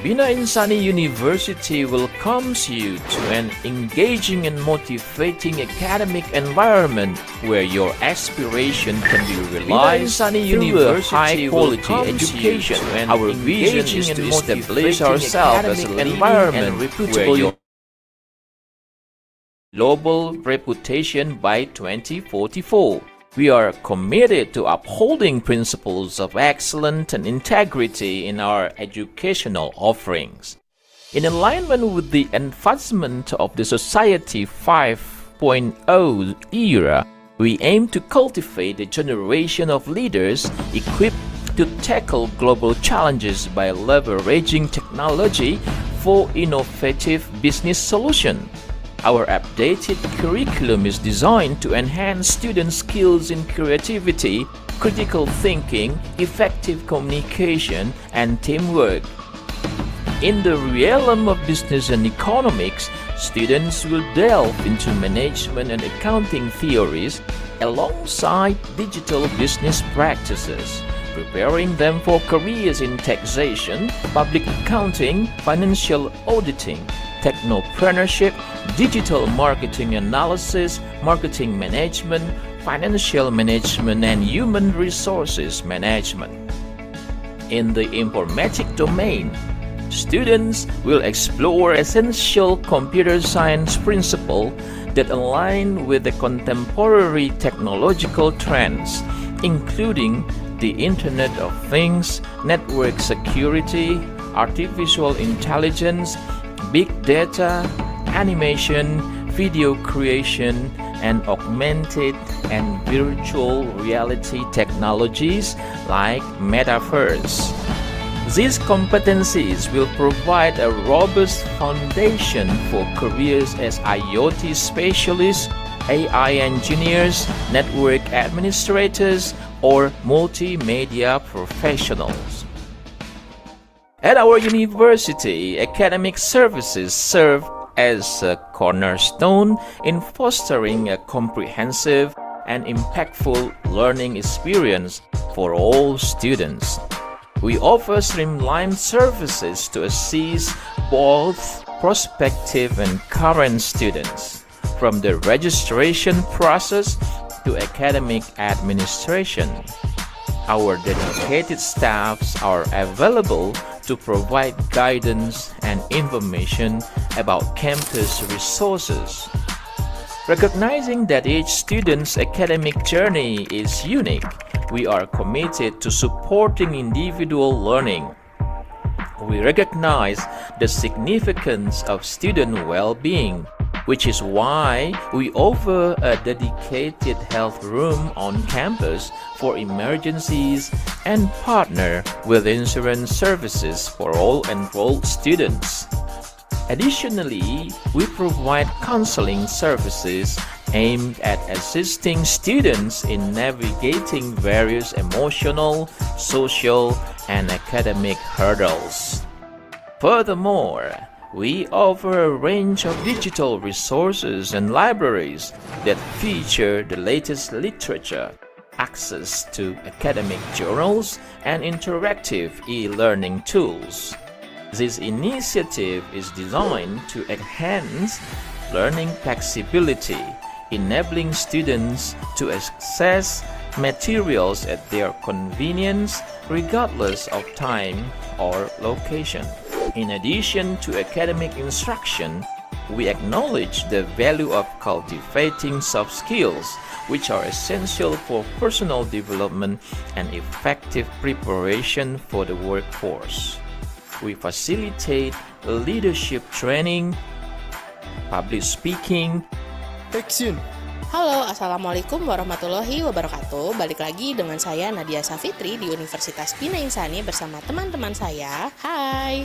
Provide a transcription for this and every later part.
Bina Insani University welcomes you to an engaging and motivating academic environment where your aspiration can be realized through a high-quality education. And our vision is to establish ourselves as an environment where your global reputation by 2044. We are committed to upholding principles of excellence and integrity in our educational offerings. In alignment with the advancement of the Society 5.0 era, we aim to cultivate a generation of leaders equipped to tackle global challenges by leveraging technology for innovative business solutions. Our updated curriculum is designed to enhance students' skills in creativity, critical thinking, effective communication, and teamwork. In the realm of business and economics, students will delve into management and accounting theories alongside digital business practices, preparing them for careers in taxation, public accounting, financial auditing, technopreneurship, digital marketing analysis, marketing management, financial management, and human resources management. In the informatics domain, students will explore essential computer science principles that align with the contemporary technological trends, including the Internet of Things, network security, artificial intelligence, big data, animation, video creation, and augmented and virtual reality technologies like metaverse. These competencies will provide a robust foundation for careers as IoT specialists, AI engineers, network administrators, or multimedia professionals. At our university, academic services serve as a cornerstone in fostering a comprehensive and impactful learning experience for all students. We offer streamlined services to assist both prospective and current students, from the registration process to academic administration. Our dedicated staffs are available to provide guidance and information about campus resources. Recognizing that each student's academic journey is unique, we are committed to supporting individual learning. We recognize the significance of student well-being, which is why we offer a dedicated health room on campus for emergencies and partner with insurance services for all enrolled students. Additionally, we provide counseling services aimed at assisting students in navigating various emotional, social, and academic hurdles. Furthermore, we offer a range of digital resources and libraries that feature the latest literature, access to academic journals, and interactive e-learning tools. This initiative is designed to enhance learning flexibility, enabling students to access materials at their convenience regardless of time or location. In addition to academic instruction, we acknowledge the value of cultivating soft skills, which are essential for personal development and effective preparation for the workforce. We facilitate leadership training, public speaking. Halo, Assalamualaikum warahmatullahi wabarakatuh. Balik lagi dengan saya Nadia Safitri di Universitas Bina Insani bersama teman-teman saya. Hai!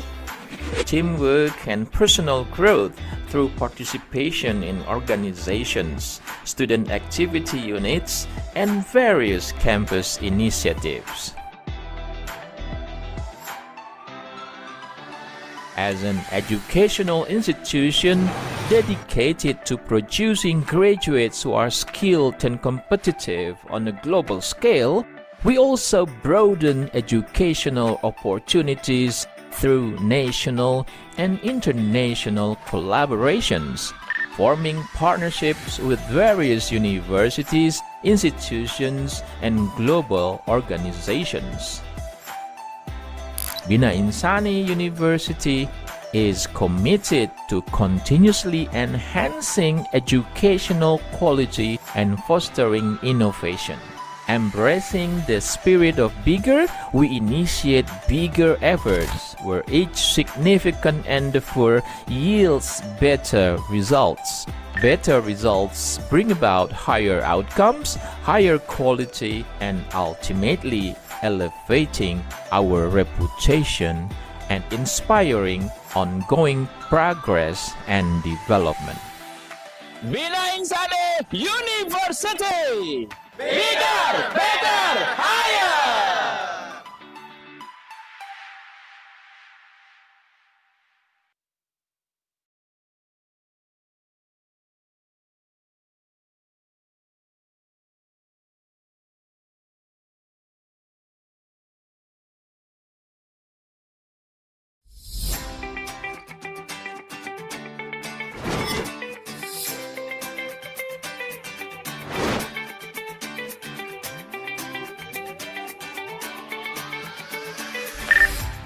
Teamwork and personal growth through participation in organizations, student activity units, and various campus initiatives. As an educational institution dedicated to producing graduates who are skilled and competitive on a global scale, we also broaden educational opportunities through national and international collaborations, forming partnerships with various universities, institutions, and global organizations. Bina Insani University is committed to continuously enhancing educational quality and fostering innovation. Embracing the spirit of bigger, we initiate bigger efforts where each significant endeavor yields better results. Better results bring about higher outcomes, higher quality, and ultimately elevating our reputation and inspiring ongoing progress and development. Bina Insani University! Bigger, better, higher!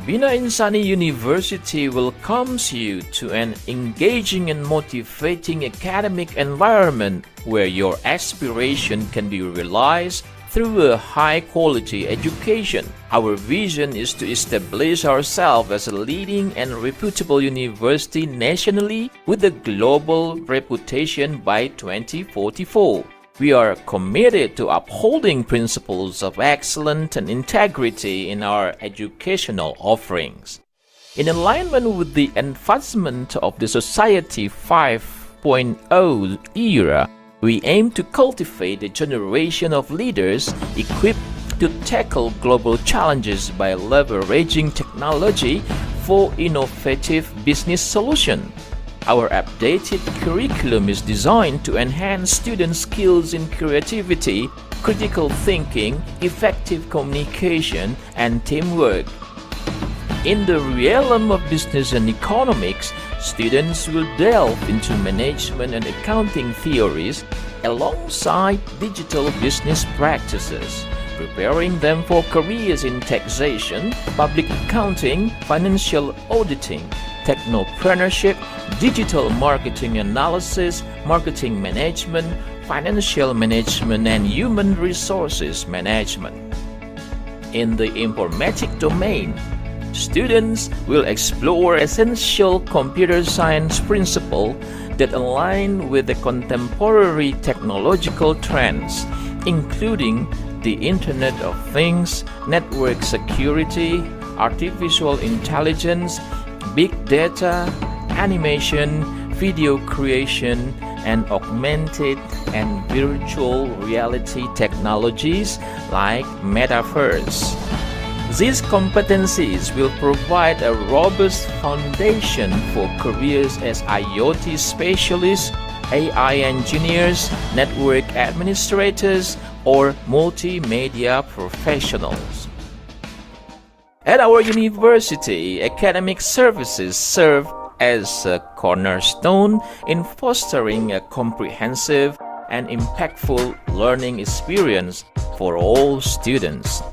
Bina Insani University welcomes you to an engaging and motivating academic environment where your aspiration can be realized through a high-quality education. Our vision is to establish ourselves as a leading and reputable university nationally with a global reputation by 2044. We are committed to upholding principles of excellence and integrity in our educational offerings. In alignment with the advancement of the Society 5.0 era, we aim to cultivate a generation of leaders equipped to tackle global challenges by leveraging technology for innovative business solutions. Our updated curriculum is designed to enhance students' skills in creativity, critical thinking, effective communication, and teamwork. In the realm of business and economics, students will delve into management and accounting theories alongside digital business practices, preparing them for careers in taxation, public accounting, financial auditing, technopreneurship, digital marketing analysis, marketing management, financial management, and human resources management. In the informatics domain, students will explore essential computer science principles that align with the contemporary technological trends, including the Internet of Things, network security, artificial intelligence, big data, animation, video creation, and augmented and virtual reality technologies like metaverse. These competencies will provide a robust foundation for careers as IoT specialists, AI engineers, network administrators, or multimedia professionals. At our university, academic services serve as a cornerstone in fostering a comprehensive and impactful learning experience for all students.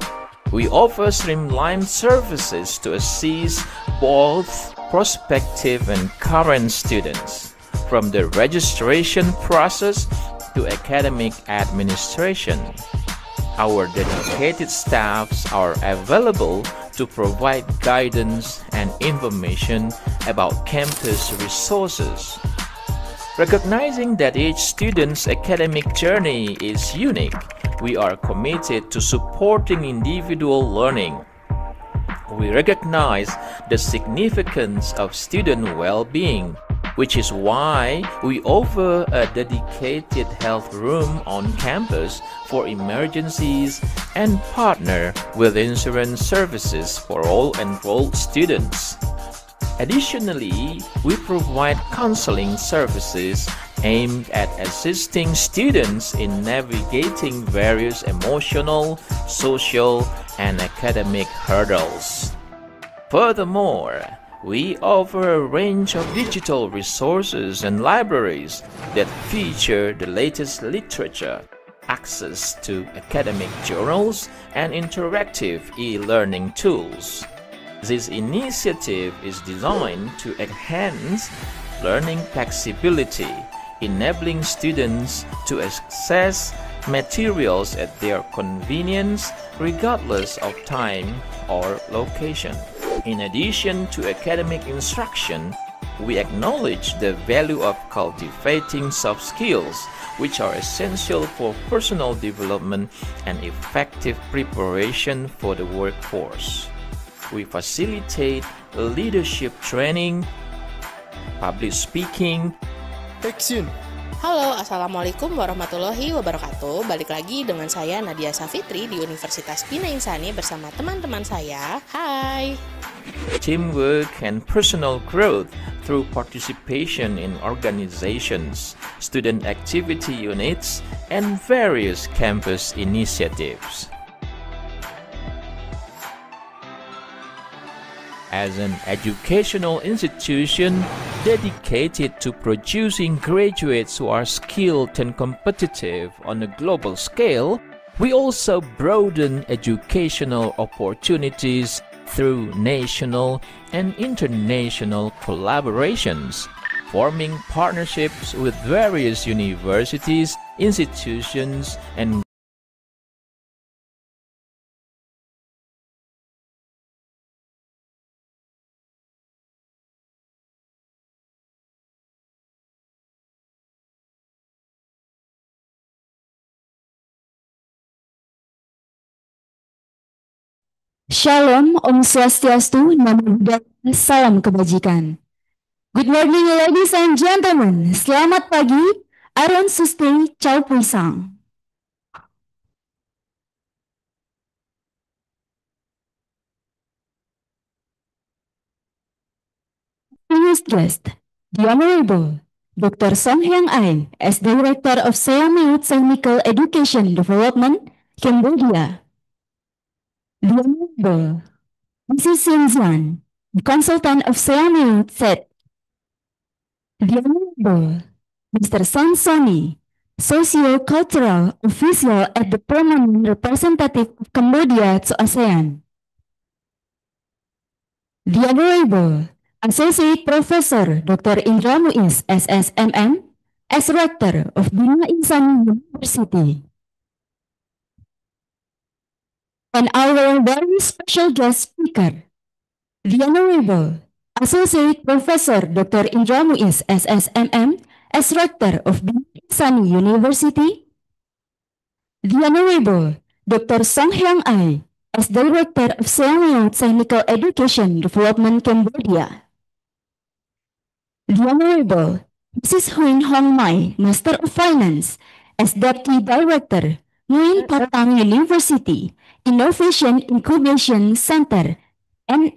We offer streamlined services to assist both prospective and current students, from the registration process to academic administration. Our dedicated staffs are available to provide guidance and information about campus resources. Recognizing that each student's academic journey is unique, we are committed to supporting individual learning. We recognize the significance of student well-being, which is why we offer a dedicated health room on campus for emergencies and partner with insurance services for all enrolled students. Additionally, we provide counseling services aimed at assisting students in navigating various emotional, social, and academic hurdles. Furthermore, we offer a range of digital resources and libraries that feature the latest literature, access to academic journals, and interactive e-learning tools. This initiative is designed to enhance learning flexibility, enabling students to access materials at their convenience regardless of time or location. In addition to academic instruction, we acknowledge the value of cultivating soft skills, which are essential for personal development and effective preparation for the workforce. We facilitate leadership training, public speaking, Action. Halo, Assalamualaikum warahmatullahi wabarakatuh. Balik lagi dengan saya Nadia Safitri di Universitas Bina Insani bersama teman-teman saya. Hai. teamwork and personal growth through participation in organizations, student activity units, and various campus initiatives. As an educational institution dedicated to producing graduates who are skilled and competitive on a global scale, we also broaden educational opportunities through national and international collaborations, forming partnerships with various universities, institutions, and Shalom, Om Swastiastu, Namo Buddhaya, Salam Kebajikan. Good morning ladies and gentlemen, selamat pagi, Aron Suste, Chow Puisang. Distinguished guest, the Honorable Dr. Songheang as Director of SEAMEO Technical Education Development, Cambodia. The Honorable Mrs. Sinzan, the Consultant of SEAMEO said, the Honorable Mr. Sansoni, Socio-Cultural Official at the Permanent Representative of Cambodia to ASEAN. The Honorable Associate Professor Dr. Indra Muis, SSMM, as Rector of Bina Insani University. And our very special guest speaker, the Honorable Associate Professor Dr. Indra Muis, SSMM, as Rector of Bina Insani University. The Honorable Dr. Songheang as Director of SEAMEO Technical Education Development, Cambodia. The Honorable Mrs. Huu-Hien, Master of Finance, as Deputy Director, Nguyen University Innovation Incubation Center, and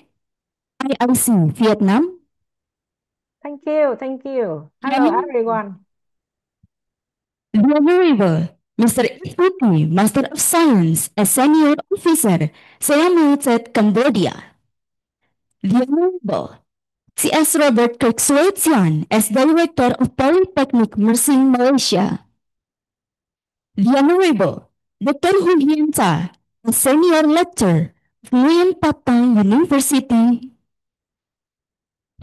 IIC, Vietnam. Thank you, thank you. Hello, everyone. The Honorable Mr. Vuthy, Master of Science, as Senior Officer, SEAMEO Cambodia. The Honorable C.S. Robert Kerk Tian, as Director of Polytechnic, Mersing, Malaysia. The Honorable Dr. Huu-Hien, as Senior Lecturer of Nguyen University.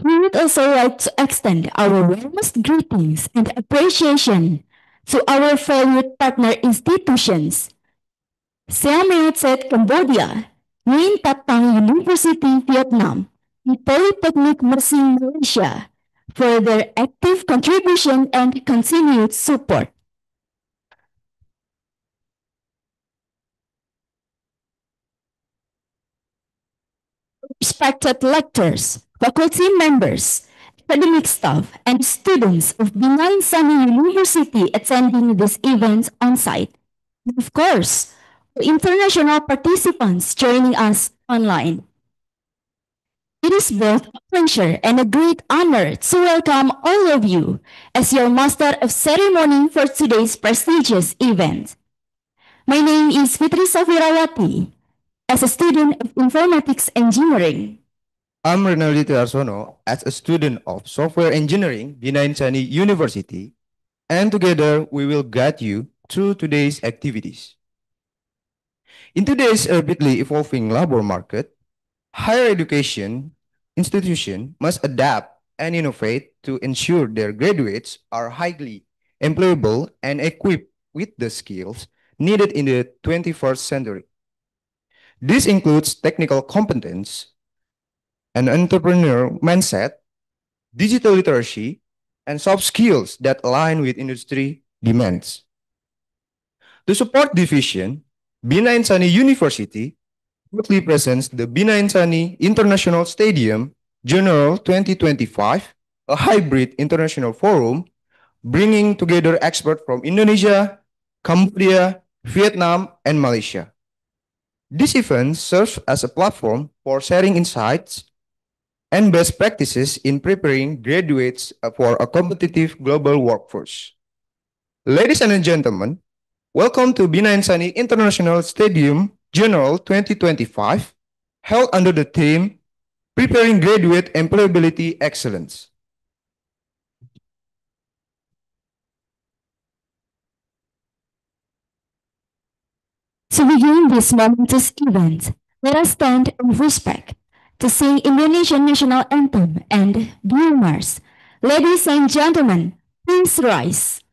We would also like to extend our warmest greetings and appreciation to our valued partner institutions, SEAMEO Cambodia, Nguyen University, Vietnam, and Polytechnic Mersing, Malaysia, for their active contribution and continued support. Respected lectors, faculty members, academic staff, and students of Bina Insani University attending this event on site. And of course, international participants joining us online. It is both a pleasure and a great honor to welcome all of you as your Master of Ceremony for today's prestigious event. My name is Fitri Safirawati, as a student of Informatics Engineering. I'm Renaldi Tiarsono as a student of software engineering, Bina Insani University, and together we will guide you through today's activities. In today's rapidly evolving labor market, higher education institutions must adapt and innovate to ensure their graduates are highly employable and equipped with the skills needed in the 21st century. This includes technical competence, an entrepreneurial mindset, digital literacy, and soft skills that align with industry demands. To support this vision, Bina Insani University proudly presents the Bina Insani International Stadium General 2025, a hybrid international forum bringing together experts from Indonesia, Cambodia, Vietnam, and Malaysia. This event serves as a platform for sharing insights and best practices in preparing graduates for a competitive global workforce. Ladies and gentlemen, welcome to Bina Insani International Stadium General 2025, held under the theme Preparing Graduate Employability Excellence. To begin this momentous event, let us stand in respect to sing Indonesian national anthem and Blue Mars. Ladies and gentlemen, please rise.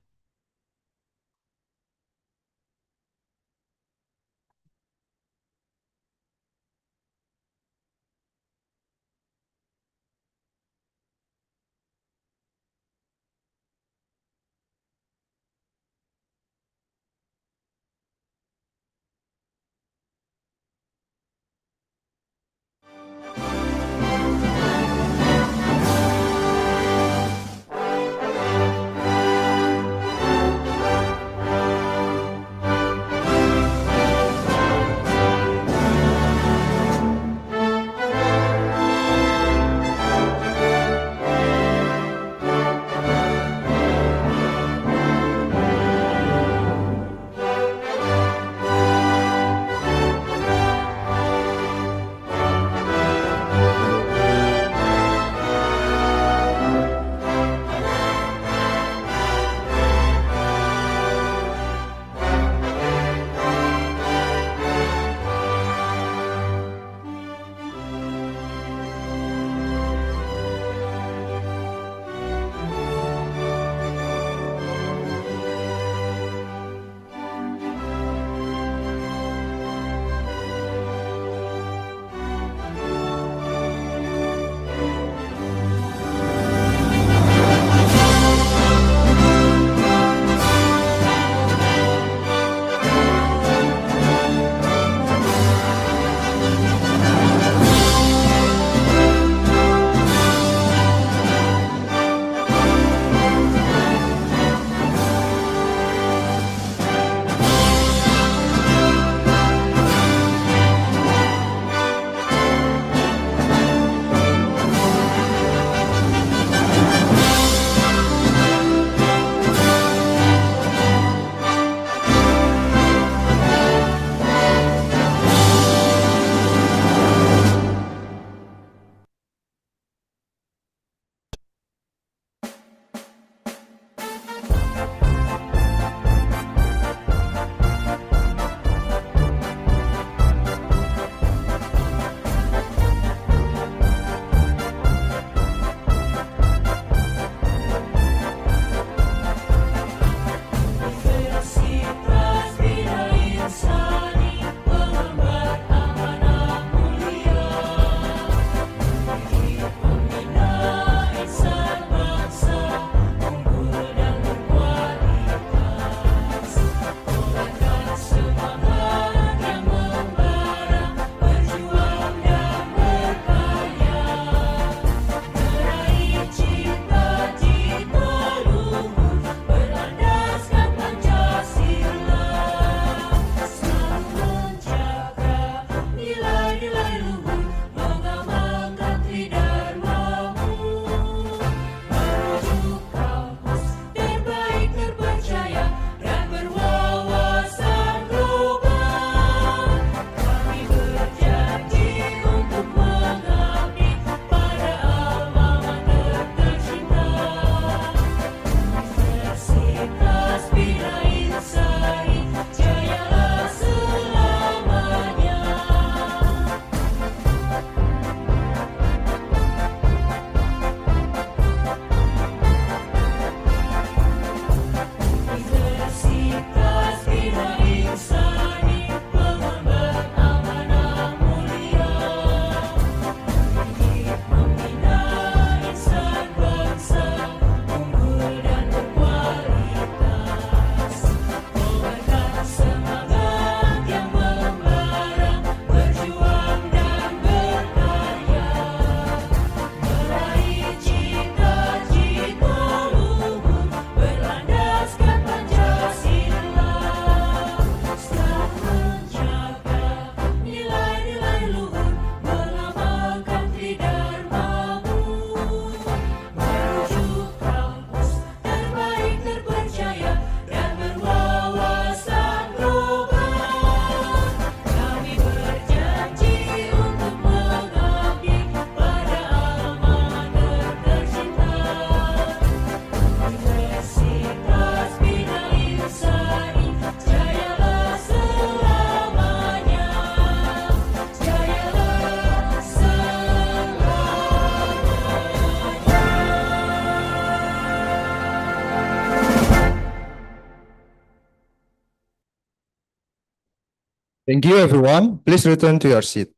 Thank you, everyone. Please return to your seat.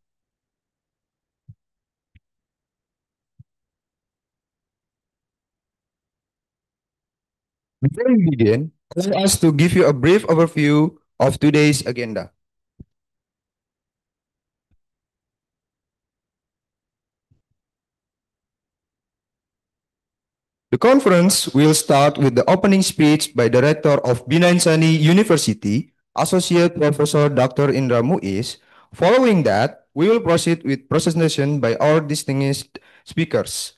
Before we begin, allow us to give you a brief overview of today's agenda. The conference will start with the opening speech by the Rector of Bina Insani University, Associate Professor Dr. Indra Muis. Following that, we will proceed with presentation by our distinguished speakers.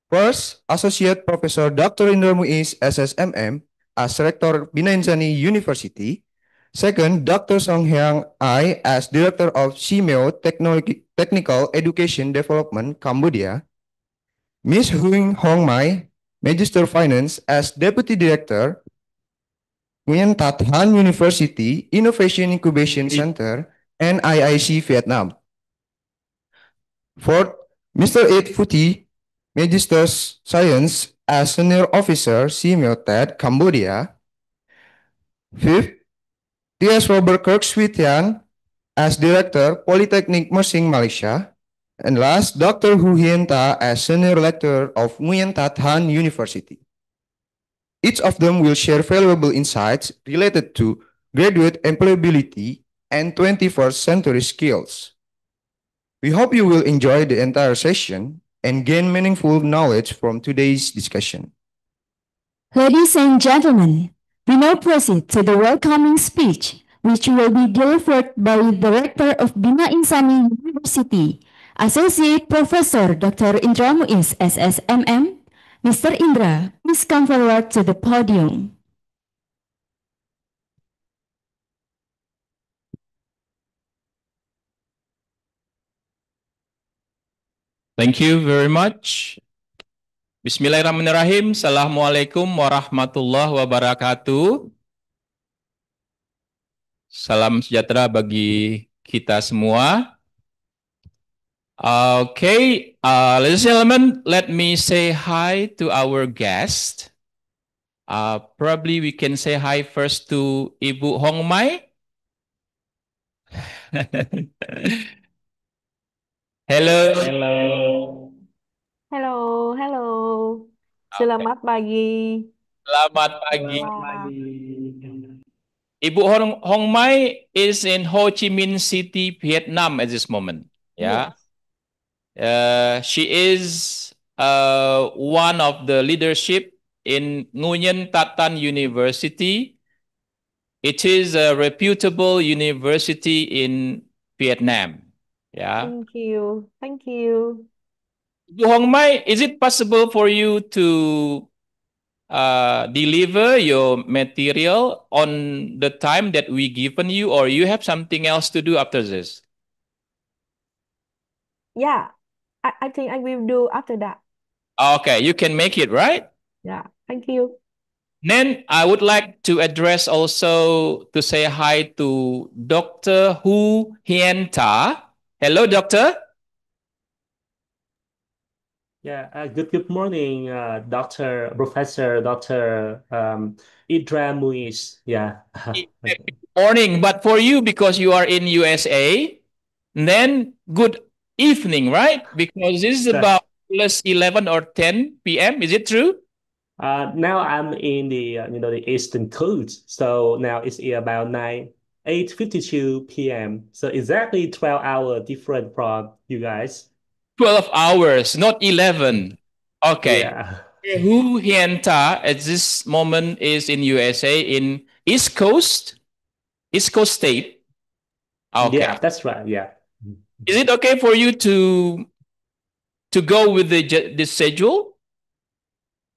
First, Associate Professor Dr. Indra Muis, SSMM, as Rector Bina Insani University. Second, Dr. Songheang I, as Director of SEAMEO Technical Education Development, Cambodia. Ms. Huu-Hien Mai, Magister Finance, as Deputy Director, Nguyen Thanh University Innovation Incubation Center, and IIC Vietnam. Fourth, Mr. Vuthy, Magister Science, as Senior Officer, SEAMEO TED, Cambodia. Fifth, T.S. Robert Kerk Tian, as Director, Polytechnic Mersing, Malaysia. And last, Dr. Huu-Hien as Senior Lecturer of Nguyen University. Each of them will share valuable insights related to graduate employability and 21st century skills. We hope you will enjoy the entire session and gain meaningful knowledge from today's discussion. Ladies and gentlemen, we now proceed to the welcoming speech, which will be delivered by the Rector of Bina Insani University, Associate Professor Dr. Indra Muis, SSMM. Mr. Indra, please come forward to the podium. Thank you very much. Bismillahirrahmanirrahim. Assalamualaikum warahmatullahi wabarakatuh. Salam sejahtera bagi kita semua. Okay, ladies and gentlemen, let me say hi to our guest. Probably we can say hi first to Ibu Hong Mai. Hello. Hello. Hello, hello. Selamat pagi. Selamat pagi. Selamat pagi. Ibu Hong Mai is in Ho Chi Minh City, Vietnam at this moment. Yeah. Yes. She is one of the leadership in Nguyen University. It is a reputable university in Vietnam. Yeah. Thank you. Thank you. Bu Hong Mai, is it possible for you to deliver your material on the time that we given you, or you have something else to do after this? Yeah, I think I will do after that. Okay, you can make it, right? Yeah, thank you. Then I would like to address also to say hi to Dr. Huu-Hien. Hello, doctor. Yeah, good morning, Dr. Professor Dr. Indra Muis. Yeah. Good morning, but for you, because you are in USA, then good evening, right? Because this is about plus 11 or 10 p.m. Is it true? Now I'm in the the Eastern Coast, so now it's about 8:52 p.m. So exactly 12 hour different from you guys. 12 hours, not 11. Okay. Yeah. Huu-Hien at this moment is in USA in East Coast State. Okay. Yeah, that's right. Yeah. Is it okay for you to go with the schedule?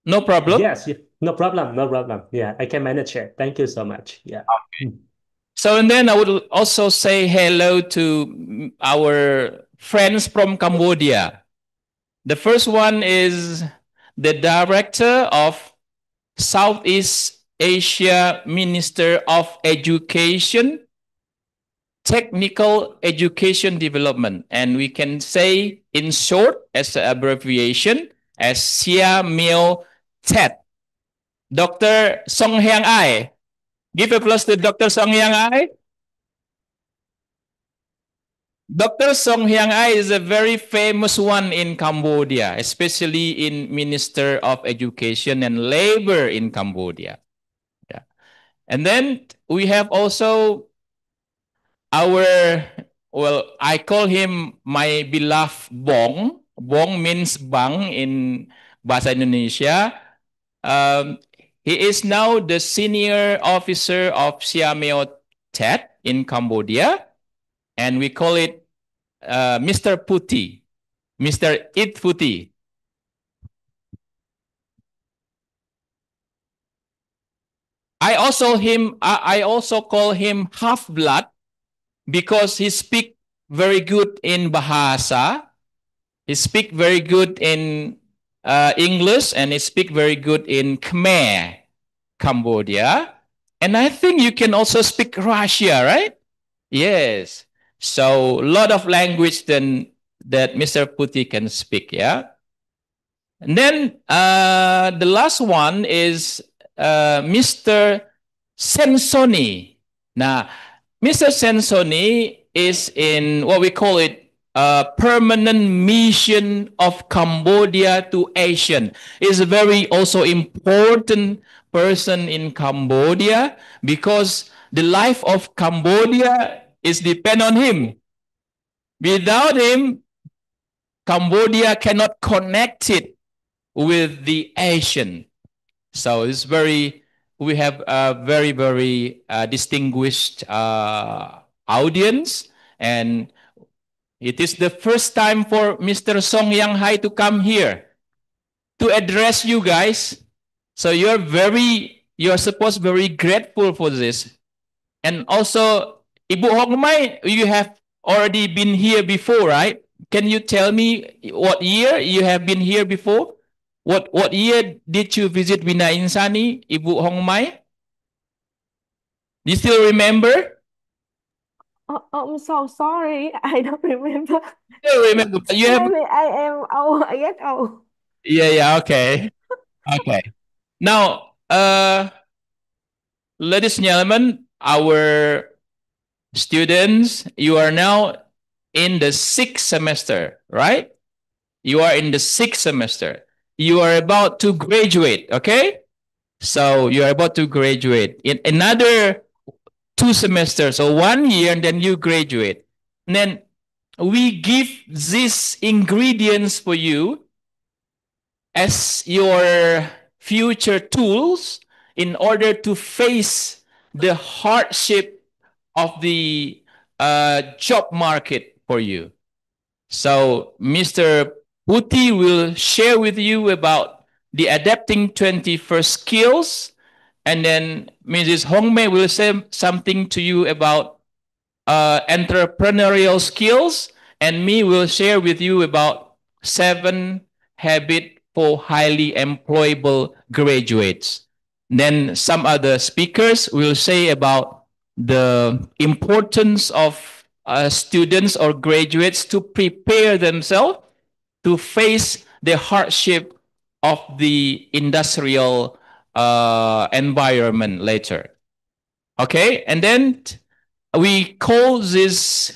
No problem? Yes, no problem, no problem. Yeah, I can manage it. Thank you so much. Yeah. Okay. So, and then I would also say hello to our friends from Cambodia. The first one is the Director of Southeast Asia Minister of Education, Technical Education Development. And we can say in short as an abbreviation as SEAMEO TED. Dr. Songheang I. Give applause to Dr. Songheang I. Dr. Songheang is a very famous one in Cambodia, especially in Minister of Education and Labor in Cambodia. Yeah. And then we have also our, well, I call him my beloved Bong. Bong means bang in Bahasa Indonesia. Um, he is now the senior officer of SEAMEO TED in Cambodia, and we call it Mr. Vuthy, Mr. Vuthy. I also call him half blood because he speak very good in Bahasa. He speak very good in English, and he speak very good in Khmer, Cambodia. And I think you can also speak Russia, right? Yes. So a lot of language that Mr. Vuthy can speak, yeah? And then the last one is Mr. Sensoni. Now, Mr. Sensoni is in what we call it permanent mission of Cambodia to Asian. Is a very also important person in Cambodia because the life of Cambodia is depend on him. Without him, Cambodia cannot connect it with the Asian. So it's we have a very, very distinguished audience. And it is the first time for Mr. Songheang Hai to come here to address you guys. So you're supposed to be very grateful for this. And also, Ibu Hong Mai, you have already been here before, right? Can you tell me what year you have been here before? What year did you visit Bina Insani, Ibu Hong Mai? Do you still remember? Oh, I'm so sorry. I don't remember. Still remember. But you have. Maybe I am old. I get old. Yeah, okay. Okay. Now, ladies and gentlemen, our students, you are now in the 6th semester, right? You are in the 6th semester. You are about to graduate, okay? So you are about to graduate in another 2 semesters, so 1 year, and then you graduate. And then we give these ingredients for you as your future tools in order to face the hardship of the job market for you. So Mr. Vuthy will share with you about the adapting 21st skills, and then Mrs. Hongmei will say something to you about entrepreneurial skills, and me will share with you about 7 habits for highly employable graduates. Then some other speakers will say about the importance of students or graduates to prepare themselves to face the hardship of the industrial environment later. Okay, and then we call this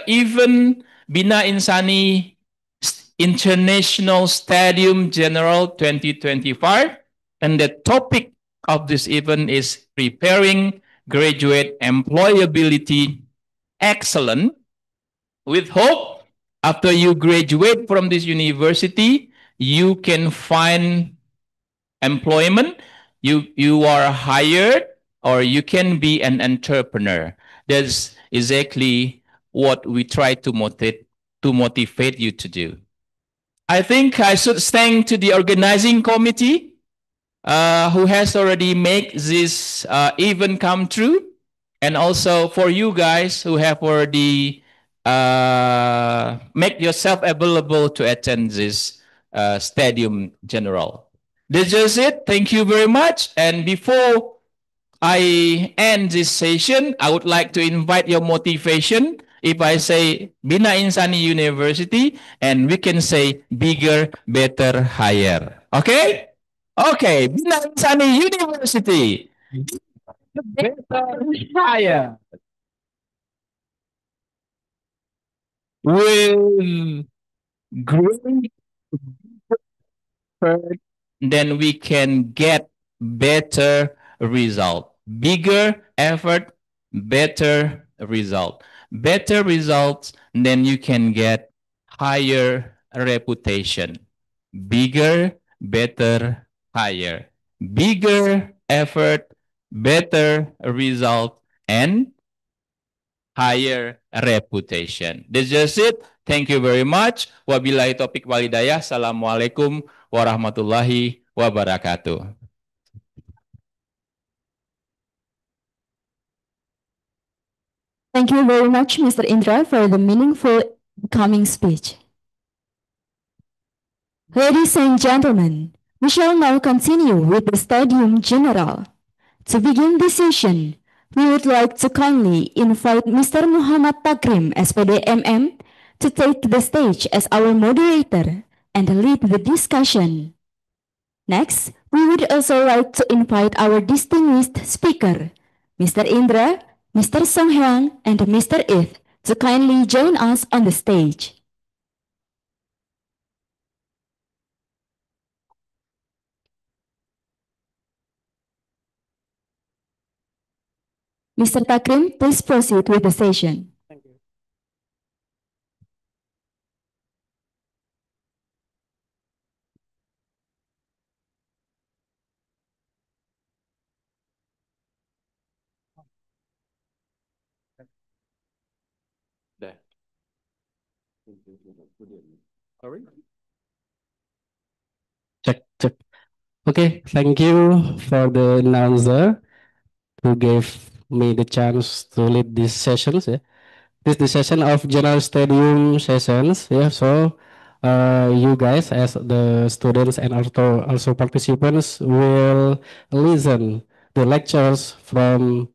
even Bina Insani International Stadium General 2025, and the topic of this event is preparing graduate employability excellent with hope. After you graduate from this university, you can find employment, you are hired, or you can be an entrepreneur. That's exactly what we try to motivate you to do. I think I should thank to the organizing committee who has already made this event come true, and also for you guys who have already make yourself available to attend this Stadium General. That's just it. Thank you very much. And before I end this session, I would like to invite your motivation. If I say Bina Insani University, and we can say bigger, better, higher. Okay? Okay, Bina Insani University. Better, higher. with great effort, then we can get better result. Bigger effort, better result. Better results, then you can get higher reputation. Bigger, better, higher. Bigger effort, better result, and higher reputation. That's just it. Thank you very much. Wabillahi taufiq walhidayah. Assalamualaikum warahmatullahi wabarakatuh. Thank you very much, Mr. Indra, for the meaningful coming speech. Ladies and gentlemen, we shall now continue with the Stadium General. To begin this session, we would like to kindly invite Mr. Muhammad Takrim, SPD MM, to take the stage as our moderator and lead the discussion. Next, we would also like to invite our distinguished speaker, Mr. Indra, Mr. Songheang, and Mr. Ith, to kindly join us on the stage. Mr. Takrim, please proceed with the session. Thank you. Check. Okay, thank you for the announcer who gave me the chance to lead these sessions. Yeah. This is the session of General Stadium sessions. Yeah, so you guys as the students and also participants will listen the lectures from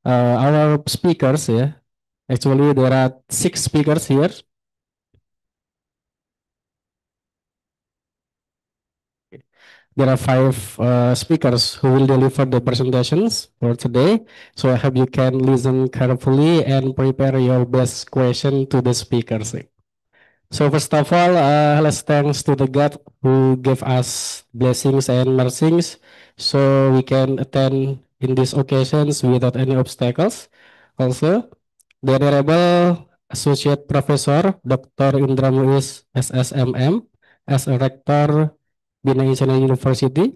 our speakers. Yeah, actually there are 6 speakers here. There are 5 speakers who will deliver the presentations for today. So I hope you can listen carefully and prepare your best question to the speakers. So first of all, let's thanks to the God who gave us blessings and mercies, so we can attend in these occasions without any obstacles. Also, the Honorable Associate Professor Dr. Indra Muis, SSMM, as a Rector Bina University.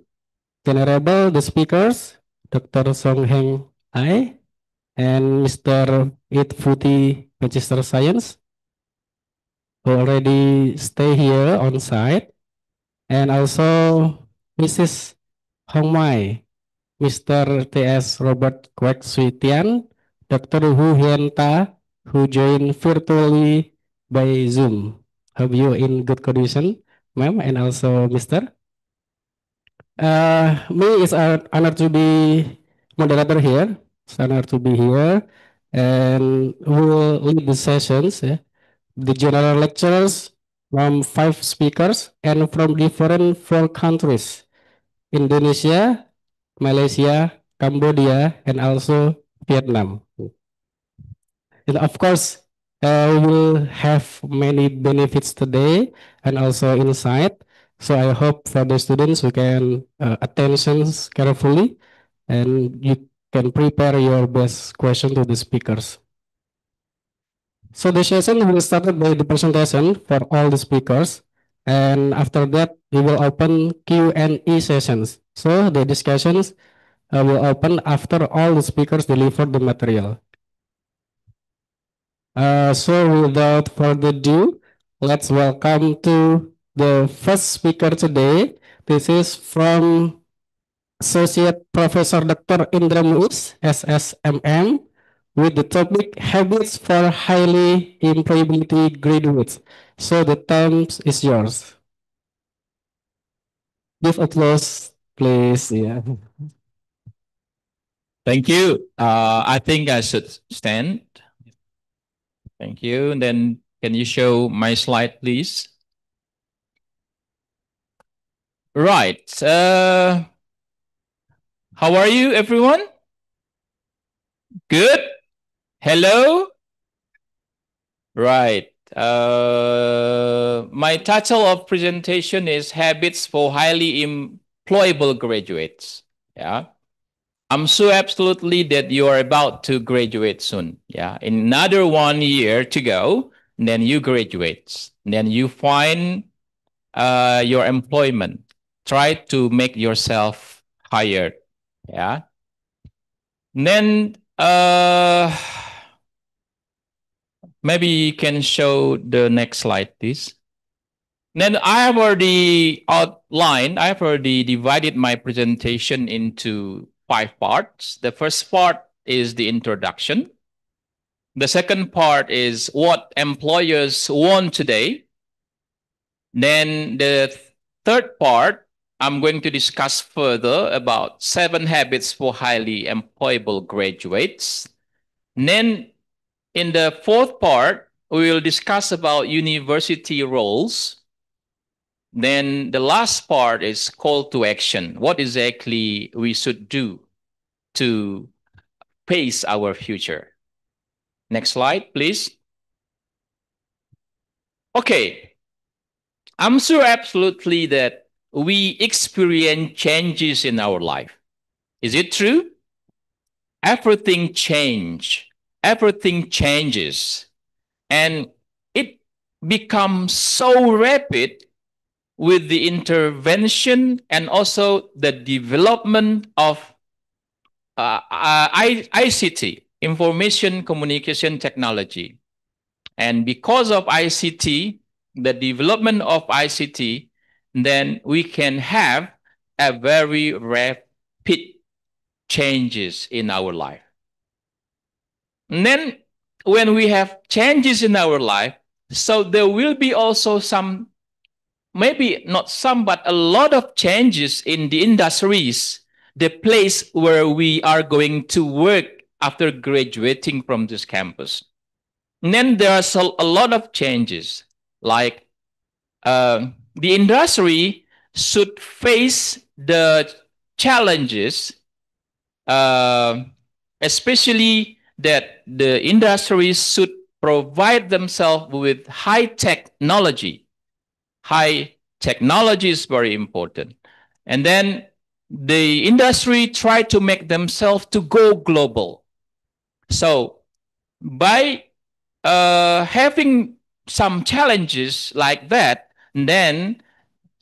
The Honorable the speakers, Dr. Songheang I and Mr. Vuthy, Magister Science, who already stay here on site, and also Mrs. Hong Mai, Mr. T.S. Robert Kwek Swee Tian, Dr. Huu-Hien who joined virtually by Zoom. Hope you in good condition, ma'am, and also Mr. Me is an honor to be moderator here. It's an honor to be here, and we will lead the sessions. Yeah. The general lecturers from 5 speakers and from different 4 countries: Indonesia, Malaysia, Cambodia, and also Vietnam. And of course, we will have many benefits today and also insight. So I hope for the students who can attention carefully and you can prepare your best question to the speakers. So the session will start by the presentation for all the speakers, and after that we will open Q&A sessions. So the discussions will open after all the speakers deliver the material. So without further ado, let's welcome to the first speaker today. This is from Associate Professor Dr. Indra Muis, SSMM, with the topic Habits for Highly Employability Graduates. So the time is yours. Give applause, please. Yeah. Thank you. I think I should stand. Thank you. And then can you show my slide, please? Right. How are you, everyone? Good. Hello. Right. My title of presentation is Habits for Highly Employable Graduates. Yeah. I'm sure absolutely that you are about to graduate soon. Yeah. In another 1 year to go, then you graduate. Then you find your employment. Try to make yourself hired. Yeah. Then maybe you can show the next slide, please. Then I have already outlined, I've already divided my presentation into 5 parts. The first part is the introduction. The second part is what employers want today. Then the third part, I'm going to discuss further about 7 habits for highly employable graduates. And then in the fourth part, we will discuss about university roles. Then the last part is call to action. What exactly we should do to face our future. Next slide, please. Okay. I'm sure absolutely that we experience changes in our life. Is it true? Everything change. Everything changes. And it becomes so rapid with the intervention and also the development of ICT, information communication technology. And because of ICT, the development of ICT, then we can have a very rapid changes in our life. And then when we have changes in our life, so there will be also some, maybe not some, but a lot of changes in the industries, the place where we are going to work after graduating from this campus. And then there are a lot of changes, like the industry should face the challenges, especially that the industries should provide themselves with high technology. High technology is very important. And then the industry try to make themselves to go global. So by having some challenges like that, then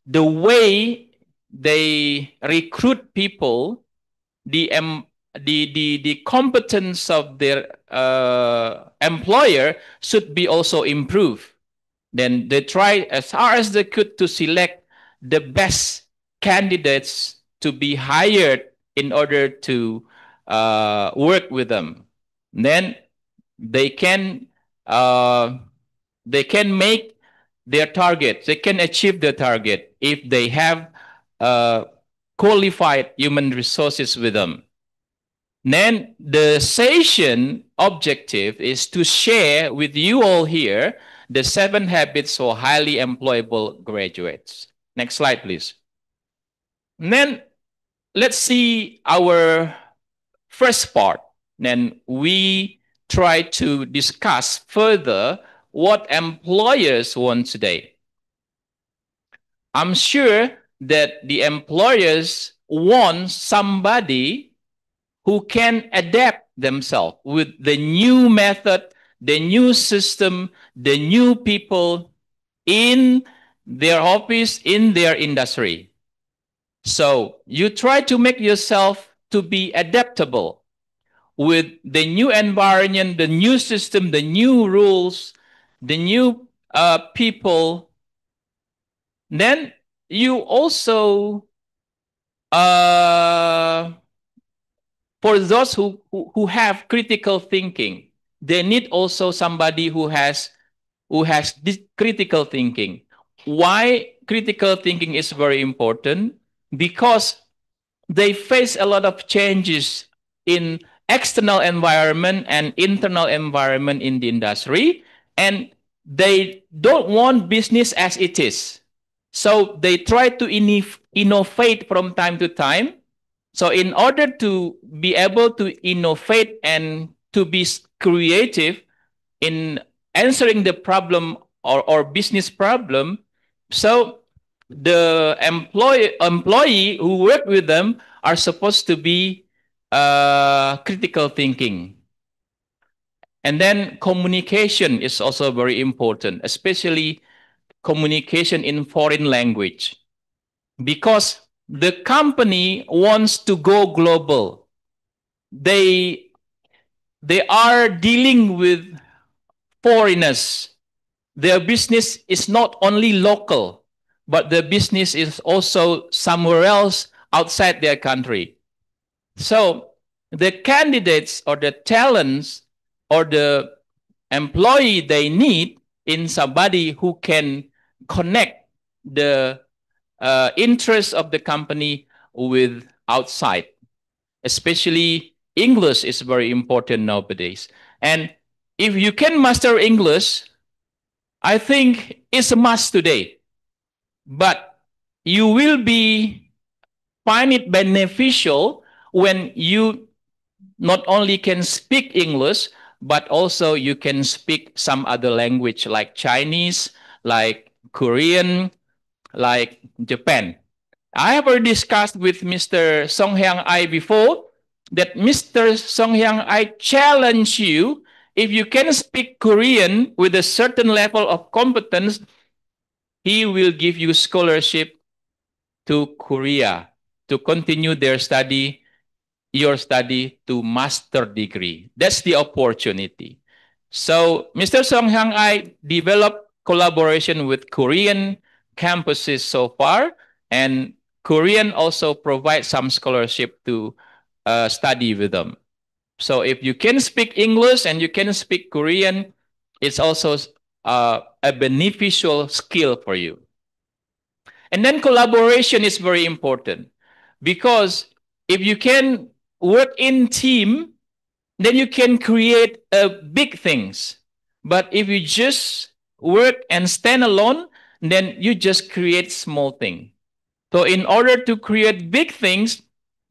the way they recruit people, the competence of their employer should be also improved. Then they try as hard as they could to select the best candidates to be hired in order to work with them. Then they can make their target. They can achieve their target if they have qualified human resources with them. Then the session objective is to share with you all here the 7 habits for highly employable graduates. Next slide, please. And then let's see our first part. Then we try to discuss further what employers want today. I'm sure that the employers want somebody who can adapt themselves with the new method, the new system, the new people in their office, in their industry. So you try to make yourself to be adaptable with the new environment, the new system, the new rules, the new people. Then you also for those who have critical thinking, they need also somebody who has this critical thinking. Why critical thinking is very important? Because they face a lot of changes in external environment and internal environment in the industry, and they don't want business as it is. So they try to innovate from time to time. So in order to be able to innovate and to be creative in answering the problem or business problem. So the employee who work with them are supposed to be critical thinking. And then communication is also very important, especially communication in foreign language, because the company wants to go global. They are dealing with foreigners. Their business is not only local, but the business is also somewhere else outside their country. So the candidates or the talents or the employee they need in somebody who can connect the interests of the company with outside. Especially English is very important nowadays. And if you can master English, I think it's a must today. But you will find it beneficial when you not only can speak English, but also you can speak some other language like Chinese, like Korean, like Japan. I have already discussed with Mr. Songheang before that Mr. Songheang challenge you, if you can speak Korean with a certain level of competence, he will give you scholarship to Korea to continue your study to master degree. That's the opportunity. So Mr. Songheang developed collaboration with Korean campuses so far, and Korean also provides some scholarship to study with them. So if you can speak English and you can speak Korean, it's also a beneficial skill for you. And then collaboration is very important, because if you can work in team, then you can create big things. But if you just work and stand alone, then you just create small thing. So in order to create big things,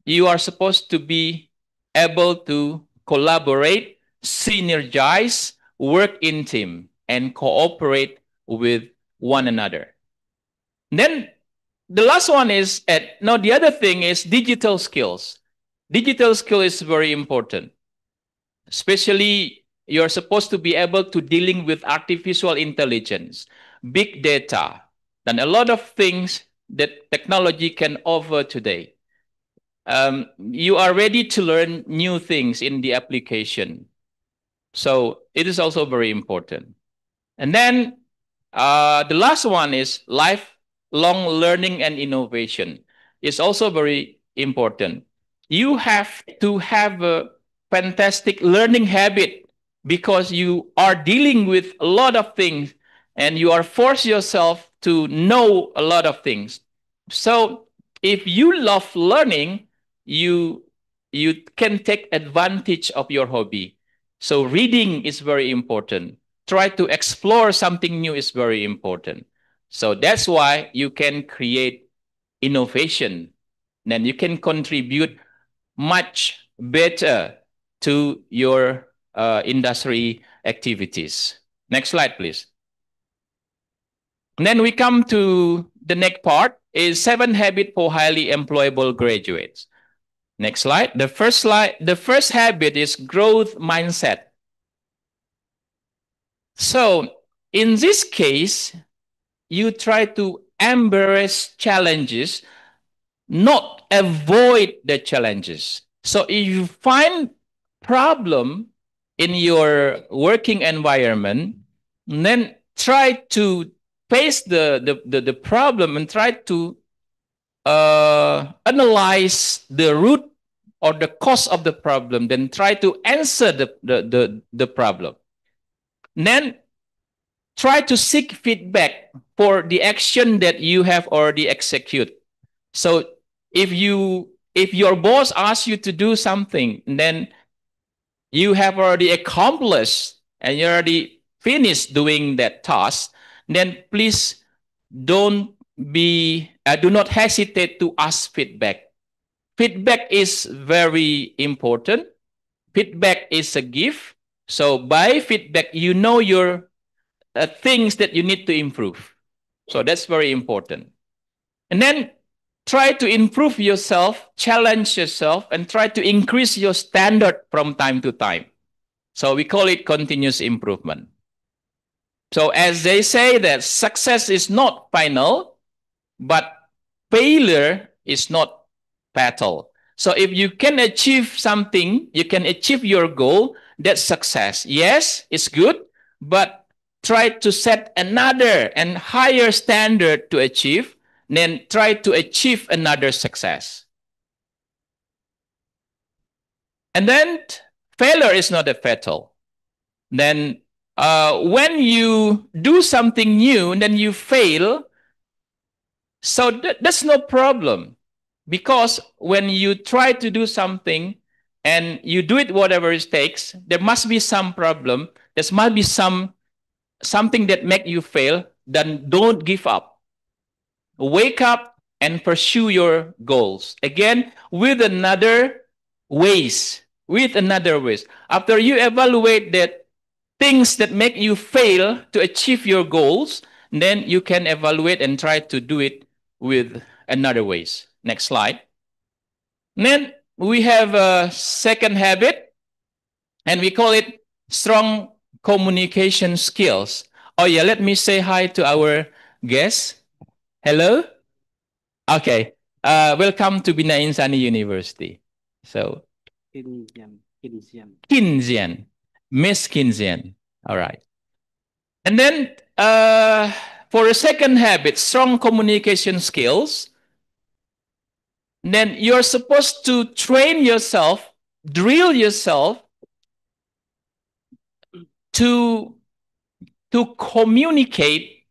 you are supposed to be able to collaborate, synergize, work in team, and cooperate with one another. Then the last one is, the other thing is digital skills. Digital skill is very important. Especially, you're supposed to be able to dealing with artificial intelligence, big data, and a lot of things that technology can offer today. You are ready to learn new things in the application. So it is also very important. And then the last one is lifelong learning and innovation. It's also very important. You have to have a fantastic learning habit, because you are dealing with a lot of things and you are forced yourself to know a lot of things. So if you love learning, you can take advantage of your hobby. So reading is very important. Try to explore something new is very important. So that's why you can create innovation. Then you can contribute much better to your industry activities. Next slide, please. And then we come to the next part, is 7 habits for highly employable graduates. Next slide. The first habit is growth mindset. So in this case, you try to embrace challenges, not avoid the challenges. So if you find problem in your working environment, then try to face the problem and try to analyze the root or the cause of the problem, then try to answer the problem. Then try to seek feedback for the action that you have already executed. So if your boss asks you to do something, then you have already accomplished and you already finished doing that task, then please do not hesitate to ask feedback. Feedback is very important. Feedback is a gift. So by feedback, you know your things that you need to improve. So that's very important. And then try to improve yourself, challenge yourself, and try to increase your standard from time to time. So we call it continuous improvement. So as they say that success is not final, but failure is not fatal. So if you can achieve something, you can achieve your goal, that's success. Yes, it's good, but try to set another and higher standard to achieve, then try to achieve another success. And then failure is not a fatal. Then when you do something new and then you fail, so that's no problem. Because when you try to do something and you do it whatever it takes, there must be some problem. There must be something that make you fail. Then don't give up. Wake up and pursue your goals. Again, with another ways. After you evaluate that things that make you fail to achieve your goals, then you can evaluate and try to do it with another ways. Next slide. Then we have a second habit, and we call it strong communication skills. Oh yeah, let me say hi to our guests. Hello. Okay. Welcome to Bina Insani University. So Kinzian. Miss Kinzian. All right. And then for a second habit, strong communication skills, then you're supposed to train yourself, drill yourself to communicate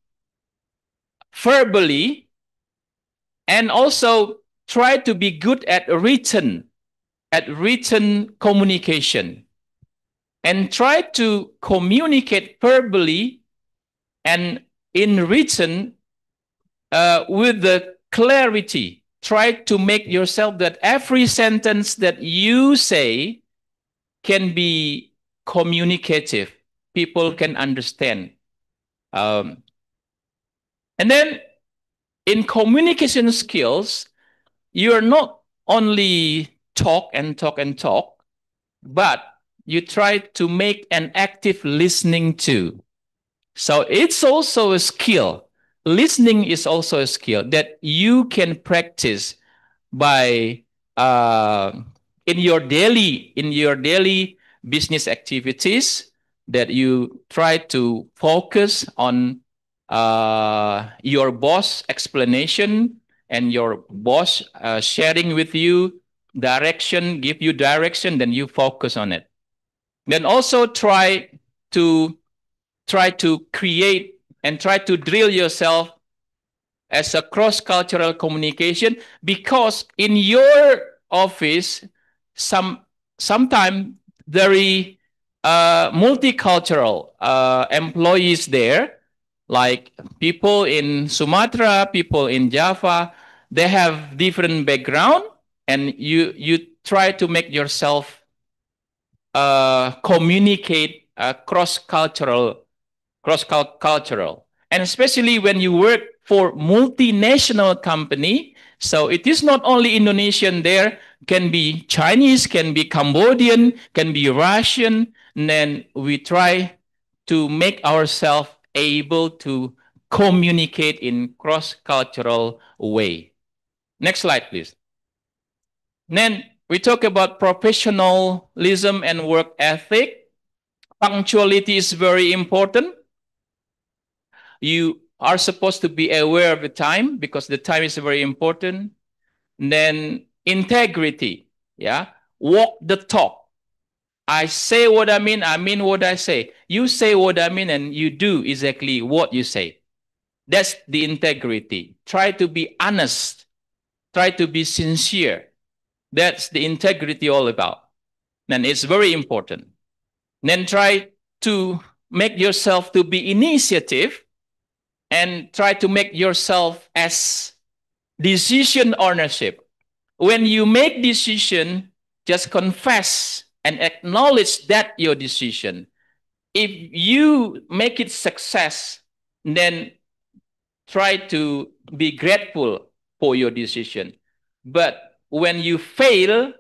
verbally and also try to be good at written communication. And try to communicate verbally and in written with the clarity. Try to make yourself that every sentence that you say can be communicative. People can understand. And then in communication skills, you are not only talk, but you try to make an active listening too. So it's also a skill. Listening is also a skill that you can practice by in your daily business activities, that you try to focus on your boss explanation and your boss sharing with you direction, give you direction, then you focus on it. Then also try to create and try to drill yourself as a cross-cultural communication, because in your office, sometimes very multicultural employees there, like people in Sumatra, people in Java, they have different background, and you try to make yourself communicate cross-cultural, and especially when you work for multinational company. So it is not only Indonesian there, can be Chinese, can be Cambodian, can be Russian. And then we try to make ourselves able to communicate in cross-cultural way. Next slide, please. Then we talk about professionalism and work ethic. Punctuality is very important. You are supposed to be aware of the time, because the time is very important. And then integrity, yeah, walk the talk. I say what I mean what I say. You say what I mean, and you do exactly what you say. That's the integrity. Try to be honest. Try to be sincere. That's the integrity all about. And it's very important. Then try to make yourself to be initiative, and try to make yourself as decision ownership. When you make decision, just confess and acknowledge that your decision. if you make it success, then try to be grateful for your decision. But when you fail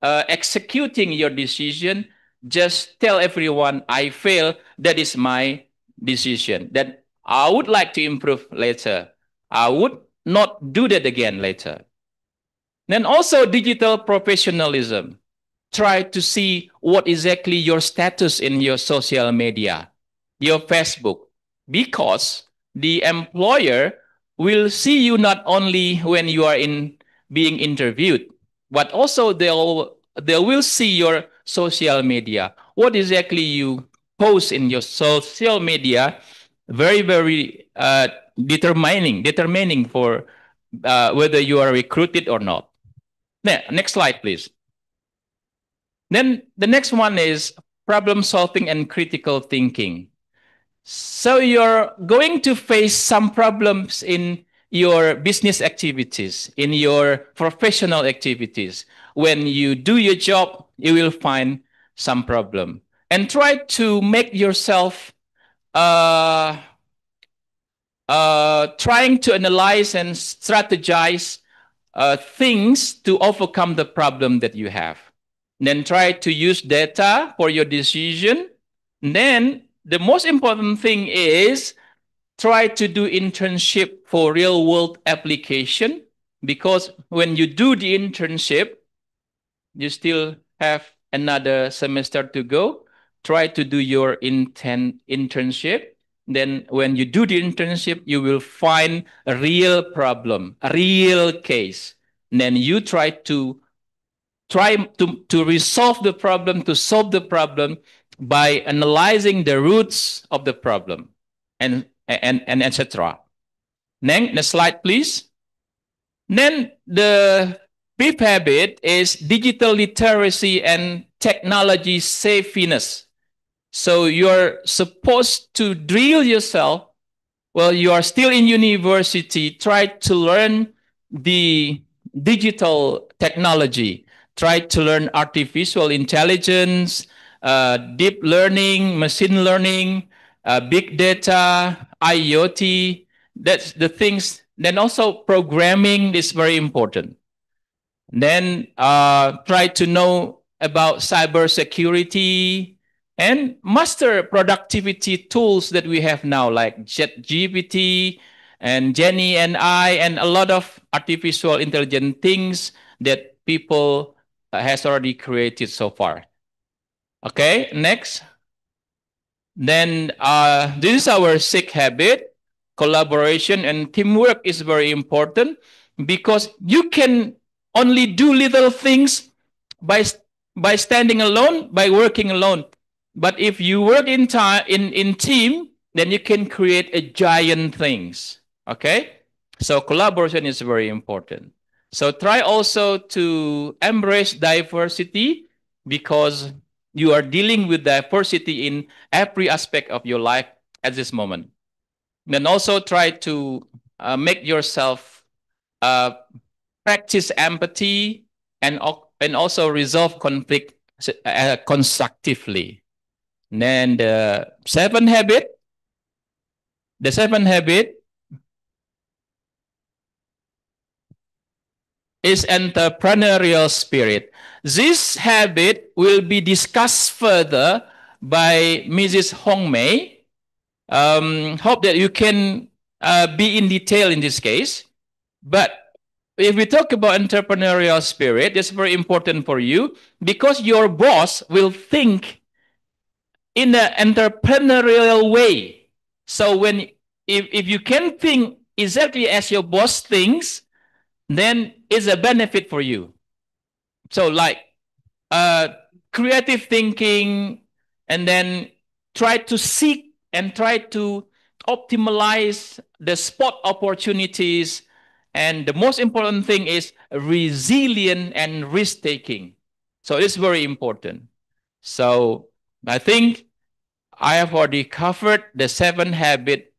executing your decision, just tell everyone, I fail. That is my decision. That I would like to improve later. I would not do that again later. Then also digital professionalism. Try to see what exactly your status in your social media, your Facebook, because the employer will see you not only when you are being interviewed, but also they will see your social media. What exactly you post in your social media, very determining for whether you are recruited or not. Next slide, please. Then the next one is problem solving and critical thinking. So you're going to face some problems in your business activities, in your professional activities. When you do your job, you will find some problem. And try to make yourself trying to analyze and strategize things to overcome the problem that you have. Then try to use data for your decision. Then the most important thing is try to do internship for real world application, because when you do the internship, you still have another semester to go. Try to do your internship. Then when you do the internship, you will find a real problem, a real case. And then you try to resolve the problem, to solve the problem by analyzing the roots of the problem, and etc. Next slide, please. Then the fifth habit is digital literacy and technology savviness. So you're supposed to drill yourself while you are still in university. Try to learn the digital technology. Try to learn artificial intelligence, deep learning, machine learning, big data, IoT. That's the things. Then also programming is very important. Then try to know about cybersecurity and master productivity tools that we have now, like ChatGPT and Jenny and I, and a lot of artificial intelligence things that people has already created so far. Okay, next. Then this is our sixth habit. Collaboration and teamwork is very important, because you can only do little things by standing alone, by working alone. But if you work in team, then you can create a giant things. Okay, so collaboration is very important. So try also to embrace diversity, because you are dealing with diversity in every aspect of your life at this moment. Then also try to make yourself practice empathy and also resolve conflict constructively. Then the seventh habit is entrepreneurial spirit. This habit will be discussed further by Mrs. Hong Mei. Hope that you can be in detail in this case. But if we talk about entrepreneurial spirit, it's very important for you, because your boss will think in an entrepreneurial way. So if you can think exactly as your boss thinks, then it's a benefit for you. So like creative thinking, and then try to seek and try to optimize the spot opportunities. And the most important thing is resilient and risk-taking. So it's very important. So I think I have already covered the 7 habits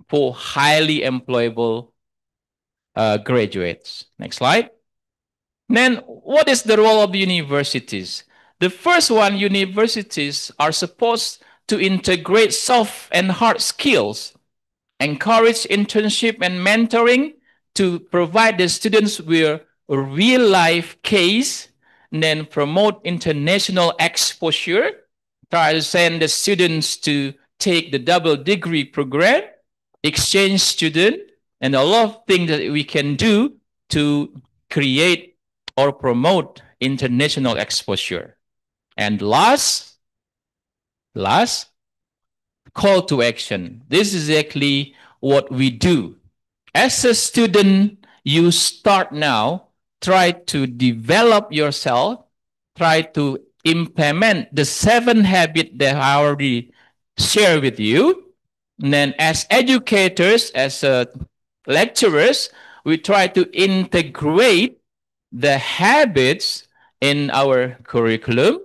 for highly employable graduates. Next slide. Then what is the role of universities? The first one, universities are supposed to integrate soft and hard skills, encourage internship and mentoring to provide the students with a real life case, and then promote international exposure, try to send the students to take the double degree program, exchange student, and a lot of things that we can do to create or promote international exposure. And last, call to action. This is exactly what we do. As a student, you start now, try to develop yourself, try to implement the 7 habits that I already shared with you. And then as educators, as lecturers, we try to integrate the habits in our curriculum.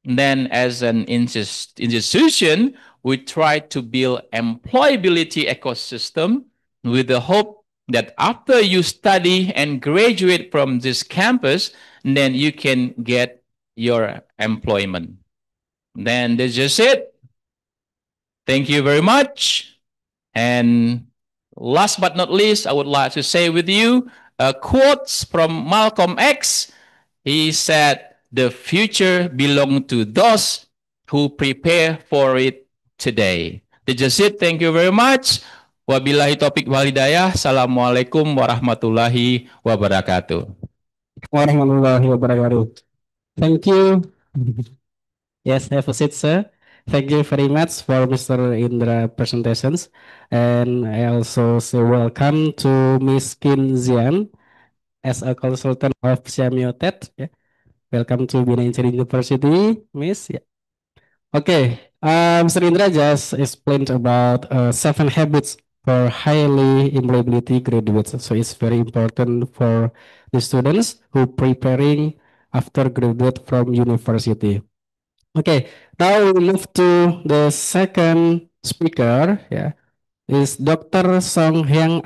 And then as an institution, we try to build employability ecosystem with the hope that after you study and graduate from this campus, then you can get your employment. Then that's just it. Thank you very much. And last but not least, I would like to say with you quotes from Malcolm X. He said, "The future belongs to those who prepare for it today." That's just it. Thank you very much. Wabillahi taufiq wal hidayah. Assalamualaikum warahmatullahi wabarakatuh. Warahmatullahi wabarakatuh. Thank you. Yes, have a seat, sir. Thank you very much for Mr. Indra presentations. And I also say welcome to Miss Kim Zian as a consultant of SEAMEO TED. Yeah. Welcome to Bina University, Miss. Yeah. Okay, Mr. Indra just explained about 7 habits for highly employability graduates. So it's very important for the students who preparing after graduate from university. Okay, now we move to the second speaker. Yeah, is Dr. Songheang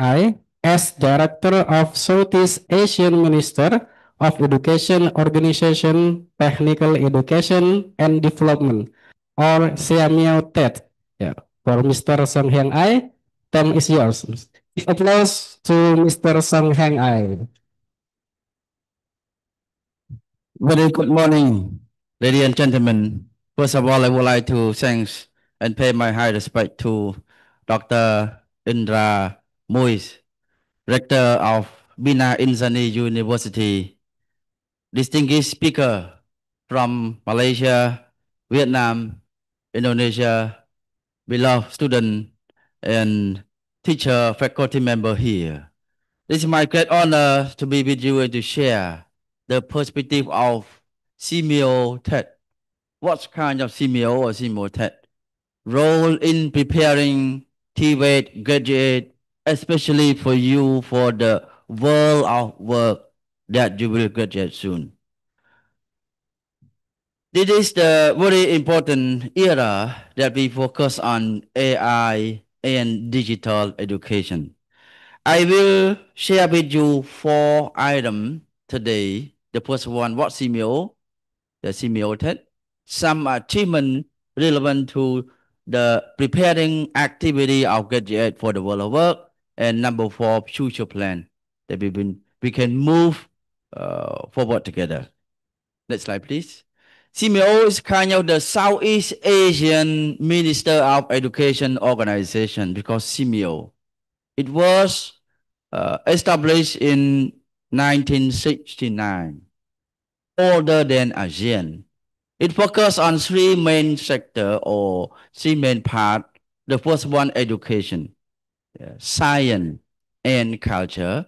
as Director of Southeast Asian Minister of Education Organization, Technical Education and Development, or SEAMEO TED. Yeah, for Mr. Songheang time is yours. Applause to Mr. Songheang. Very good morning, ladies and gentlemen. First of all, I would like to thank and pay my high respect to Dr. Indra Muis, Rector of Bina Insani University, distinguished speaker from Malaysia, Vietnam, Indonesia, beloved student and teacher faculty member here. It is my great honor to be with you and to share the perspective of SEAMEO TED. What kind of SEAMEO or SEAMEO TED? Role in preparing TVET graduate, especially for you for the world of work that you will graduate soon. This is the very important era that we focus on AI and digital education. I will share with you 4 items today. The first one, what SEAMEO, the SEAMEO TED, some achievement relevant to the preparing activity of graduate for the world of work, and number 4, future plan that we can move forward together. Next slide, please. SEAMEO is kind of the Southeast Asian Minister of Education organization because SEAMEO, it was established in 1969, older than ASEAN. It focuses on 3 main sectors or 3 main parts. The first one, education, science, and culture.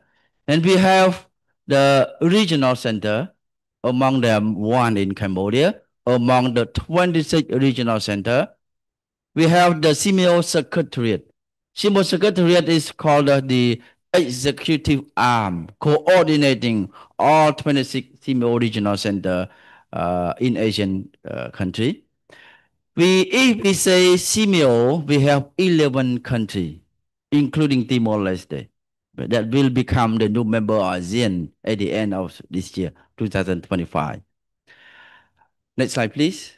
And we have the regional center, among them 1 in Cambodia. Among the 26 regional center, we have the SEAMEO Secretariat. SEAMEO Secretariat is called the executive arm coordinating all 26 SEAMEO regional center in Asian country. If we say SEAMEO, we have 11 countries, including Timor-Leste, that will become the new member of ASEAN at the end of this year, 2025. Next slide, please.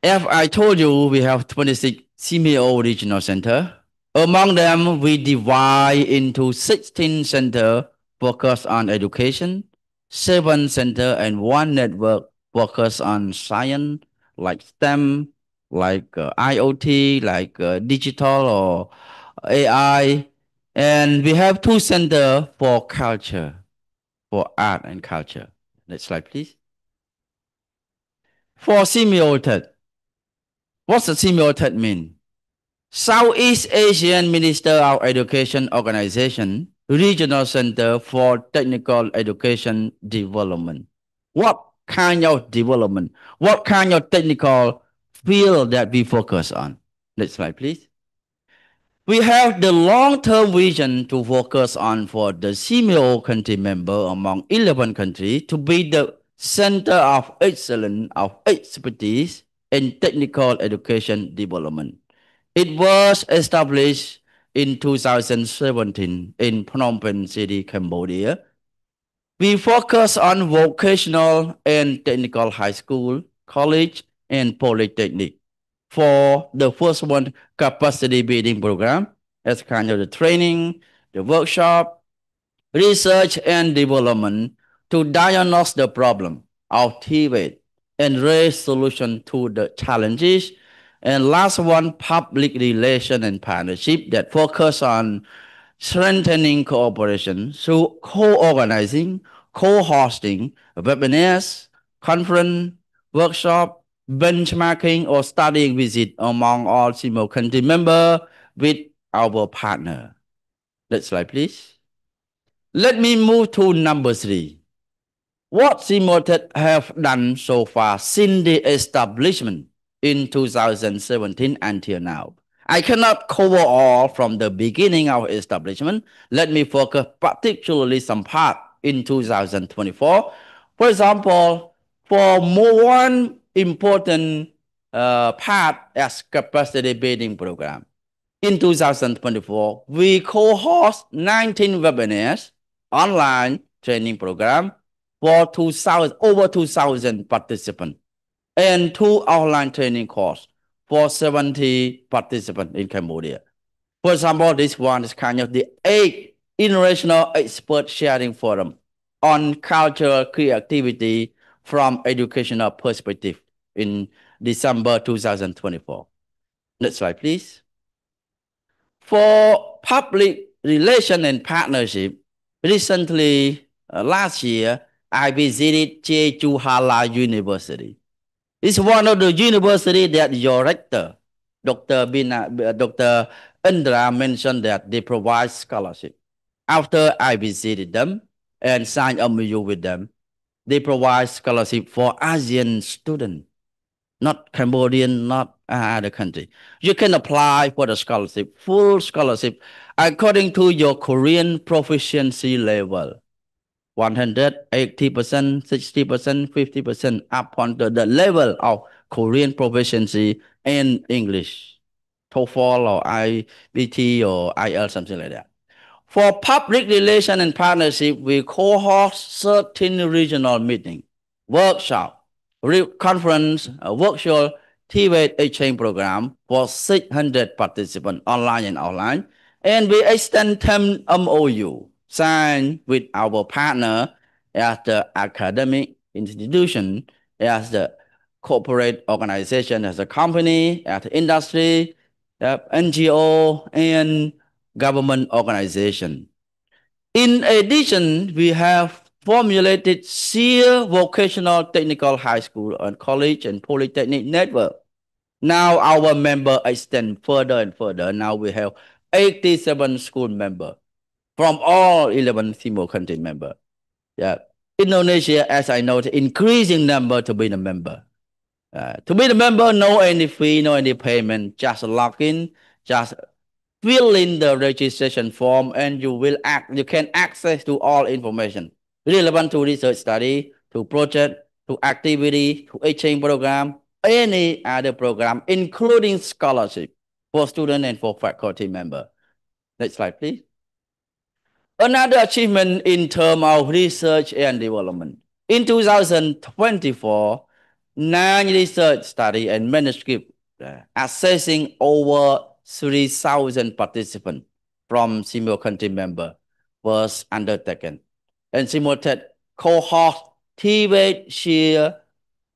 As I told you, we have 26 SEAMEO regional center. Among them, we divide into 16 center focused on education, 7 center and 1 network focused on science, like STEM, like IoT, like digital or AI. And we have 2 center for culture, for art and culture. Next slide, please. For SEAMEO TED, what's the SEAMEO TED mean? Southeast Asian Minister of Education Organization, Regional Center for Technical Education Development. What kind of development? What kind of technical field that we focus on? Next slide, please. We have the long-term vision to focus on for the SEAMEO country member among 11 countries to be the center of excellence of expertise in technical education development. It was established in 2017 in Phnom Penh City, Cambodia. We focus on vocational and technical high school, college, and polytechnic. For the first one, capacity building program, as kind of the training, the workshop, research and development to diagnose the problem, activate, and raise solution to the challenges. And last one, public relation and partnership that focus on strengthening cooperation through co-organizing, co-hosting webinars, conference, workshop, benchmarking, or studying visit among all SEAMEO country members with our partner. Next slide, please. Let me move to number 3. What SEAMEO have done so far since the establishment in 2017 until now? I cannot cover all from the beginning of establishment. Let me focus particularly some part in 2024. For example, for one important part as capacity building program. In 2024, we co-host 19 webinars, online training program for over 2,000 participants and 2 online training courses for 70 participants in Cambodia. For example, this one is kind of the 8th International Expert Sharing Forum on Cultural Creativity from Educational Perspective in December 2024. Next slide, please. For public relation and partnership, recently, last year, I visited Jeju Hala University. It's one of the universities that your rector, Dr. Bina, Dr. Indra mentioned that they provide scholarship. After I visited them and signed a MOU with them, they provide scholarship for ASEAN students, not Cambodian, not other country. You can apply for the scholarship, full scholarship, according to your Korean proficiency level. 180%, 60%, 50% upon the level of Korean proficiency in English, TOEFL or IBT or IELTS, something like that. For public relation and partnership, we co-host 13 regional meetings, workshop, conference, virtual debate exchange program for 600 participants online and offline. And we extend 10 MOU signed with our partner as the academic institution, as the corporate organization, as a company, as the industry, NGO, and government organization. In addition, we have formulated SEA vocational technical high school and college and polytechnic network. Now our member extend further and further. Now we have 87 school member from all 11 SEAMEO country member. Yeah. Indonesia, as I know, increasing number to be the member. To be the member, no any fee, no any payment, just log in, just fill in the registration form, and you can access to all information relevant to research study, to project, to activity, to exchange program, any other program, including scholarship for student and for faculty member. Next slide, please. Another achievement in terms of research and development. In 2024, 9 research study and manuscript assessing over 3,000 participants from SEAMEO country member was undertaken. And simultaneous cohort Tibet share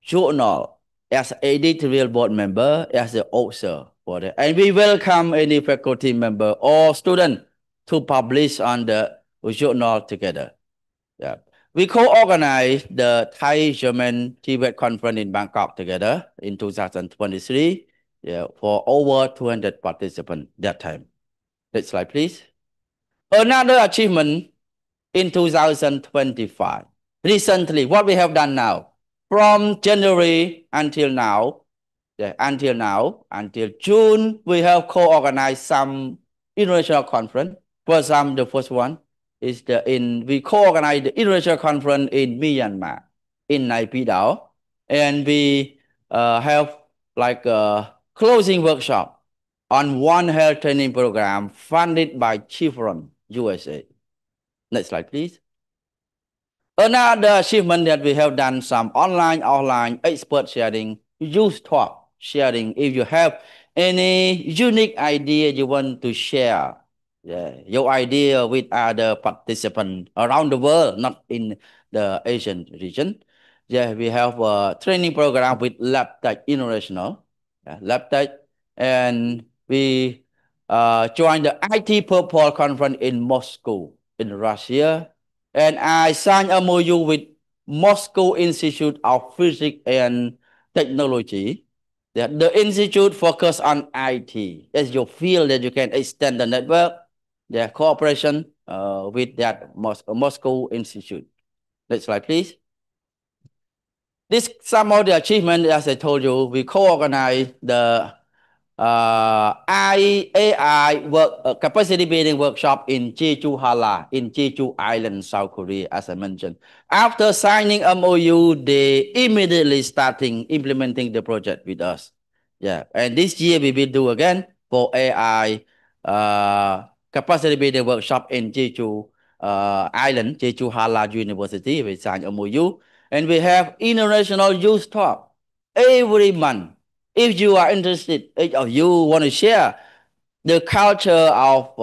journal as editorial board member, as the author for that. And we welcome any faculty member or student to publish on the journal together. Yeah. We co-organized the Thai-German Tibet conference in Bangkok together in 2023 for over 200 participants that time. Next slide, please. Another achievement in 2025. Recently, what we have done now, from January until now, until June, we have co-organized some international conference. For example, the first one is we co-organized the international conference in Myanmar, in Naypyidaw, and we have like a closing workshop on One Health training program funded by Chevron USA. Next slide, please. Another achievement that we have done some online expert sharing, youth talk sharing. If you have any unique idea you want to share, your idea with other participants around the world, not in the Asian region. We have a training program with LabTech International, LabTech, and we joined the IT Purple conference in Moscow, in Russia. And I signed a MOU with Moscow Institute of Physics and Technology. The institute focus on IT. As you feel that you can extend the network, the cooperation with that Moscow Institute. Next slide, please. This some of the achievement, as I told you, we co-organized the AI work capacity building workshop in Jeju Hala in Jeju Island, South Korea, as I mentioned. After signing MOU, they immediately starting implementing the project with us. And this year we will do again for AI capacity building workshop in Jeju Island, Jeju Hala University. We signed MOU, and we have international youth talk every month. If you are interested, or you want to share the culture of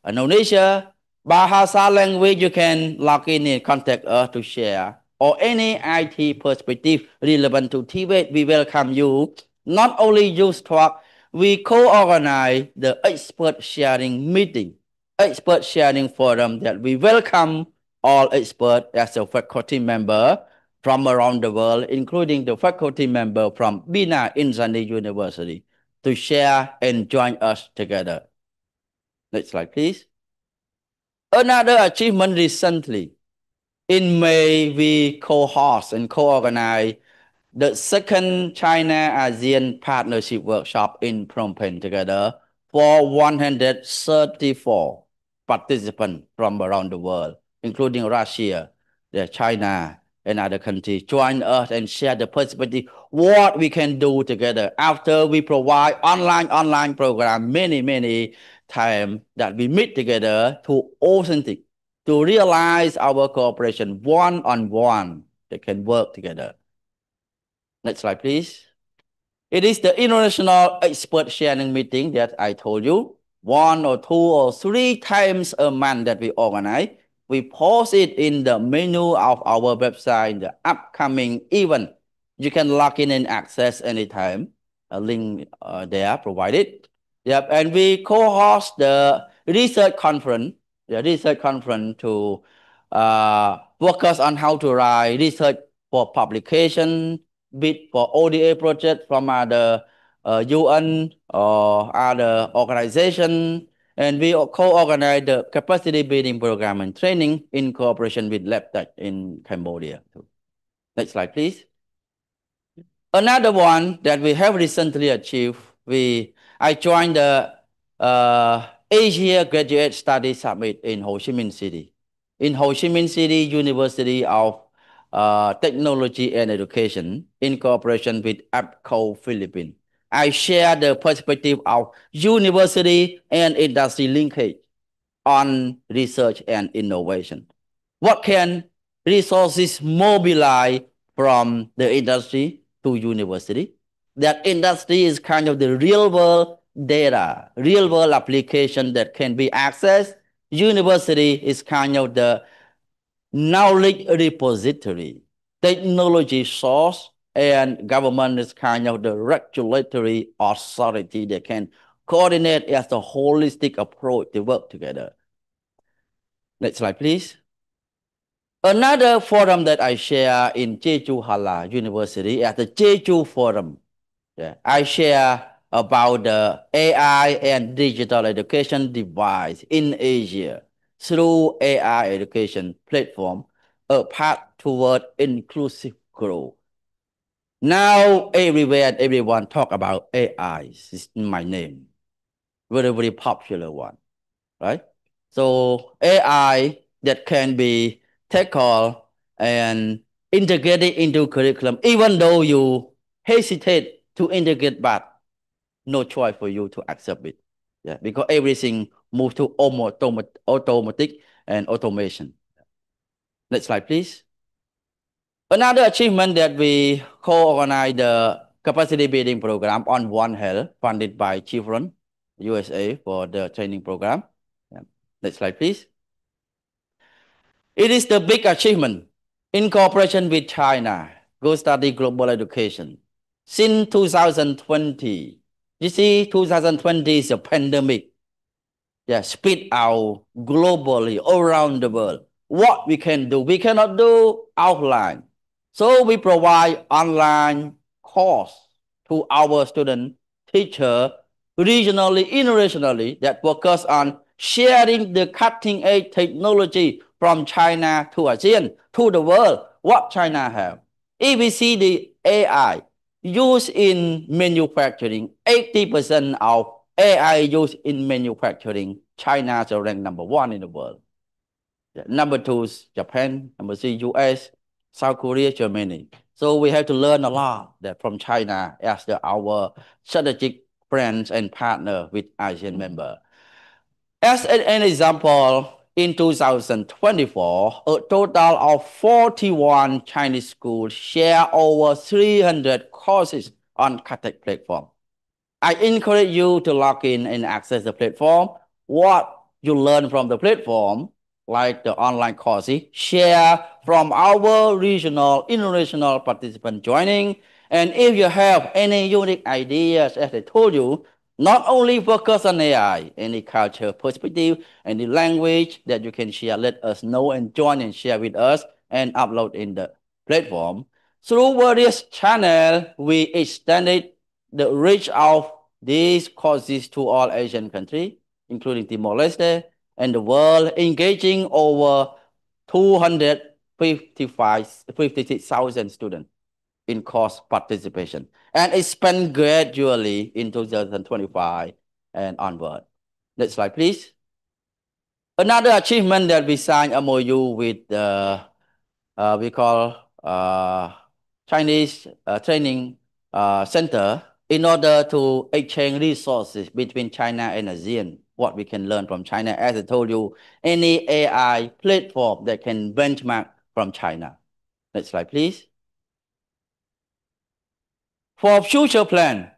Indonesia, Bahasa language, you can log in and contact us to share. Or any IT perspective relevant to Tibet, we welcome you. Not only youth talk, we co-organize the expert sharing meeting, expert sharing forum that we welcome all experts as a faculty member from around the world, including the faculty member from Bina Insani University, to share and join us together. Next slide, please. Another achievement recently, in May, we co-host and co-organize the second China-ASEAN Partnership Workshop in Phnom Penh together for 134 participants from around the world, including Russia, China, and other countries. Join us and share the perspective, what we can do together after we provide online program many times that we meet together to authentic, to realize our cooperation one-on-one, they can work together. Next slide, please. It is the international expert sharing meeting that I told you, 1 or 2 or 3 times a month that we organize. We post it in the menu of our website, the upcoming event. You can log in and access anytime. A link there provided. And we co-host the research conference, to focus on how to write research for publication, bid for ODA project from other UN or other organization. And we co-organize the capacity building program and training in cooperation with LabTech in Cambodia. Next slide, please. Another one that we have recently achieved, I joined the Asia Graduate Study Summit in Ho Chi Minh City. In Ho Chi Minh City University of Technology and Education, in cooperation with APCO Philippines. I share the perspective of university and industry linkage on research and innovation. What can resources mobilize from the industry, to university. That industry is kind of the real world data, real world application that can be accessed. University is kind of the knowledge repository, technology source, and government is kind of the regulatory authority that can coordinate as a holistic approach to work together. Next slide, please. Another forum that I share in Jeju Hala University at the Jeju Forum. I share about the AI and digital education device in Asia through AI education platform, a path toward inclusive growth. Now everywhere and everyone talk about AI. It's my name. Very, very popular one, right? So AI that can be tackled and integrated into curriculum, even though you hesitate to integrate, but no choice for you to accept it. Yeah, because everything moves to automatic and automation. Next slide, please. Another achievement that we co-organize the capacity building program on One Health, funded by Chevron USA for the training program. Yeah. Next slide, please. It is the big achievement in cooperation with China, Go Study Global Education. Since 2020, you see, 2020 is a pandemic. Yeah, spread out globally around the world. What we can do, we cannot do offline. So we provide online course to our student, teacher, regionally, internationally, that focus on sharing the cutting edge technology from China to ASEAN, to the world, what China have. If we see the AI used in manufacturing, 80% of AI used in manufacturing, China is ranked number 1 in the world. Number 2 is Japan, number 3 US, South Korea, Germany. So we have to learn a lot from China as our strategic friends and partner with ASEAN member. As an example, in 2024, a total of 41 Chinese schools share over 300 courses on Kerk platform. I encourage you to log in and access the platform. What you learn from the platform, like the online courses, share from our regional, international participants joining. And if you have any unique ideas, as I told you, not only focus on AI, any culture perspective, any language that you can share, let us know and join and share with us and upload in the platform. Through various channels, we extended the reach of these courses to all Asian countries, including Timor-Leste and the world, engaging over 256,000 students in course participation, and expand gradually in 2025 and onward. Next slide, please. Another achievement that we signed MOU with we call Chinese Training Center in order to exchange resources between China and ASEAN, what we can learn from China. As I told you, any AI platform that can benchmark from China. Next slide, please. For future plan,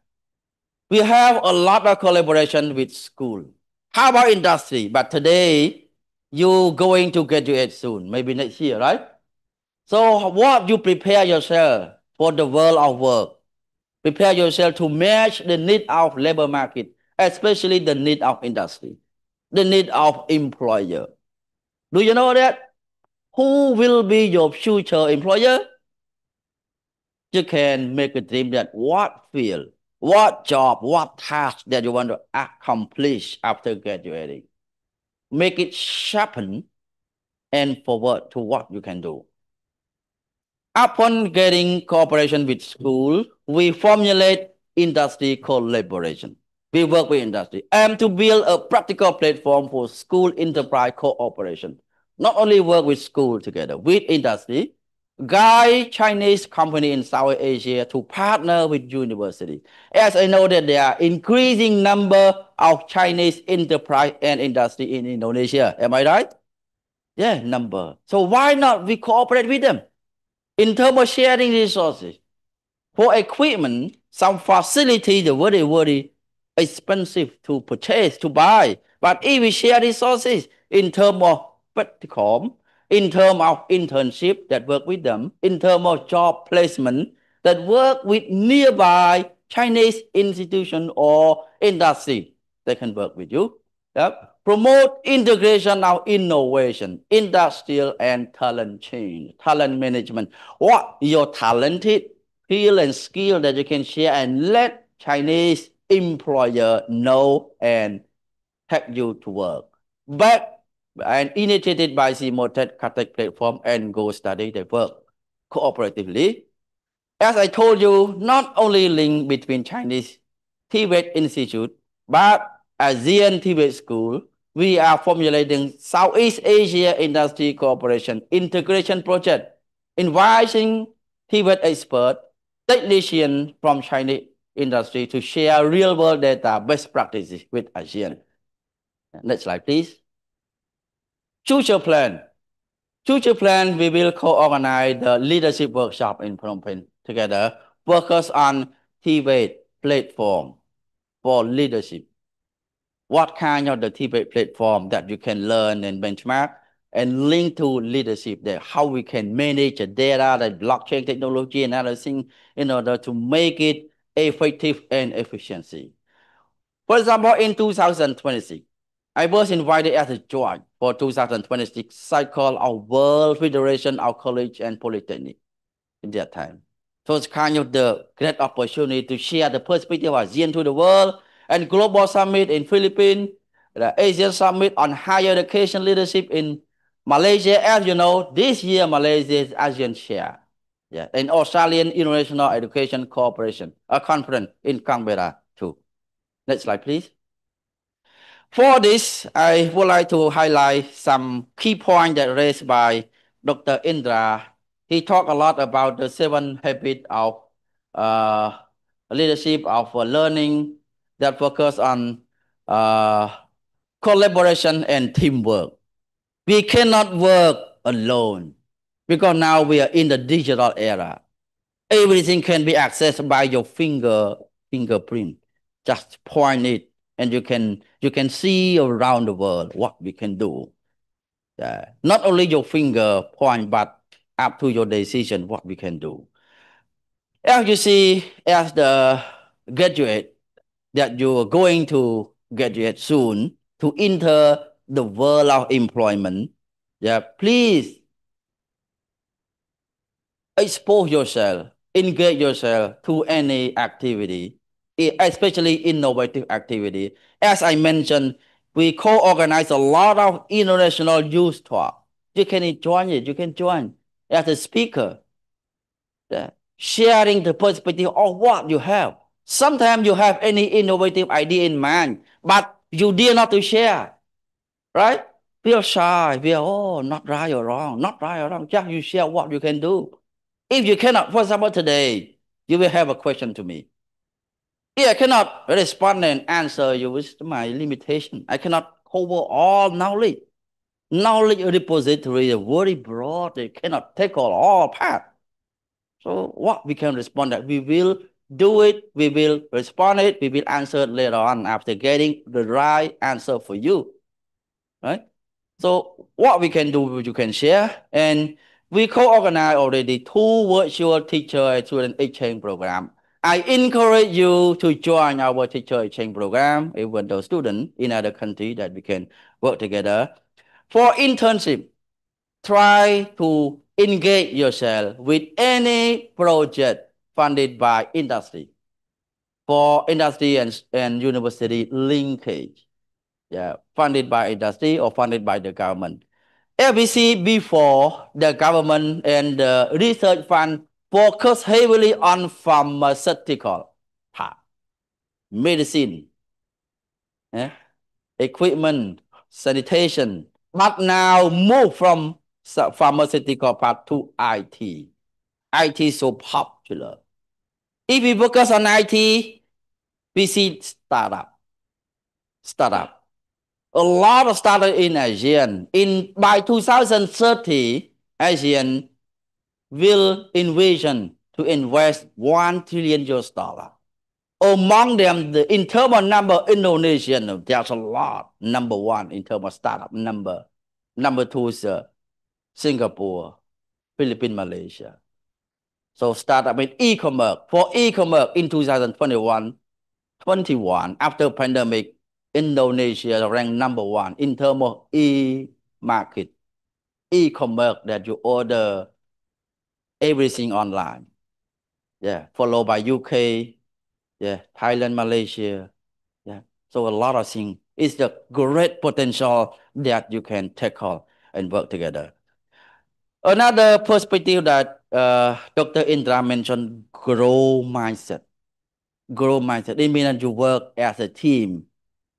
we have a lot of collaboration with school. How about industry? But today, you going to graduate soon, maybe next year, right? So what you prepare yourself for the world of work? Prepare yourself to match the need of labor market, especially the need of industry, the need of employer. Do you know that? Who will be your future employer? You can make a dream that what field, what job, what task that you want to accomplish after graduating. Make it sharpen and forward to what you can do. Upon getting cooperation with school, we formulate industry collaboration. We work with industry and to build a practical platform for school enterprise cooperation. Not only work with school together, with industry, guide Chinese company in South Asia to partner with university. As I know that there are increasing number of Chinese enterprise and industry in Indonesia. Am I right? Yeah, number. So why not we cooperate with them? In terms of sharing resources, For equipment, some facilities are very, very expensive to purchase, to buy. But if we share resources in terms of practical, in terms of internship that work with them, in terms of job placement that work with nearby Chinese institution or industry, they can work with you. Yep. Promote integration of innovation, industrial and talent change, talent management. What your talented skill and skill that you can share and let Chinese employer know and help you to work. But and initiated by SEAMEO Tech platform and Go Study, they work cooperatively. As I told you, not only link between Chinese Tibet Institute, but ASEAN Tibet School, we are formulating Southeast Asia Industry Cooperation Integration Project, inviting Tibet experts, technicians from Chinese industry to share real-world data best practices with ASEAN. Next slide, please. Future plan. Future plan, we will co-organize the leadership workshop in Phnom Penh together, focus on Tibet platform for leadership. What kind of the Tibet platform that you can learn and benchmark and link to leadership there, how we can manage the data, the blockchain technology and other things in order to make it effective and efficiency. For example, in 2026, I was invited as a joint for 2026 cycle of World Federation of College and Polytechnic in that time. So it's kind of the great opportunity to share the perspective of ASEAN to the world and Global Summit in Philippines, the Asian Summit on Higher Education Leadership in Malaysia. As you know, this year Malaysia is ASEAN Share. Yeah, and Australian International Education Cooperation, a conference in Canberra too. Next slide, please. For this, I would like to highlight some key points that raised by Dr. Indra. He talked a lot about the 7 habits of leadership, of learning that focus on collaboration and teamwork. We cannot work alone because now we are in the digital era. Everything can be accessed by your fingerprint. Just point it and you can see around the world what we can do. Not only your finger point, but up to your decision what we can do. As you see, as the graduate that you are going to graduate soon to enter the world of employment, please expose yourself, engage yourself to any activity, especially innovative activity. As I mentioned, we co-organize a lot of international youth talk. You can join it. You can join as a speaker, sharing the perspective of what you have. Sometimes you have any innovative idea in mind, but you dare not to share, right? We are shy. We are, not right or wrong, not right or wrong. Just you share what you can do. If you cannot, for example, today, you will have a question to me. If I cannot respond and answer you with my limitation, I cannot cover all knowledge. Knowledge repository is very broad. They cannot take all part. So what we can respond that we will do it, we will respond it, we will answer it later on after getting the right answer for you, right? So what we can do, you can share, and we co-organize already 2 virtual teacher and student exchange program. I encourage you to join our teacher exchange program, even those students in other country that we can work together. For internship, try to engage yourself with any project funded by industry. For industry and university linkage, funded by industry or funded by the government. FBC before the government and the research fund focus heavily on pharmaceutical part, medicine, equipment, sanitation, but now move from pharmaceutical part to IT. IT is so popular. If we focus on IT, we see startup. A lot of startups in ASEAN. By 2030, ASEAN will envision to invest $1 trillion US dollar. Among them, in terms of number, Indonesian, there's a lot. Number one in terms of startup number. Number two is Singapore, Philippines, Malaysia. So startup in e-commerce. For e-commerce in 2021, after pandemic, Indonesia ranked number one in terms of e-market, e-commerce that you order everything online. Yeah, followed by UK, yeah, Thailand, Malaysia. Yeah, so a lot of things. It's the great potential that you can tackle and work together. Another perspective that Dr. Indra mentioned, growth mindset. Growth mindset. It means that you work as a team,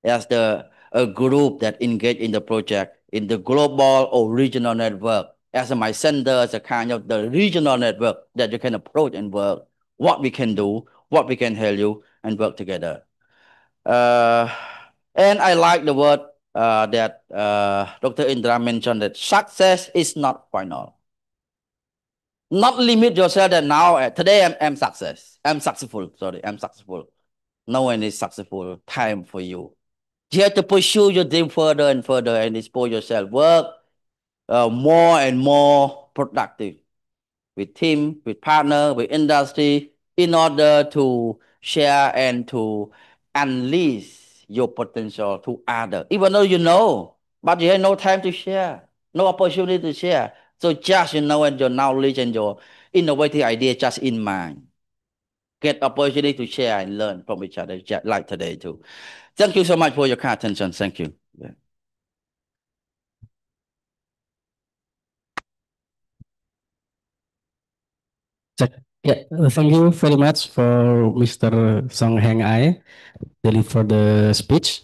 as a group that engage in the project, in the global or regional network. As my center, as a kind of the regional network that you can approach and work, what we can do, what we can help you, and work together. And I like the word that Dr. Indra mentioned, that success is not final. Not limit yourself that now, today I'm successful. No one is successful. Time for you. You have to pursue your dream further and further and expose yourself. Work more and more productive with team, with partner, with industry, in order to share and to unleash your potential to others. Even though you know, but you have no time to share, no opportunity to share. So just and your knowledge and your innovative idea just in mind. Get opportunity to share and learn from each other, like today too. Thank you so much for your kind attention. Thank you. Yeah. Yeah, thank you very much for Mr. Songheang I deliver the speech.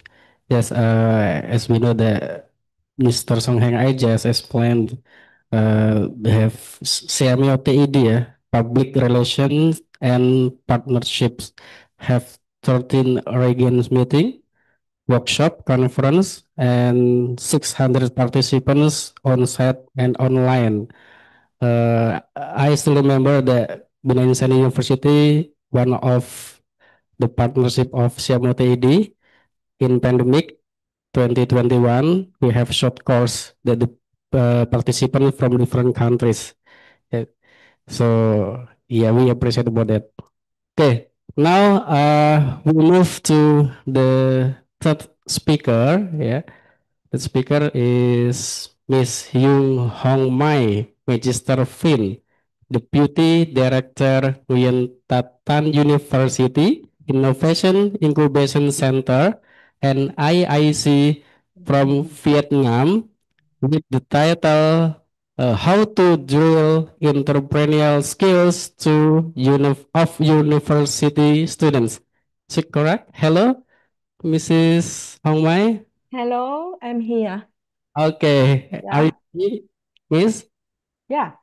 Yes, as we know that Mr. Songheang I just explained, they have SEAMEO TED, public relations and partnerships, have 13 regions meeting, workshop, conference, and 600 participants on site and online. I still remember that Bina Insani University, one of the partnership of SEAMEO TED in pandemic 2021, we have short course that the participants from different countries. Yeah. So yeah, we appreciate about that. Okay, now we move to the third speaker. Yeah, the speaker is Miss Yung Hong Mai, Magister Fin, Deputy Director Nguyen Tan University Innovation Incubation Center and IIC from Vietnam, with the title How to Drill Entrepreneurial Skills to University Students. Is it correct? Hello, Mrs. Hong Mai. Hello, I'm here. Okay, are Yeah. you ready, Miss? Yeah.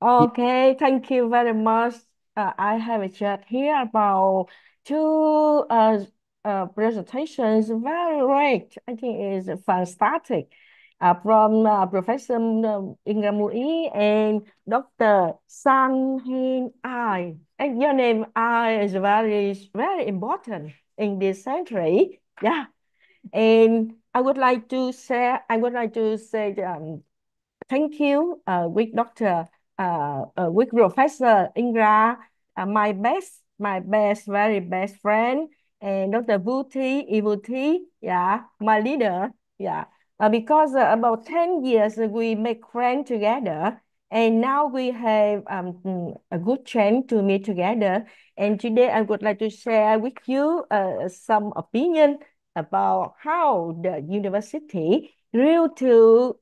Okay, thank you very much. I have a chat here about two presentations. Very great. I think it's fantastic. From Professor Indra Muis and Dr. Songheang I. And your name I is very important in this century. Yeah. And I would like to say thank you with Dr. With Professor Indra, very best friend, and Dr. Vuthy, yeah, my leader, yeah. Because about 10 years we make friends together, and now we have a good chance to meet together. And today I would like to share with you some opinion about how the university view the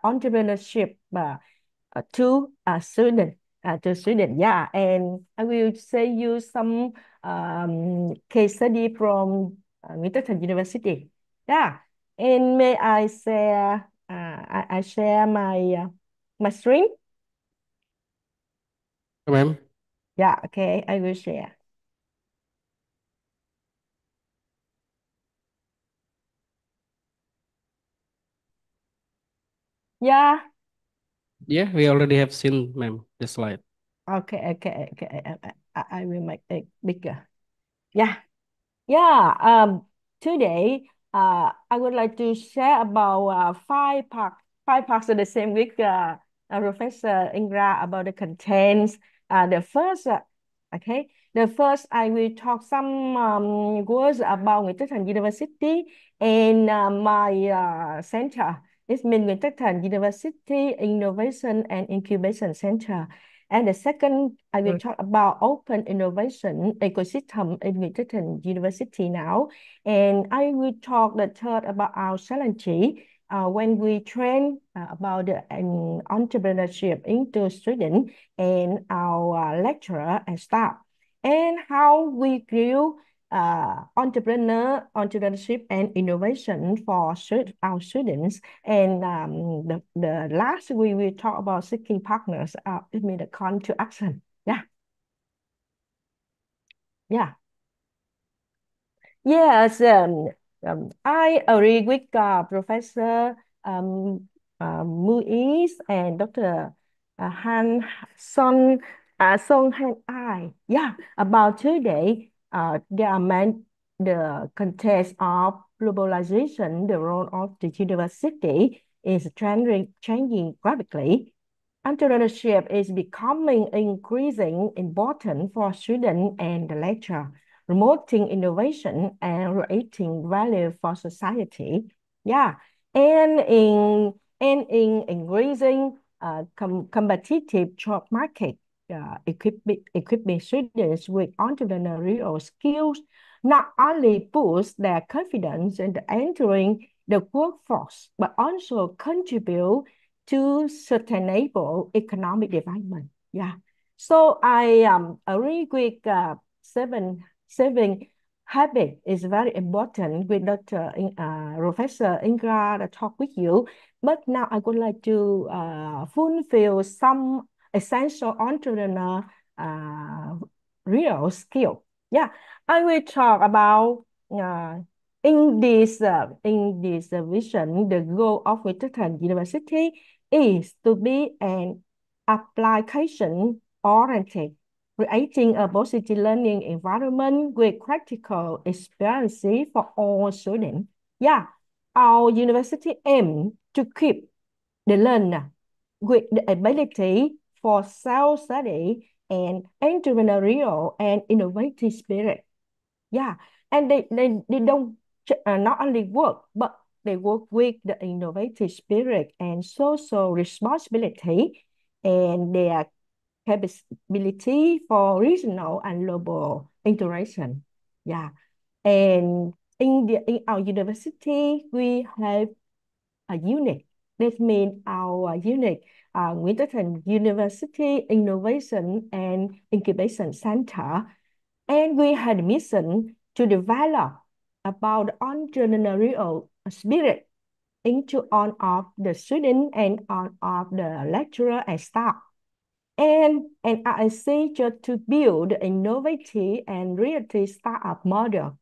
entrepreneurship to student. Yeah, and I will say you some case study from Nguyen University. Yeah, and may I share I share my screen. Ma'am. Yeah, okay, I will share. Yeah. Yeah, we already have seen, ma'am, the slide. Okay. I will make it bigger. Yeah. Today, I would like to share about five parts of the same with Professor Indra about the contents. The first, okay, the first I will talk some words about Nguyễn Tất Thành University and my center. It means Nguyễn Tất Thành University Innovation and Incubation Center. And the second, I will talk about open innovation ecosystem in Nguyễn Tất Thành University now. And I will talk the third about our challenge when we train about the entrepreneurship into students and our lecturer and staff, and how we grew entrepreneurship and innovation for our students. And the last we will talk about seeking partners. It means the call to action. Yes, I agree with Professor Muis and Dr. Han Songheang. About today, there are the context of globalization. The role of the university is changing rapidly. Entrepreneurship is becoming increasingly important for students and the lecturer, promoting innovation and creating value for society. And in increasing competitive job market, equipping students with entrepreneurial skills not only boosts their confidence in entering the workforce, but also contribute to sustainable economic development. So I agree with seven habit is very important with Dr. Professor Indra that talk with you. But now I would like to fulfill some essential entrepreneur real skill. I will talk about in this vision, the goal of Nguyễn Tất Thành University is to be an application-oriented, creating a positive learning environment with practical experience for all students. Our university aims to keep the learner with the ability for self-study and entrepreneurial and innovative spirit. And they don't not only work, but they work with the innovative spirit and social responsibility and their capability for regional and global interaction. And in our university, we have a unit. That means our unit, Nguyễn Tất Thành University Innovation and Incubation Center. And we had a mission to develop about the entrepreneurial spirit into all of the students and all of the lecturer and staff. And ISG just to build innovative and reality startup model.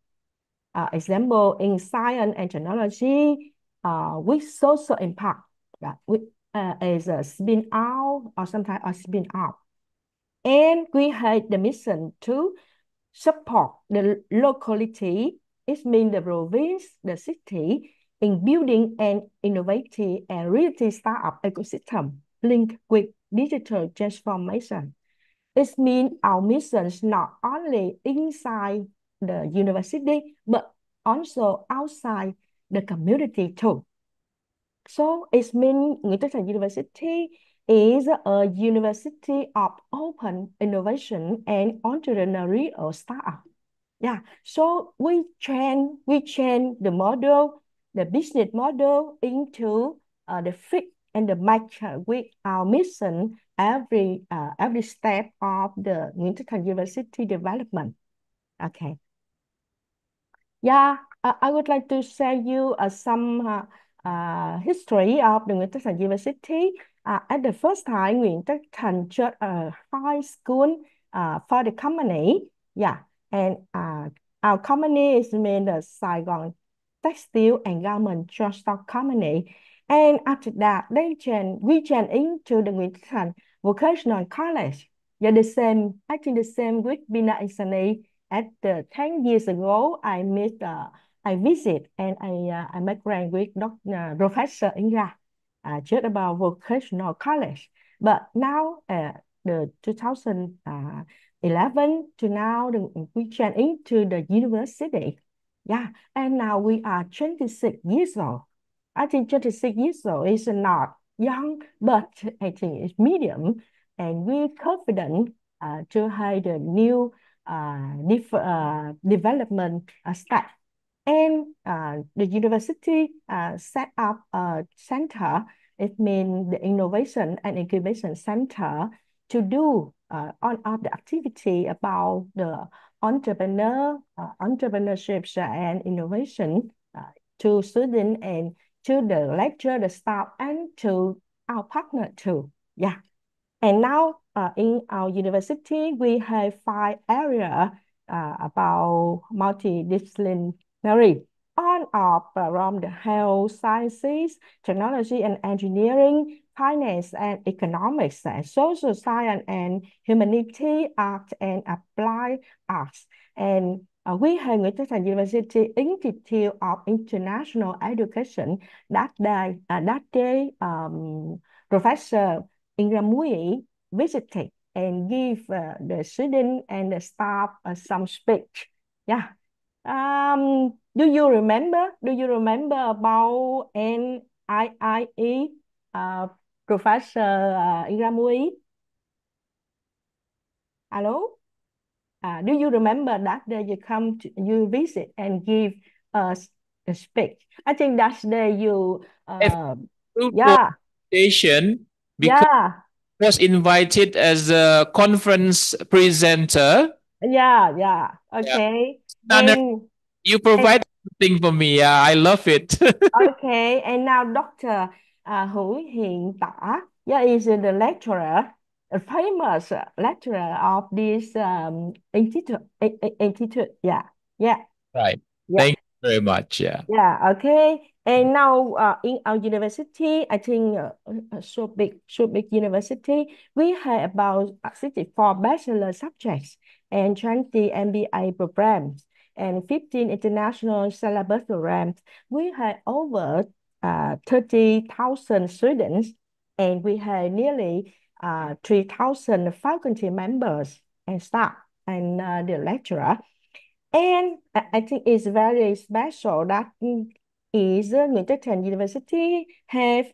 Example in science and technology with social impact, is a spin out or sometimes a spin out. And we had the mission to support the locality, it means the province, the city, in building an innovative and reality startup ecosystem linked with digital transformation. It means our mission is not only inside the university, but also outside the community too. So it means Nguyễn Tất Thành University is a university of open innovation and entrepreneurial startup. So we change the model, the business model into the fit and the match with our mission every step of the Nguyễn Tất Thành University development. Okay. I would like to share you some history of the Nguyễn Tất Thành University. At the first time, Nguyễn Tất Thành just a high school for the company. And our company is named the Saigon Textile and Garment Stock Company. And after that, we changed into the Nguyễn Tất Thành Vocational College. Yeah, the same. I think the same with Bina Insani. At the 10 years ago, I visit and I make friend with Professor Indra, just about vocational college. But now, the 2011 to now, we change into the university. Yeah, and now we are 26 years old. I think 26 years old is not young, but I think it's medium, and we're confident to have the new development step. And the university set up a center. It means the innovation and incubation center to do all of the activity about the entrepreneurship and innovation to students and to the lecturer, the staff, and to our partner too. Yeah. And now in our university, we have 5 areas about multidisciplinary on of from the health sciences, technology and engineering, finance and economics, and social science and humanity, art and applied arts. And we have Nguyễn Thành University Institute of International Education. That day, Professor Indra Muis visited and give the student and the staff some speech. Yeah. Do you remember? Do you remember about NIIE, Professor Indra Muis? Hello? Do you remember that day you visit and give us a speech? I think that day you, yeah, Presentation because yeah, I was invited as a conference presenter. yeah. Yeah. Okay. None- You And provide something for me. Yeah, I love it. okay, and now Dr. Huu-Hien, yeah, is the lecturer, a famous lecturer of this institute. Yeah, yeah, Right. yeah. Thank you very much. Yeah. Yeah, okay. And now in our university, I think so big university, we have about 64 bachelor subjects and 20 MBA programs and 15 international syllabus programs. We have over 30,000 students, and we have nearly 3,000 faculty members and staff and the lecturer. And I think it's very special that is Nguyễn Thành University have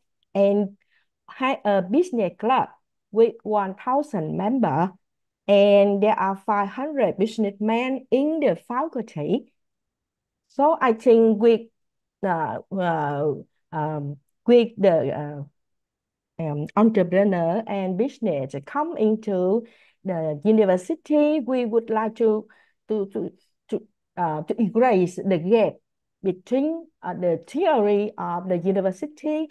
a business club with 1,000 members, and there are 500 businessmen in the faculty. So I think uh, uh, with the entrepreneur and business come into the university, we would like to to to erase the gap between the theory of the university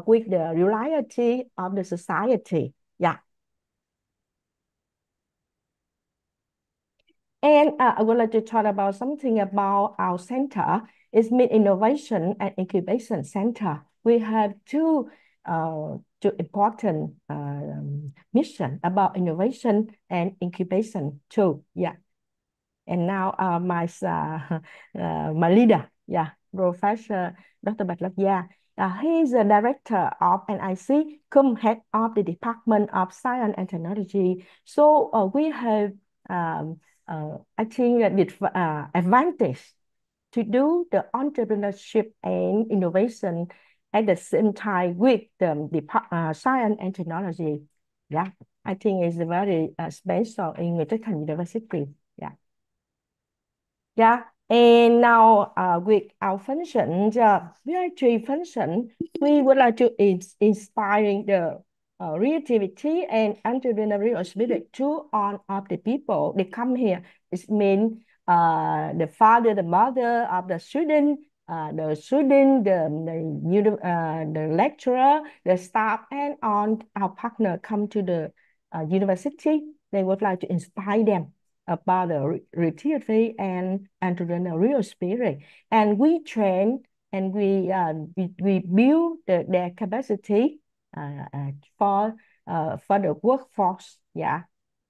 with the reality of the society. Yeah. And I would like to talk about something about our center. It's Mid Innovation and Incubation Center. We have two important mission about innovation and incubation too. Yeah. And now my leader, yeah, Professor Dr. Bạch Lộc Gia. He is the director of NIC, cum head of the Department of Science and Technology. So we have, I think, advantage to do the entrepreneurship and innovation at the same time with the science and technology. Yeah, I think it's very special in Nguyễn Thành University. Yeah. Yeah, and now with our function, the VI3 function, we would like to inspire the creativity and entrepreneurial spirit to all of the people. They come here. It means the father, the mother of the student, the lecturer, the staff, and all our partner come to the university. They would like to inspire them about the creativity and entrepreneurial spirit, and we train and we build their capacity for the workforce. Yeah,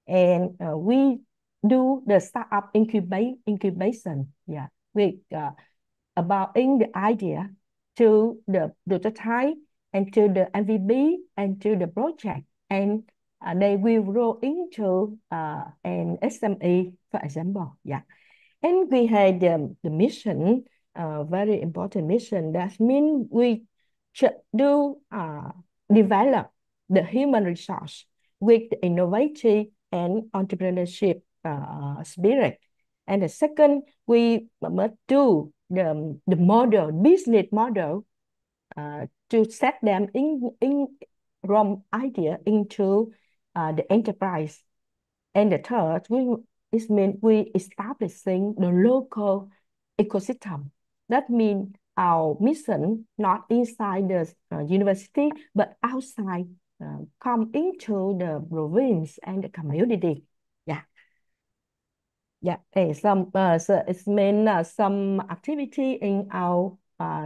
and we do the startup incubation, yeah, with about in the idea to the prototype and to the MVP and to the project, and they will roll into an SME, for example, yeah. And we had the mission, very important mission. That means we should do develop the human resource with the innovative and entrepreneurship spirit. And the second, we must do the model, business model, to set them in from idea into the enterprise. And the third, it means we establishing the local ecosystem. That means our mission not inside the university, but outside, come into the province and the community. Yeah. Yeah, so it means some activity in our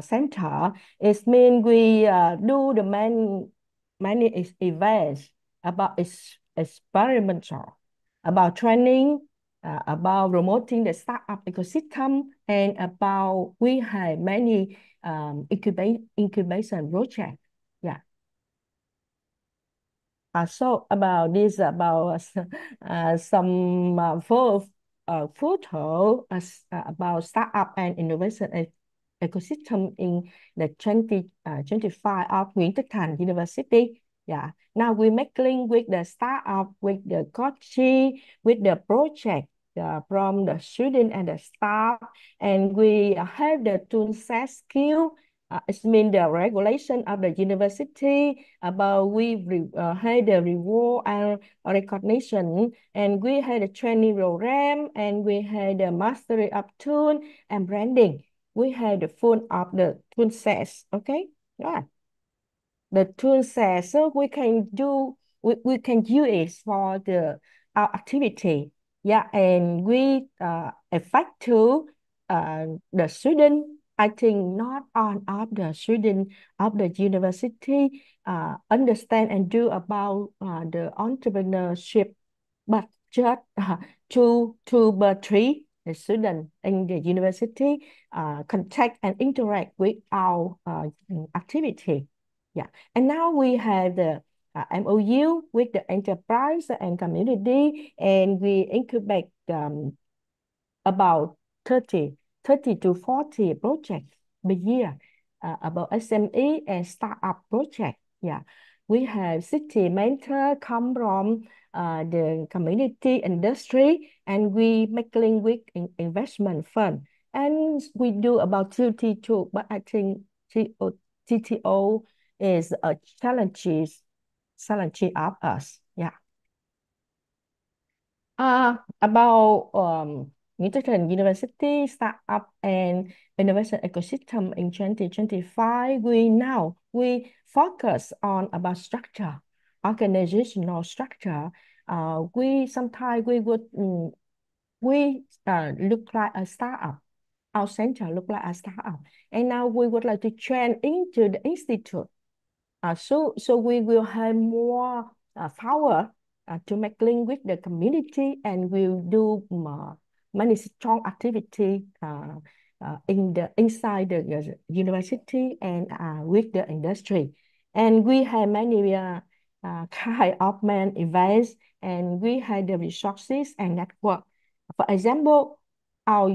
center. It means we do the many events about experimental, about training, about promoting the startup ecosystem, and about we have many incubation projects. Yeah. So about this, about some photo about startup and innovation ecosystem in the 2025 of Nguyễn Tất Thành University. Yeah. Now we make link with the startup, with the coaching, with the project from the student and the staff, and we have the tool set skill. It means the regulation of the university, about we had the reward and recognition, and we had a training program, and we had the mastery of tool and branding. We had the full of the tool sets. Okay, yeah. The tool set, so we can use it for our activity. Yeah, and we affect to the student. I think not all of the students of the university understand and do about the entrepreneurship, but just two but three the students in the university contact and interact with our activity. Yeah, and now we have the MOU with the enterprise and community, and we incubate about 30 to 40 projects per year about SME and startup project. Yeah, we have city mentor come from the community industry, and we make link with investment fund, and we do about TTO, but I think TTO is a challenge of us. Yeah. About Nguyễn Tất Thành University Startup and Innovation Ecosystem in 2025, we focus on about structure, organizational structure. We sometimes we would look like a startup. Our center look like a startup, and now we would like to train into the institute. So we will have more power to make link with the community, and we'll do many strong activity inside the university and with the industry. And we have many kind of main events, and we have the resources and network. For example, our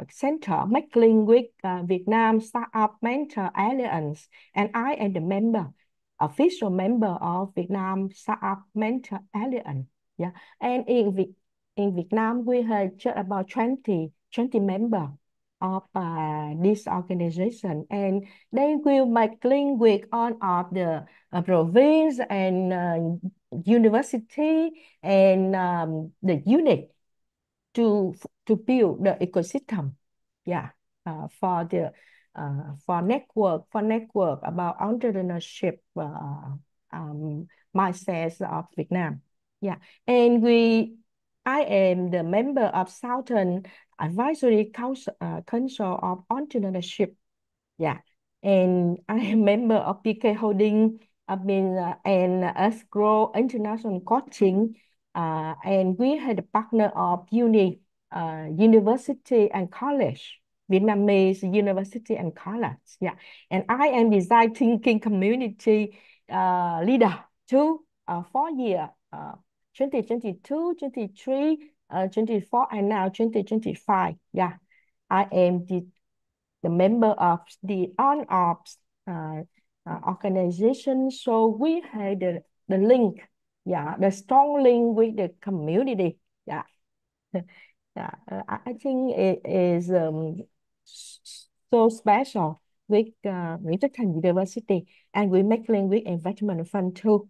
center make link with Vietnam Startup Mentor Alliance, and I am the official member of Vietnam Startup Mentor Alliance. Yeah, and in Vietnam we have just about 20 members of this organization, and they will make link with all of the province and university and the unit to build the ecosystem. Yeah, for the for network about entrepreneurship mindset of Vietnam. Yeah, and I am the member of Southern Advisory Council of Entrepreneurship. Yeah, and I am member of PK Holding. I've been and Escrow International Coaching, And we had a partner of university and college, Vietnamese university and college. Yeah, and I am design thinking community leader too, 4 year, 2022, 23, 24, and now 2025. Yeah, I am the member of the on-ops organization. So we had the link, yeah, the strong link with the community. Yeah, yeah. I think it is so special with Rector University, and we make link with investment fund too.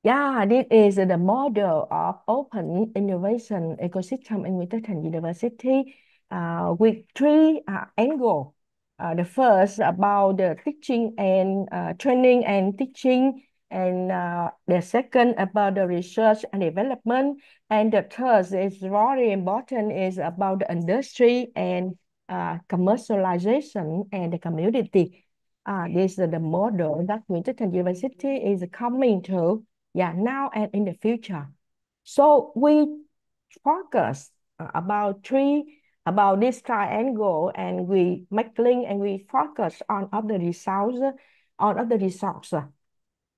Yeah, this is the model of open innovation ecosystem in Tian University with three angles. The first about the teaching and training and teaching, and the second about the research and development, and the third is very important is about the industry and commercialization and the community. This is the model that Tian University is coming to. Yeah, now and in the future. So we focus about this triangle, and we make link, and we focus on other results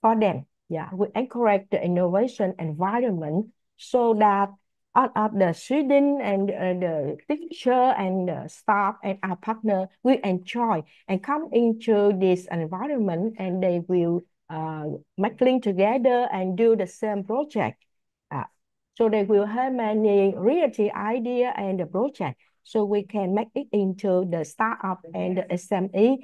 for them. Yeah, we encourage the innovation environment so that all of the student and the teacher and the staff and our partner will enjoy and come into this environment, and they will make link together and do the same project. So they will have many reality idea and the project, so we can make it into the startup and the SME.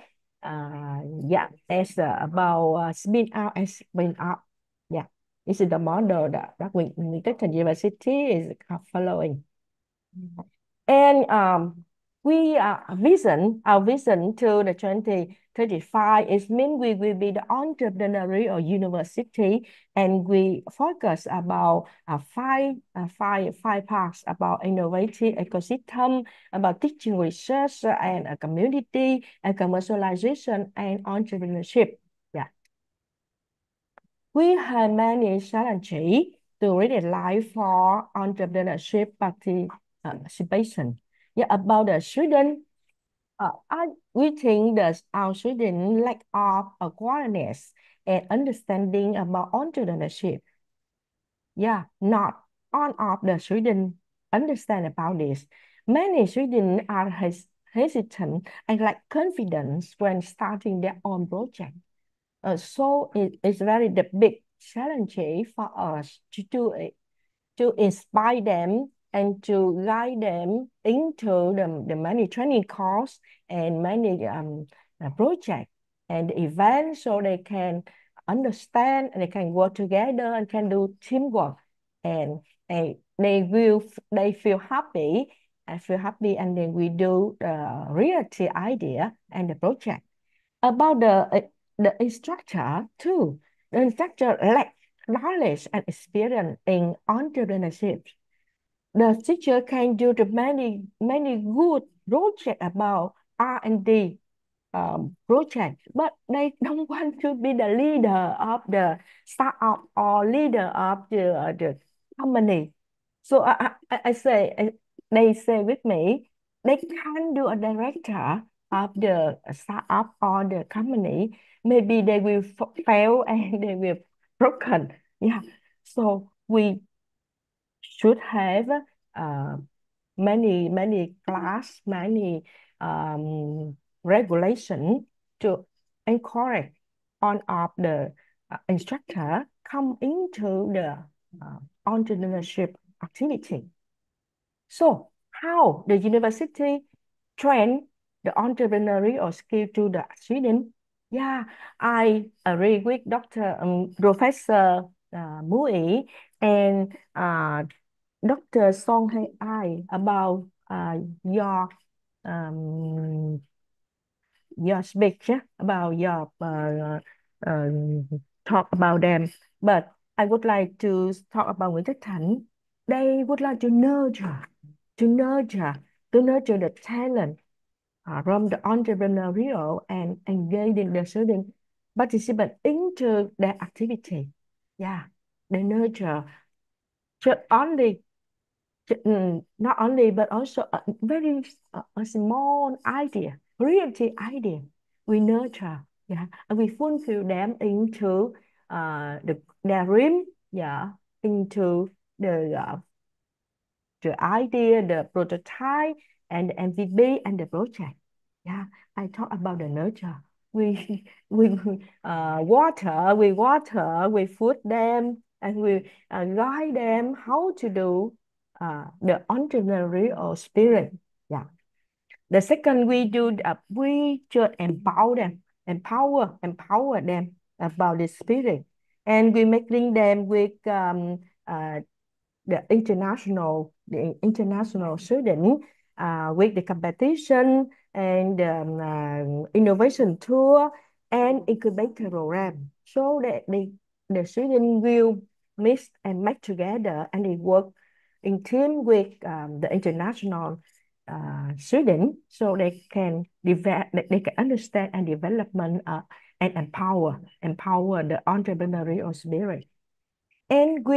Yeah, as about spin out and spin up. Yeah, this is the model that we Tian University is following. And our vision to the 2035 is mean we will be the entrepreneurial university, and we focus about five parts about innovative ecosystem, about teaching, research, and a community, and commercialization and entrepreneurship. Yeah, we have many challenges to read life for entrepreneurship participation. Yeah, about the student, we think that our students lack of awareness and understanding about entrepreneurship. Yeah, not all of the students understand about this. Many students are hesitant and lack confidence when starting their own project. So it's very the big challenge for us to do it, to inspire them and to guide them into the many training course and many projects and events, so they can understand and they can work together and can do teamwork, and they feel happy and then we do the reality idea and the project. About the instructor too, the instructor lack knowledge and experience in entrepreneurship. The teacher can do the many good project about R&D project, but they don't want to be the leader of the startup or leader of the company. So they say with me, they can't do a director of the startup or the company. Maybe they will fail and they will broken. Yeah. So we should have many class, many regulation to encourage on of the instructor come into the entrepreneurship activity. So how the university train the entrepreneurial skill to the student? Yeah, I agree with Dr. Professor Muis and Dr. Songheang about your speech about your talk about them. But I would like to talk about Nguyễn Tất Thành. They would like to nurture the talent from the entrepreneurial and engaging the student participant into their activity. Yeah, the nurture, just only not only but also a very a small idea, reality idea. We nurture, yeah, and we fulfill them into their dream, yeah, into the idea, the prototype, and the MVP and the project. Yeah, I talk about the nurture. We water, we feed them, and we guide them how to do the entrepreneurial spirit. Yeah. The second we do, we just empower them about the spirit, and we making them with the international student with the competition and innovation tour and incubator program, so that the student will mix and match together, and they work in team with the international student, so they can develop, they can understand and development and empower the entrepreneurial spirit. And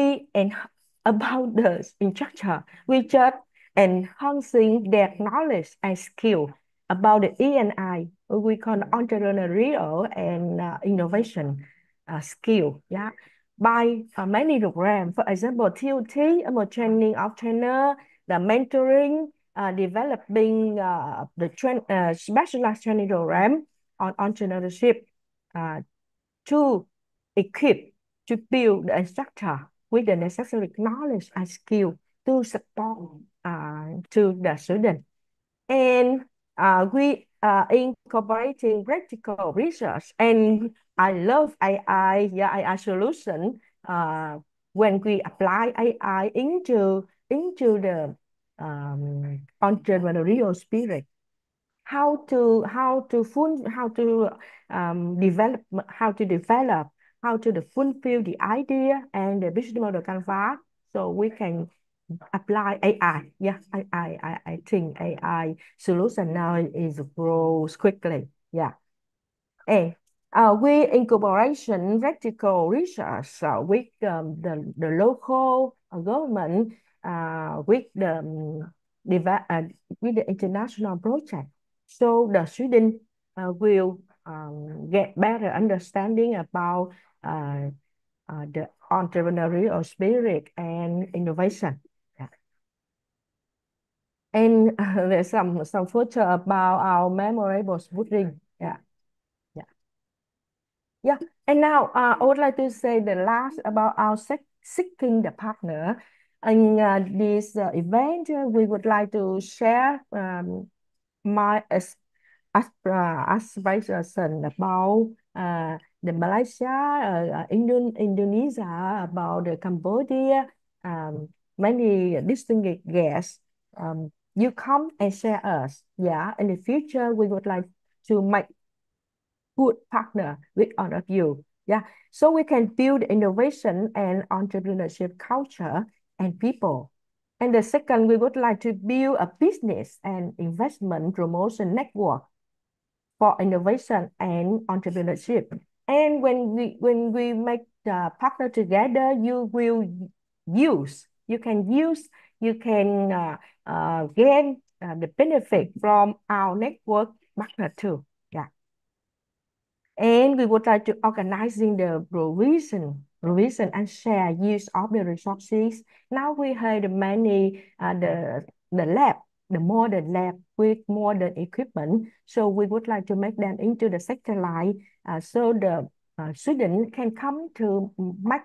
about the instructor, we just enhancing their knowledge and skill about the E&I, we call entrepreneurial and innovation skill. Yeah, by many programs, for example, TOT, training of trainer, the mentoring, developing the specialized training program on entrepreneurship to equip, to build the instructor with the necessary knowledge and skill to support to the student. And we are incorporating practical research, and I love AI, yeah, AI solution. When we apply AI into the entrepreneurial spirit, how to develop, how to fulfill the idea and the business model canvas, so we can apply AI. Yeah, I think AI solution now is grows quickly. Yeah. And we incorporation practical research with the local government with with the international project, so the student will get better understanding about the entrepreneurial spirit and innovation. Yeah. And there's some photo about our memorable spooling. Yeah. Yeah, and now I would like to say the last about our seeking the partner. In this event, we would like to share my aspiration about the Malaysia, Indonesia, about the Cambodia, many distinguished guests. You come and share us. Yeah, in the future, we would like to make good partner with all of you. Yeah, so we can build innovation and entrepreneurship culture and people. And the second, we would like to build a business and investment promotion network for innovation and entrepreneurship. And when we make the partner together, you can gain the benefit from our network partner too. Yeah. And we would like to organizing the provision and share use of the resources. Now we have many the lab, the modern lab with modern equipment. So we would like to make them into the satellite, so the student can come to make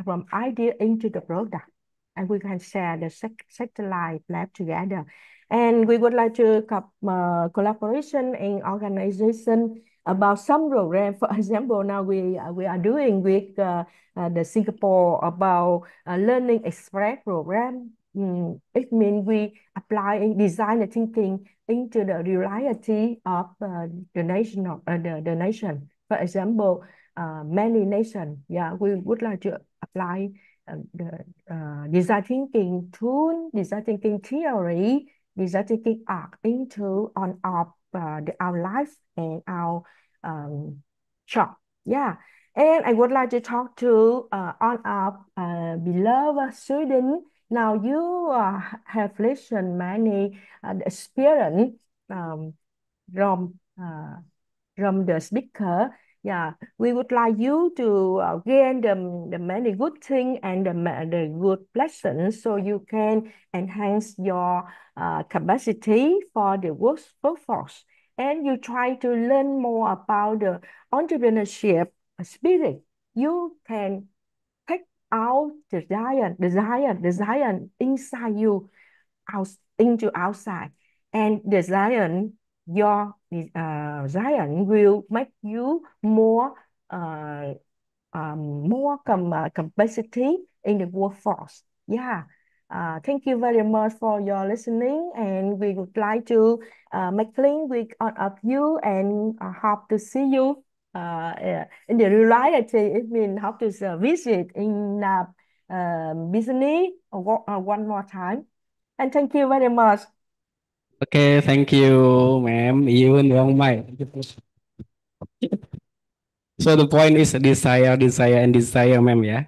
from idea into the product, and we can share the satellite lab together. And we would like to collaboration in organization about some program. For example, now we are doing with the Singapore about Learning Express program. It means we apply design thinking into the reality of the nation. For example, many nations, yeah, we would like to apply the design thinking tool, design thinking theory, design thinking art into our life and our shop. Yeah. And I would like to talk to all our beloved students. Now you have listened many experience um, from the speaker. Yeah, we would like you to gain the many good things and the good lessons so you can enhance your capacity for the workforce. And you try to learn more about the entrepreneurship spirit. You can take out the giant inside you out into outside, and the giant will make you more uh, capacity in the workforce. Yeah. Thank you very much for your listening, and we would like to make link with all of you, and hope to see you in the reality. It means hope to visit in business one more time. And thank you very much. Okay, thank you, ma'am. Even wrong mic. So the point is desire, desire, and desire, ma'am, yeah.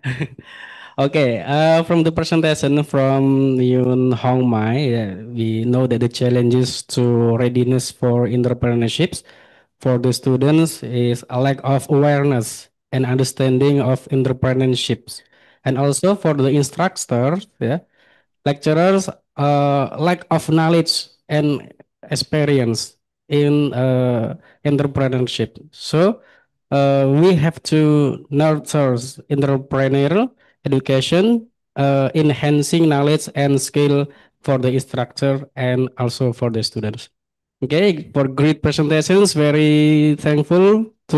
Okay, from the presentation from Yun Hong Mai, we know that the challenges to readiness for entrepreneurships for the students is a lack of awareness and understanding of entrepreneurships. And also for the instructors, yeah, lecturers lack of knowledge and experience in entrepreneurship. So we have to nurture entrepreneurial education, enhancing knowledge and skill for the instructor and also for the students. Okay, for great presentations, very thankful to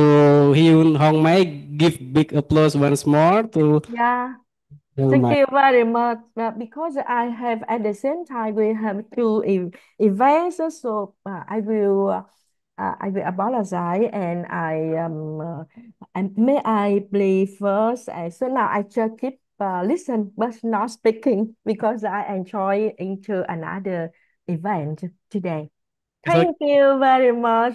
Hyun Hong Mai. Give big applause once more to Yeah. Hong Thank Mai. you very much. Because I have at the same time we have two events, so I will apologize, and and may I please first. So now I just keep listen but not speaking because I enjoy into another event today. So, Thank you very much.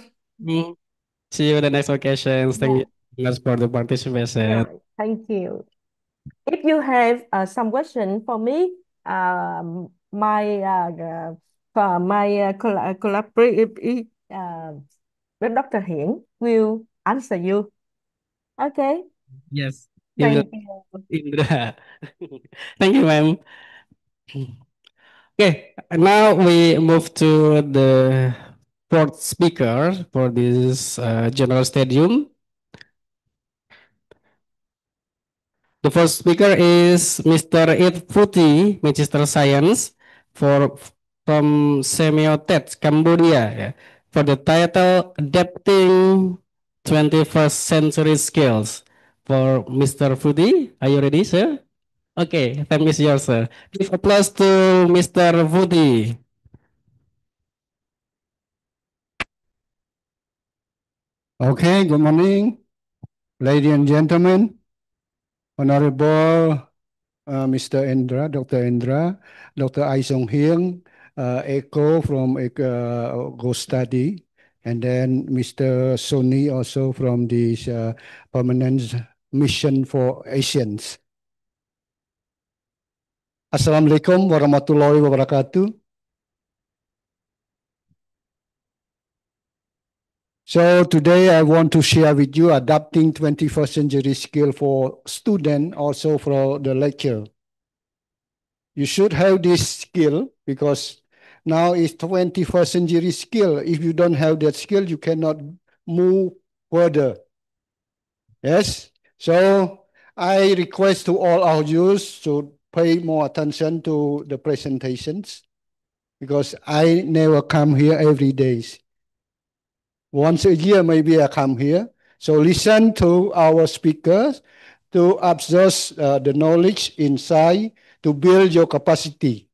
see you in the next occasions. Thank Yeah, you very much for the participation. yeah. Thank you. If you have some question for me, my collaborator, Dr. Hien will answer you. Okay, Yes, he will thank you. Indra. Thank you, ma'am. Okay, now we move to the fourth speaker for this general stadium. The first speaker is Mr. Vuthy, Magister Science for from SEAMEO Cambodia, yeah, for the title Adapting 21st Century Skills. For Mr. Vuthy, are you ready, sir? Okay, time is yours, sir. Give applause to Mr. Vuthy. Okay, good morning, ladies and gentlemen, Honorable Mr. Indra, Dr. Indra, Dr. I Songheang, Echo from Go Study, and then Mr. Sony also from this Permanent Mission for Asians. Assalamualaikum warahmatullahi wabarakatuh. So today I want to share with you adapting 21st century skill for student, also for the lecture. You should have this skill because now it's 21st century skill. If you don't have that skill, you cannot move further. Yes. So I request to all our youth to pay more attention to the presentations because I never come here every day. Once a year, maybe I come here. So listen to our speakers to absorb the knowledge inside to build your capacity.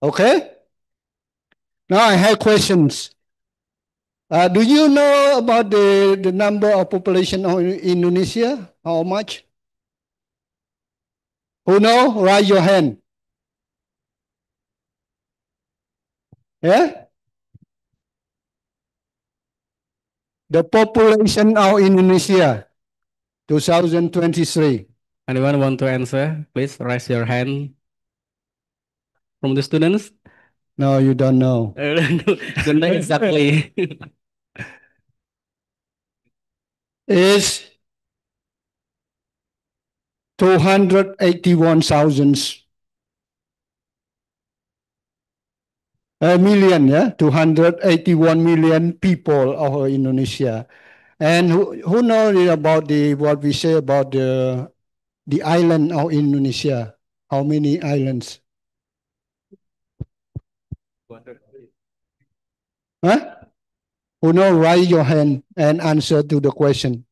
Okay? Now I have questions. Do you know about the number of population of Indonesia? How much? Who know? Raise your hand. Yeah? The population of Indonesia. 2023. Anyone want to answer? Please raise your hand. From the students? No, you don't know. Don't know exactly. It's 281,000 million, yeah, 281 million people of Indonesia. And who knows about what we say about the island of Indonesia? How many islands? Huh? Who know? Raise your hand and answer to the question.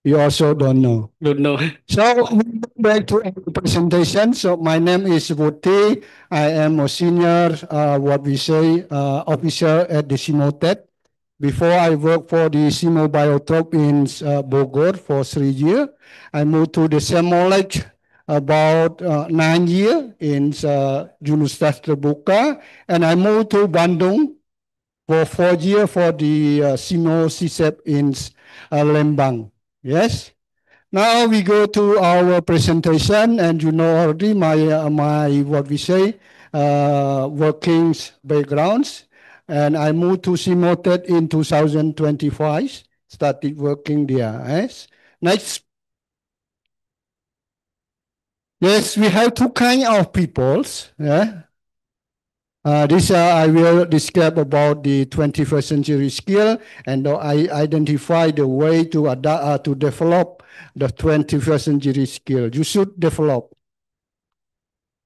You also don't know. Don't know. So back to the presentation. So my name is Vuthy. I am a senior, what we say, officer at the SEAMEO. Before I worked for the SEAMEO Biotop in Bogor for 3 years. I moved to the SEAMEO about 9 years in Universitas Terbuka, and I moved to Bandung for 4 years for the SEAMEO CSEP in Lembang. Yes. Now we go to our presentation, and you know already my what we say working backgrounds, and I moved to SEAMEO in 2025. Started working there. Yes. Next. Yes, we have two kind of peoples. Yeah. This I will describe about the 21st century skill, and I identify the way to adapt to develop the 21st century skill. You should develop.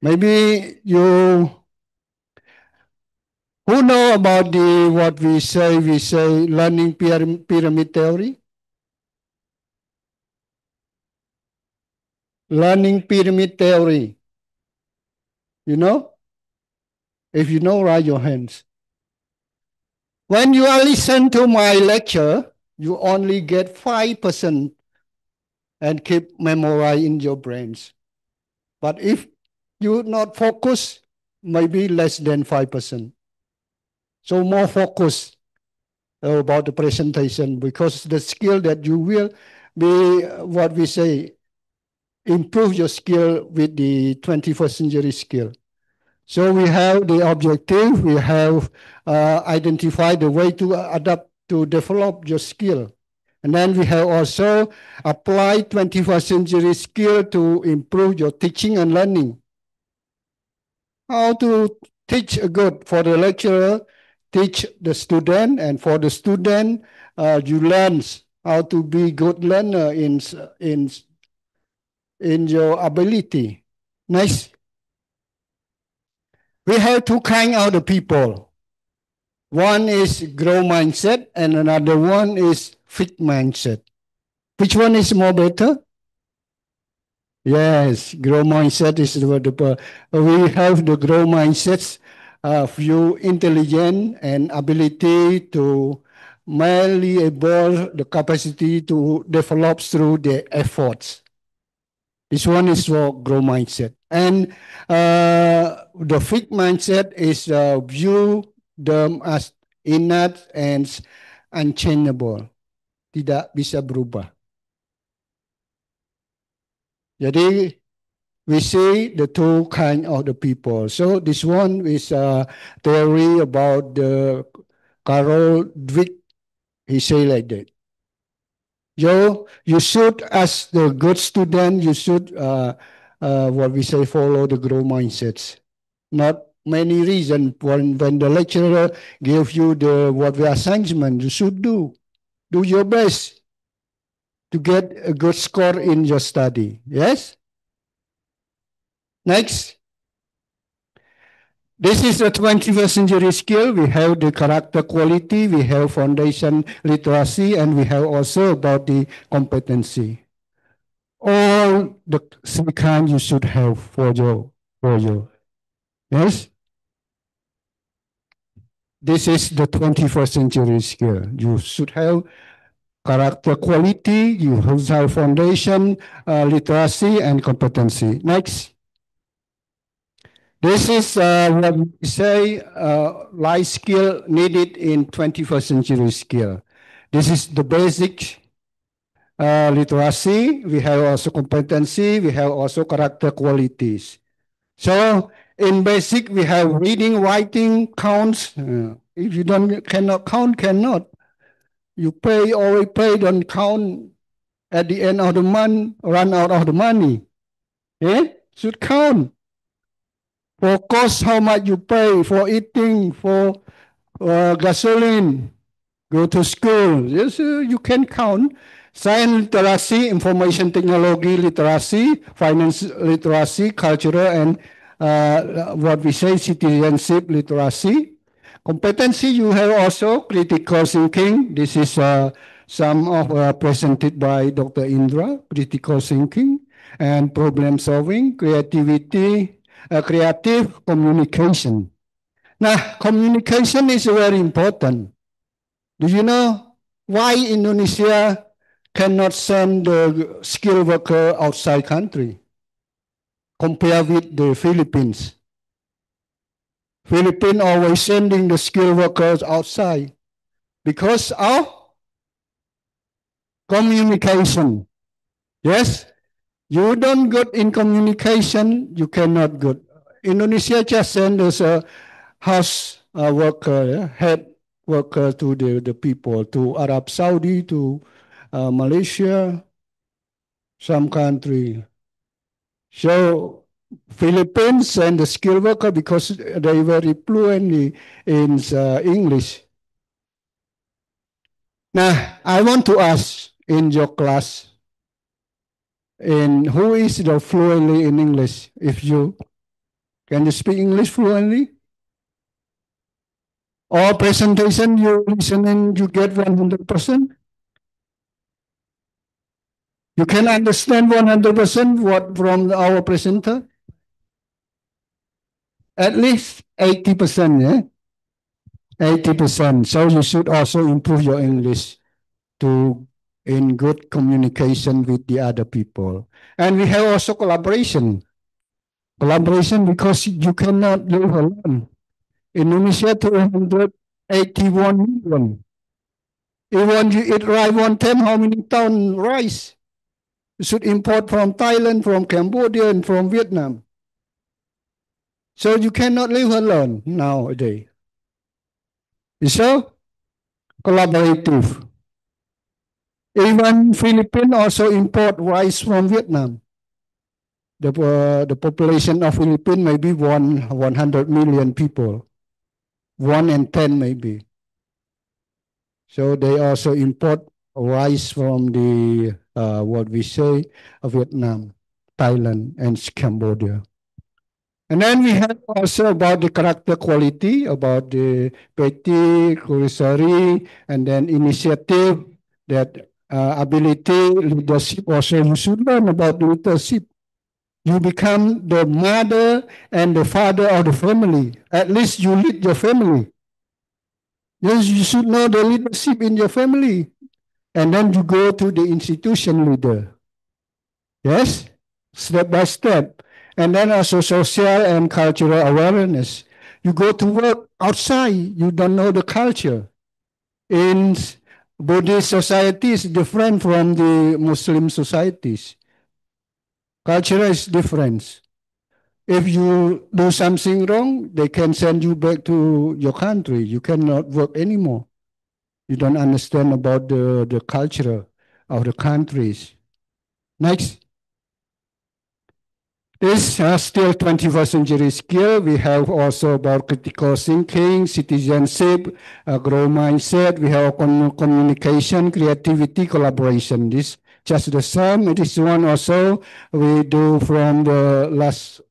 Maybe you who know about the what we say learning pyramid theory. Learning pyramid theory. You know? If you know, raise your hands. When you listen to my lecture, you only get 5% and keep memorize in your brains. But if you not focus, maybe less than 5%. So more focus about the presentation, because the skill that you will be, what we say, improve your skill with the 21st century skill. So we have the objective, we have identified the way to adapt to develop your skill. And then we have also applied 21st century skill to improve your teaching and learning. How to teach good for the lecturer, teach the student, and for the student, you learn how to be good learner in your ability. Nice. We have two kind of the people. One is growth mindset and another one is fixed mindset. Which one is more better? Yes, growth mindset is the we have the growth mindsets of you intelligent and ability to malleable, the capacity to develop through the efforts. This one is for growth mindset. And the fixed mindset is view them as innate and unchangeable. Tidak bisa berubah. Jadi, we see the two kind of the people. So this one is a theory about the Carol Dweck. He say like that. You should, as the good student, you should, what we say, follow the growth mindsets. Not many reasons. When the lecturer gives you the what the assignment, you should do your best to get a good score in your study. Yes? Next. This is a 21st century skill. We have the character quality, we have foundation literacy, and we have also about the competency. All the three kinds you should have for you. Yes? This is the 21st century skill. You should have character quality, you have foundation, literacy, and competency. Next. This is what we say life skill needed in 21st century skill. This is the basic literacy. We have also competency. We have also character qualities. So in basic, we have reading, writing, counts. If you cannot count, cannot. You pay, always pay, don't count. At the end of the month, run out of the money. Should count. For cost, how much you pay for eating, for gasoline, go to school. Yes, you can count. Science literacy, information technology literacy, finance literacy, cultural and what we say citizenship literacy. Competency, you have also critical thinking. This is some of presented by Dr. Indra, critical thinking and problem solving, creativity, creative communication. Now, communication is very important. Do you know why Indonesia cannot send the skilled worker outside country compared with the Philippines? Philippines always sending the skilled workers outside because of communication. Yes, you don't good in communication, you cannot good. Indonesia just send us a house worker, head worker to the people, to Arab Saudi, to Malaysia, some country. So Philippines and the skilled worker because they very fluently in English. Now, I want to ask in your class, who is the fluently in English? If you can you speak English fluently? Or presentation you listen and you get 100%? You can understand 100% what from our presenter? At least 80%, yeah? 80%. So you should also improve your English to in good communication with the other people. And we have also collaboration. Collaboration because you cannot live alone. Indonesia 281 million. Even you eat rice 110, how many ton rice? You should import from Thailand, from Cambodia, and from Vietnam. So you cannot live alone nowadays. So collaborative. Even Philippines also import rice from Vietnam. The population of Philippines may be 100 million people. 1 in 10 maybe. So they also import rice from the, what we say, Vietnam, Thailand, and Cambodia. And then we have also about the character quality, about the petty, curiosity, and then initiative, that ability, leadership. Also, you should learn about leadership. You become the mother and the father of the family. At least you lead your family. Yes, you should know the leadership in your family. And then you go to the institution leader. Yes, step by step. And then also social and cultural awareness. You go to work outside, you don't know the culture. In Buddhist societies, different from the Muslim societies. Culture is different. If you do something wrong, they can send you back to your country. You cannot work anymore. You don't understand about the culture of the countries. Next. This still 21st century skill. We have also about critical thinking, citizenship, growth mindset. We have communication, creativity, collaboration. This just the same. This one also we do from the last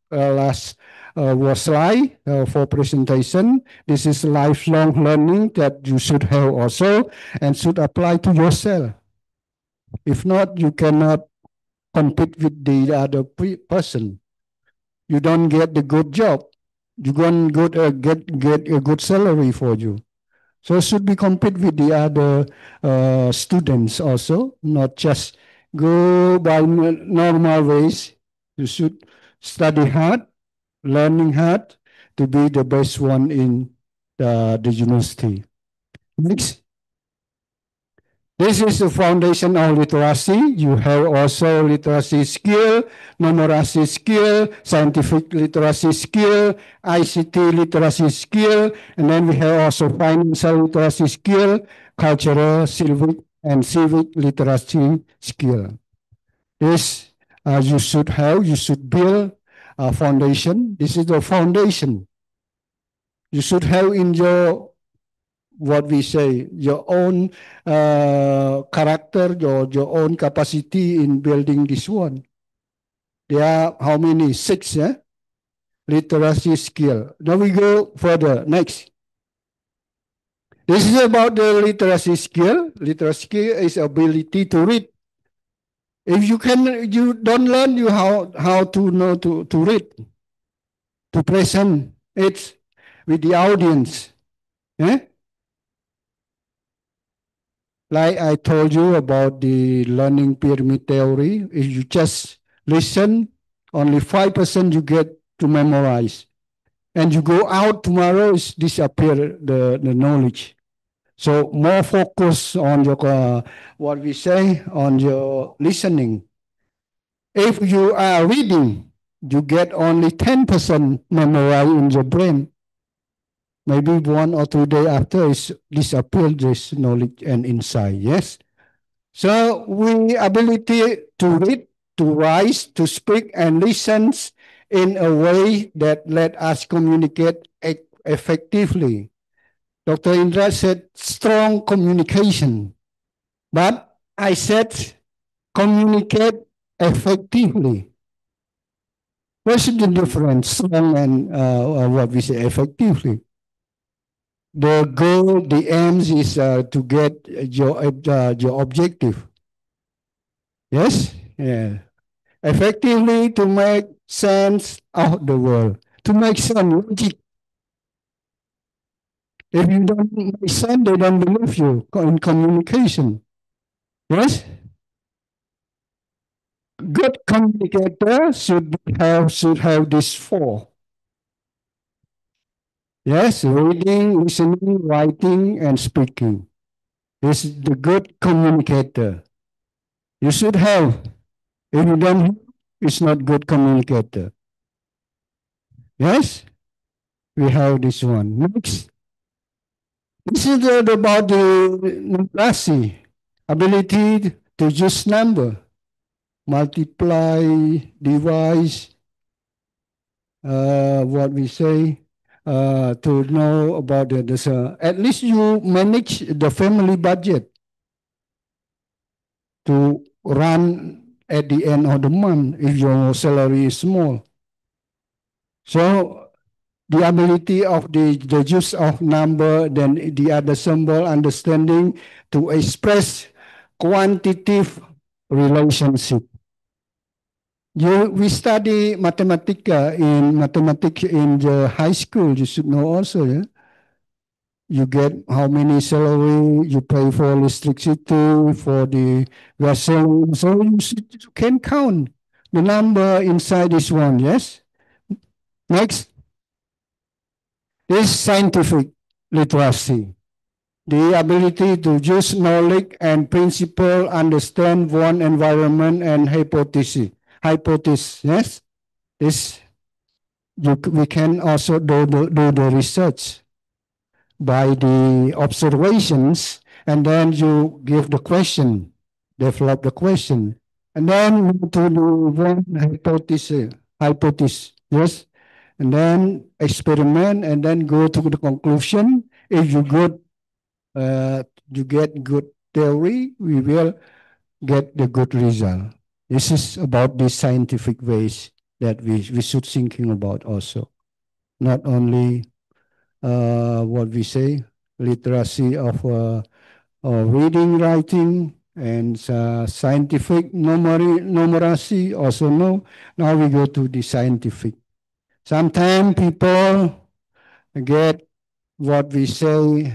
slide for presentation. This is lifelong learning that you should have also and should apply to yourself. If not, you cannot compete with the other person. You don't get the good job. You don't get a good salary for you. So it should be compete with the other students also, not just go by normal ways. You should study hard, learning hard to be the best one in the university. Next. This is the foundation of literacy. You have also literacy skill, numeracy skill, scientific literacy skill, ICT literacy skill, and then we have also financial literacy skill, cultural, civic literacy skill. This you should build a foundation. This is the foundation. You should have in your what we say, your own character, your own capacity in building this one. There are how many? 6, yeah? Literacy skill. Now we go further. Next. This is about the literacy skill. Literacy skill is ability to read. If you don't learn you how to know to read, to present it with the audience. Yeah? Like I told you about the learning pyramid theory, if you just listen, only 5% you get to memorize. And you go out tomorrow, it's disappear the knowledge. So more focus on your, what we say, on your listening. If you are reading, you get only 10% memorized in your brain. Maybe 1 or 2 days after it's disappear this knowledge and insight, yes? So we ability to read, to write, to speak and listen in a way that let us communicate effectively. Dr. Indra said strong communication, but I said communicate effectively. What's the difference, strong and what we say effectively? The goal, the aims is to get your objective. Yes? Yeah. Effectively to make sense of the world, to make some logic. If you don't make sense, they don't believe you in communication. Yes? Good communicator should have this 4. Yes, reading, listening, writing, and speaking. This is the good communicator. You should have. If you don't have, it's not good communicator. Yes? We have this one. Next. This is about the numeracy, ability to use number, multiply, divide, what we say, to know about this. At least you manage the family budget to run at the end of the month if your salary is small. So the ability of the use of number, then the other symbol, understanding to express quantitative relationship. We study mathematics in the high school. You should know also, yeah. You get how many salary you pay for electricity, for the gasoline. So you can count the number inside this one. Yes. Next. This scientific literacy, the ability to use knowledge and principle, understand one environment and hypothesis. Yes, this we can also do the research by the observations, and then you give the question, develop the question, and then to the one hypothesis. Yes. And then experiment, and then go to the conclusion. If you you get good theory, we will get the good result. This is about the scientific ways that we should thinking about also. Not only what we say, literacy of reading, writing, and scientific numeracy also no. Now we go to the scientific. Sometimes people get what we say,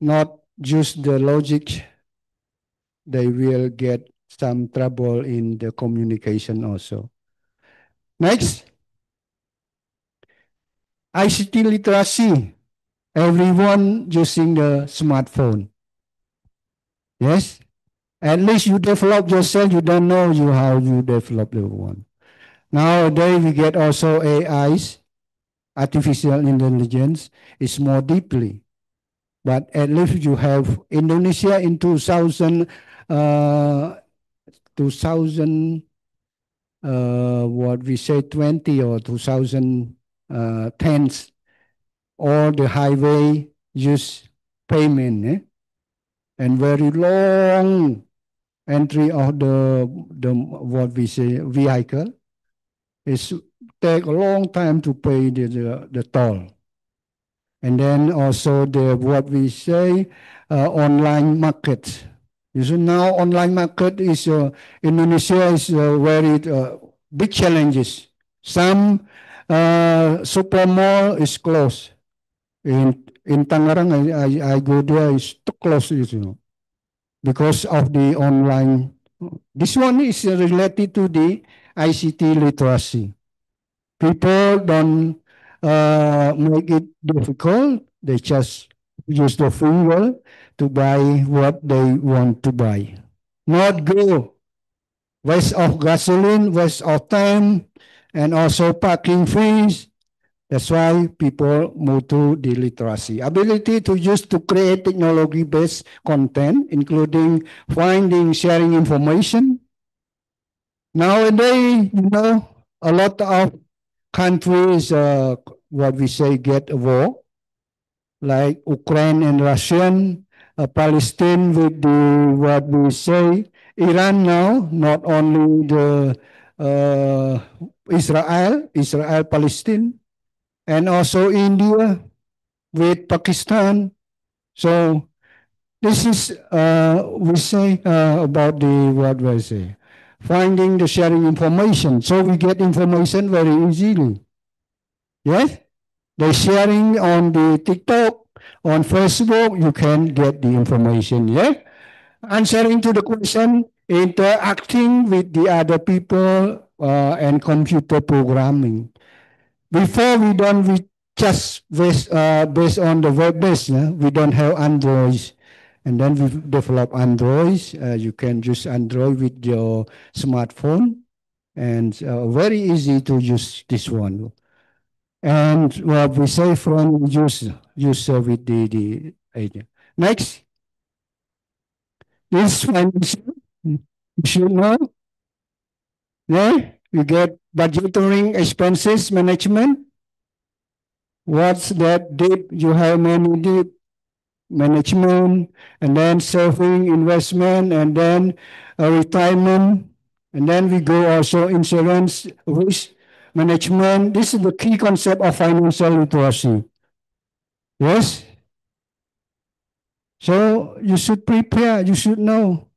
not use the logic, they will get some trouble in the communication also. Next, ICT literacy. Everyone using the smartphone. Yes? At least you develop yourself, you don't know how you develop the one. Nowadays, we get also AIs, artificial intelligence, is more deeply. But at least you have Indonesia in 2000, what we say 20 or 2010s, all the highway use payment, and very long entry of the what we say vehicle. It's take a long time to pay the toll. And then also the what we say online market. You see now online market is Indonesia is very big challenges. Some super mall is closed. In Tangerang, I go there, it's too close, you know, because of the online. This one is related to the ICT literacy. People don't make it difficult. They just use the finger to buy what they want to buy. Not go. Waste of gasoline, waste of time, and also parking fees. That's why people move to the literacy. Ability to use to create technology-based content, including finding, sharing information. Nowadays, you know, a lot of countries, what we say, get a war, like Ukraine and Russian, Palestine with the, what we say, Iran now, not only the Israel, Palestine, and also India with Pakistan. So this is, we say about the, what we say, finding the sharing information. So we get information very easily. Yes? The sharing on the TikTok, on Facebook, you can get the information. Yeah? Answering to the question, interacting with the other people and computer programming. Before we just based on the web base, we don't have Androids. And then we develop Androids. You can use Android with your smartphone. And very easy to use this one. And what we say from user with the agent. Next. This financial, you should know. Yeah, you get budgeting expenses management. What's that deep? You have many deep management, and then saving, investment, and then retirement. And then we go also insurance, risk management. This is the key concept of financial literacy. Yes? So you should prepare, you should know.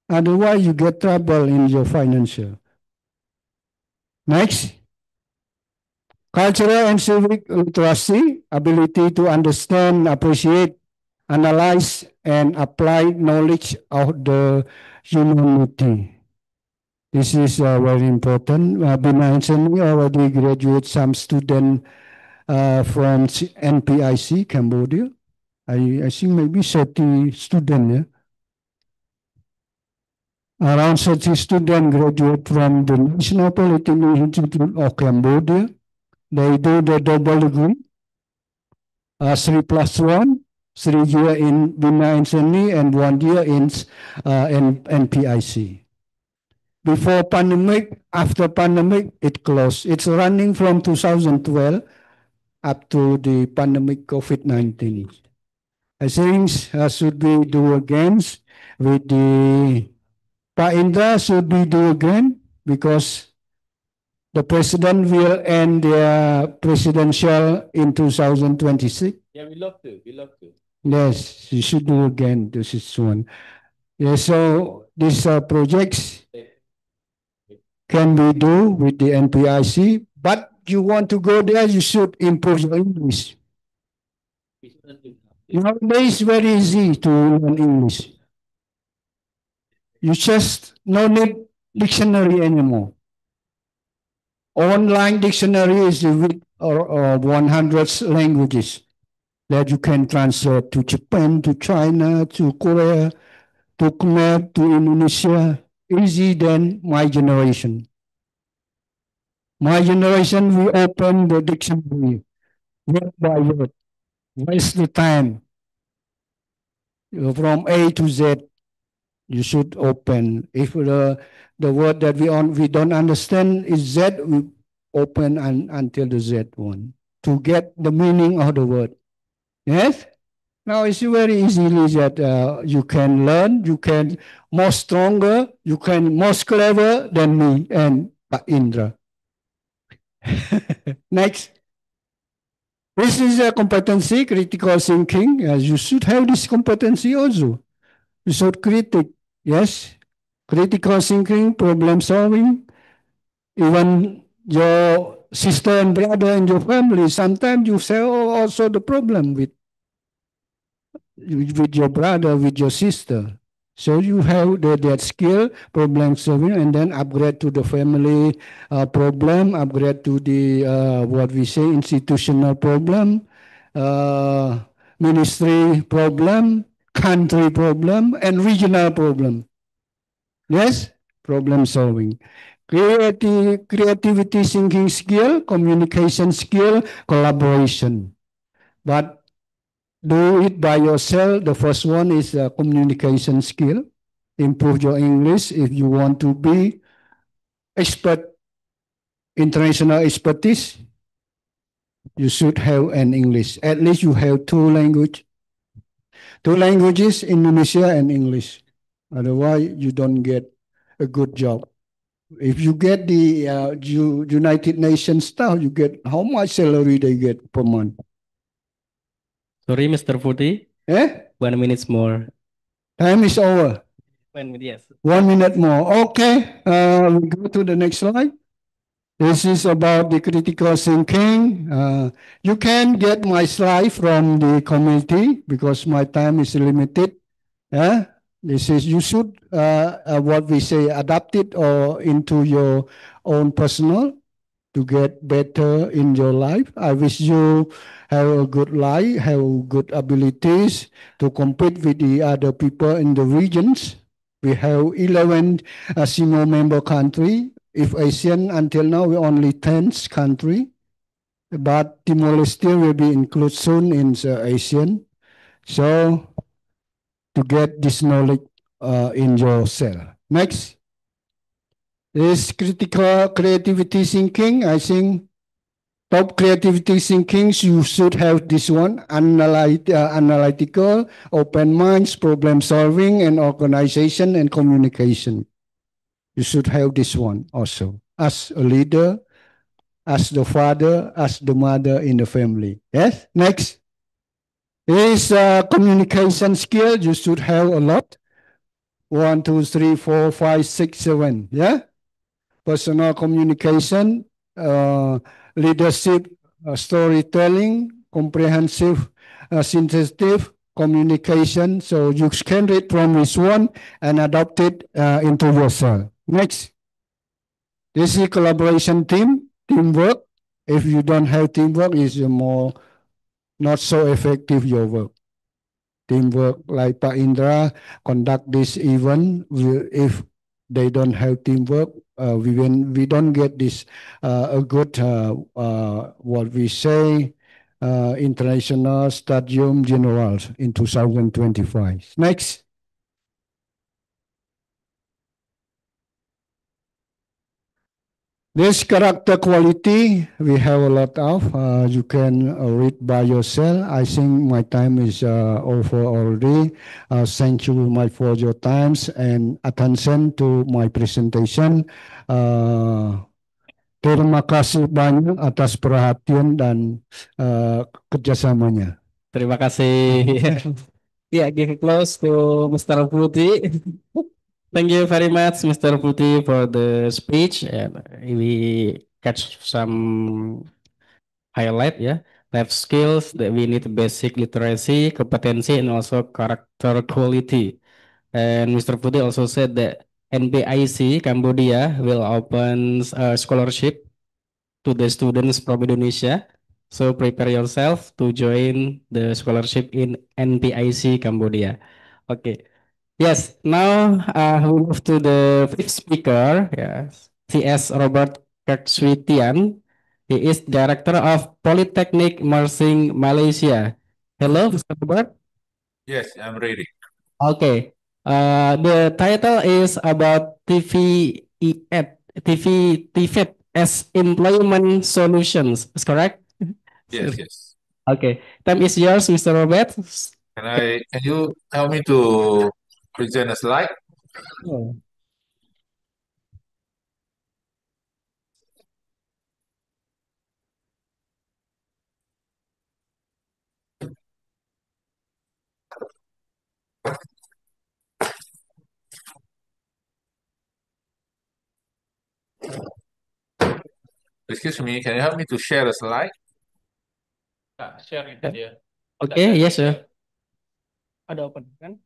Otherwise, you get trouble in your financial. Next. Cultural and civic literacy, ability to understand, appreciate, analyze, and apply knowledge of the humanity. This is very important. Bina Insani already graduate some student from NPIC, Cambodia. I think maybe 30 students. Yeah? Around 30 students graduate from the National Polytechnic Institute of Cambodia. They do the double degree, 3+1, 3 years in Bina Insani and 1 year in NPIC. Before pandemic, after pandemic, it closed. It's running from 2012 up to the pandemic COVID-19. I think should be do again with the Pak Indra should be do again because the president will end their presidential in 2026. Yeah, we love to. Yes, you should do again. This is one. Yeah, so these projects can be do with the NPIC, but you want to go there, you should improve your English. Nowadays, it's very easy to learn English. You just no need dictionary anymore. Online dictionary is with 100 languages that you can translate to Japan, to China, to Korea, to to connect to Indonesia easy than my generation. My generation, we open the dictionary word by word. Waste the time from A to Z. You should open. If the word that we don't understand is Z, we open until the Z one to get the meaning of the word. Yes. Now it's very easily that you can learn, you can more stronger, you can more clever than me and Indra. Next. This is a competency, critical thinking. You should have this competency also. You should critic, yes. Critical thinking, problem solving. Even your sister and brother in your family, sometimes you say also the problem with your brother, with your sister. So you have that skill, problem solving, and then upgrade to the family problem, upgrade to the, what we say, institutional problem, ministry problem, country problem, and regional problem. Yes, problem solving. Creativity thinking skill, communication skill, collaboration. But do it by yourself. The first one is a communication skill. Improve your English if you want to be expert, international expertise. You should have an English. At least you have two languages, Indonesia and English. Otherwise, you don't get a good job. If you get the United Nations stuff, you get how much salary they get per month. Sorry, Mr. Vuthy. 1 minute more. Time is over. 1 minute, yes. 1 minute more. Okay. We go to the next slide. This is about the critical thinking. You can get my slide from the community because my time is limited. This is, you should, what we say, adapt it or into your own personal to get better in your life. I wish you have a good life, have good abilities to compete with the other people in the regions. We have 11 SEAMEO member country. If Asian, until now, we only 10 country. But Timor-Leste will be included soon in the Asian. So, to get this knowledge in yourself. Next. This critical creativity thinking, I think top creativity thinking, you should have this one, analytical, open minds, problem solving, and organization and communication. You should have this one also. As a leader, as the father, as the mother in the family. Yes, next. Is communication skill, you should have a lot. 1, 2, 3, 4, 5, 6, 7. Yeah? Personal communication, leadership, storytelling, comprehensive, synthetic communication. So you can read from this one and adopt it into yourself. Next. This is collaboration teamwork. If you don't have teamwork, it's more not so effective your work. Teamwork, like Pak Indra conduct this event. If they don't have teamwork, we don't get this a good what we say international stadium generals in 2025. Next. This character quality, we have a lot of. You can read by yourself. I think my time is over already. Thank you much for your times and attention to my presentation. Terima kasih banyak atas perhatian dan kerjasamanya. Terima kasih. Yeah, give close to Mr. Vuthy. Thank you very much, Mr. Vuthy, for the speech. And we catch some highlight, yeah. Life skills that we need basic literacy, competency, and also character quality. And Mr. Vuthy also said that NPIC Cambodia will open a scholarship to the students from Indonesia. So prepare yourself to join the scholarship in NPIC Cambodia. Okay. Yes, now we move to the fifth speaker. Yes, CS Robert Kerk Tian. He is Director of Polytechnic Mersing, Malaysia. Hello, Mr. Robert. Yes, I'm ready. Okay. The title is about TVET as employment solutions. Is correct? Yes, yes. Okay. Time is yours, Mr. Robert. Can you help me to present a slide? Oh. Excuse me, can you help me to share a slide? Share itu dia. Okay, yes, sir. Ada open kan?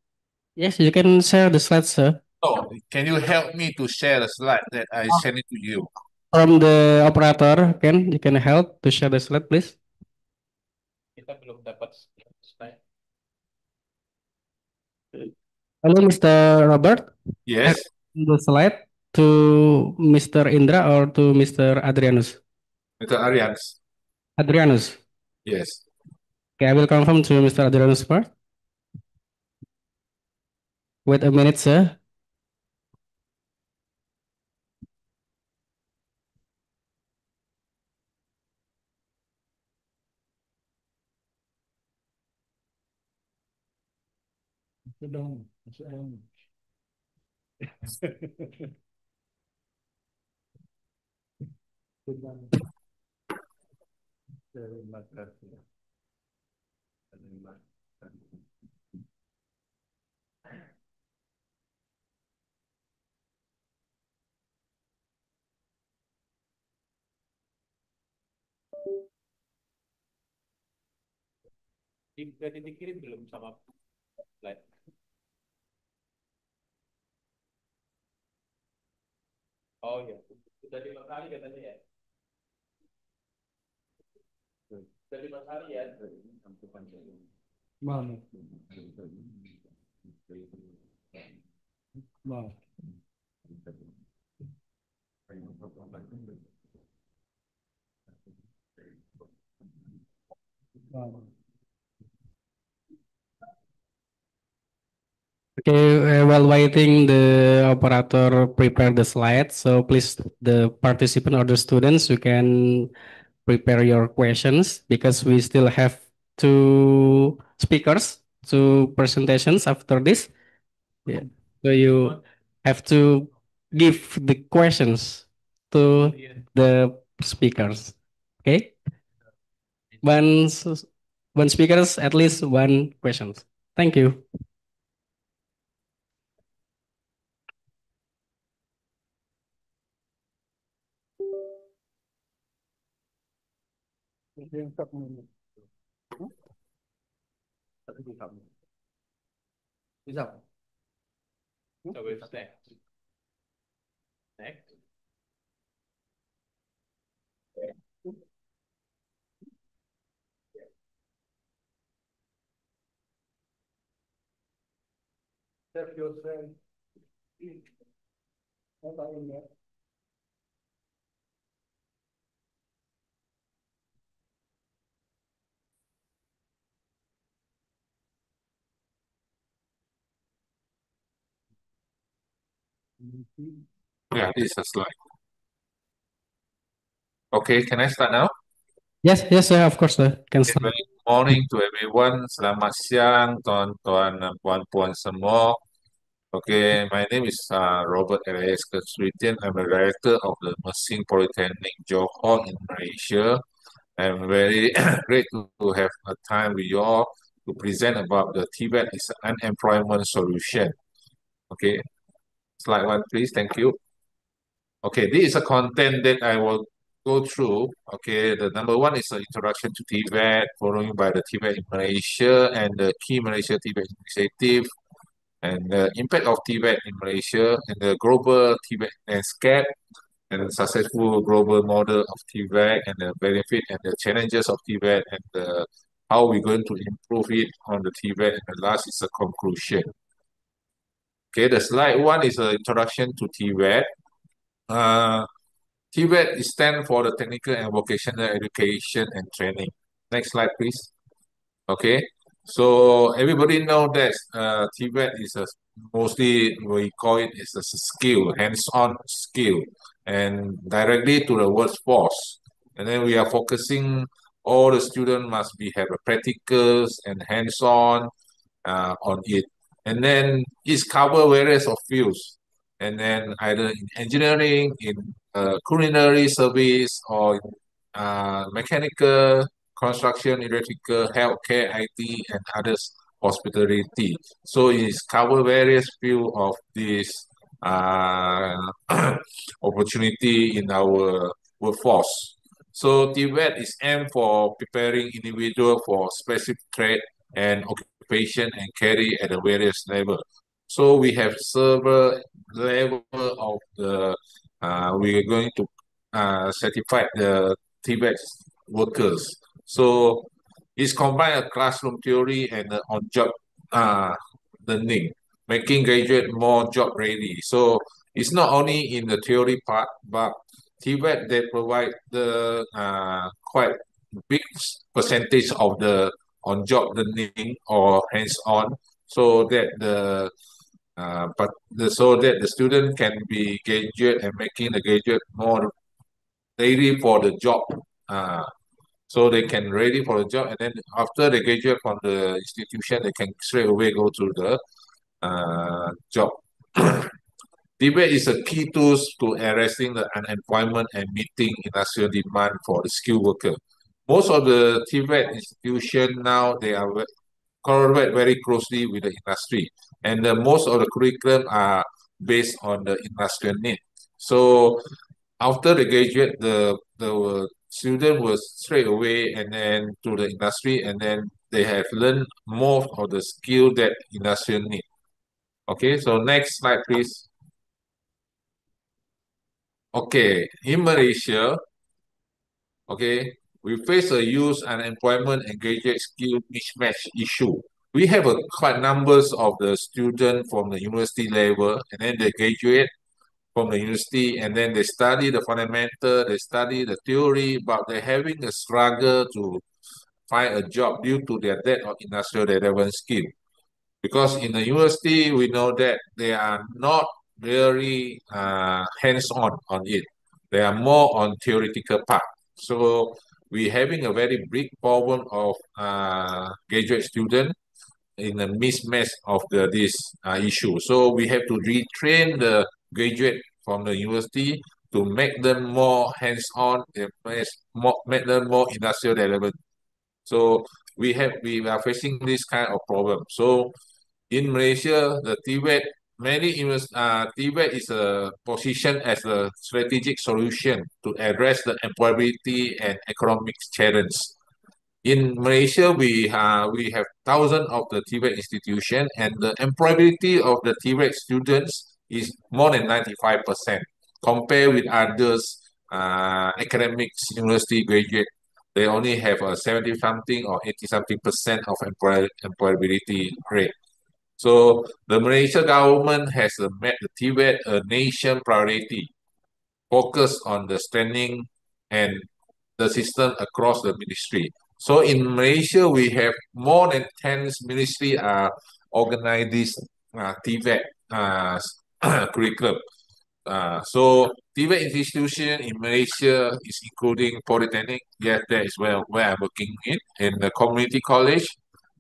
Yes, you can share the slides, sir. Oh, can you help me to share a slide that I send it to you? From the operator, you can help to share the slide, please. Kita belum dapat slide. Hello, Mr. Robert. Yes. The slide to Mr. Indra or to Mr. Adrianus? Mr. Arians. Adrianus. Yes. Okay, I will confirm to Mr. Adrianus first. Wait a minute, sir. Jadi dikirim belum sama slide. Oh iya, sudah 5 kali katanya ya. Sudah 5 kali ya. Mau. Mau. Okay, while waiting the operator prepare the slide, so please the participant or the students, you can prepare your questions because we still have two speakers, two presentations after this. Yeah. So you have to give the questions to the speakers. Okay? One, one speakers, at least one questions. Thank you. So it's next. Next. Serve yourself. Yeah, this is a slide. Okay, can I start now? Yes, yes, sir, of course, sir. Can Okay, start. very good morning to everyone. Selamat siang, tuan-tuan dan puan-puan semua. Okay, my name is Robert Elias Kerswitian. I'm the director of the Mersing Polytechnic Johor in Malaysia. I'm very great to have a time with you all to present about the Tibet is an unemployment solution. Okay, slide one, please. Thank you. Okay, this is a content that I will go through. Okay, the number one is the introduction to Tibet, following by the Tibet in Malaysia and the key Malaysia Tibet initiative, and the impact of Tibet in Malaysia and the global Tibet landscape, and the successful global model of Tibet and the benefit and the challenges of Tibet and how we're going to improve it on the Tibet. And the last is a conclusion. Okay, the slide one is an introduction to TVET. TVET stands for the Technical and Vocational Education and Training. Next slide, please. Okay, so everybody know that TVET is mostly we call it is a skill, hands-on skill, and directly to the workforce. And then we are focusing all the students must have a practicals and hands-on on it. And then it's cover various of fields. And then either in engineering, in culinary service, or in, mechanical, construction, electrical, healthcare, IT, and others, hospitality. So it's cover various field of this opportunity in our workforce. So TVET is aimed for preparing individual for specific trade and occupation and career at the various level. So we have several level of the we are going to certify the TVET workers. So it's combined a classroom theory and on-job learning, making graduate more job ready. So it's not only in the theory part, but TVET they provide the quite big percentage of the on-job learning or hands-on, so that the student can be graduate and making the graduate more ready for the job. So they can ready for the job, and then after they graduate from the institution, they can straight away go to the job. TVET is a key tool to arresting the unemployment and meeting industrial demand for the skilled worker. Most of the TVET institution now, they are collaborate very closely with the industry, and most of the curriculum are based on the industrial need. So after they graduate, the student will straight away and then to the industry, and then they have learned more of the skill that industrial need. Okay, so next slide, please. Okay, in Malaysia, okay, we face a youth unemployment and graduate skill mismatch issue. We have a quite numbers of the students from the university level, and then they graduate from the university, and then they study the fundamental, they study the theory, but they're having a struggle to find a job due to their lack of industrial relevant skill. Because in the university, we know that they are not very hands-on on it. They are more on theoretical part. So we're having a very big problem of graduate student in a mismatch of this issue. So we have to retrain the graduate from the university to make them more hands-on, make them more industrial relevant. So we are facing this kind of problem. So in Malaysia, the TVET, TVET is a position as a strategic solution to address the employability and economic challenge. In Malaysia, we have thousands of the TVET institution, and the employability of the TVET students is more than 95%. Compared with others academics university graduate, they only have a 70 something or 80 something percent of employability rate. So the Malaysia government has made the TVET a nation priority, focus on the strengthening and the system across the ministry. So in Malaysia, we have more than 10 ministry organize this TVET curriculum. So TVET institution in Malaysia is including Polytechnic. Yes, that is where I'm working in the community college.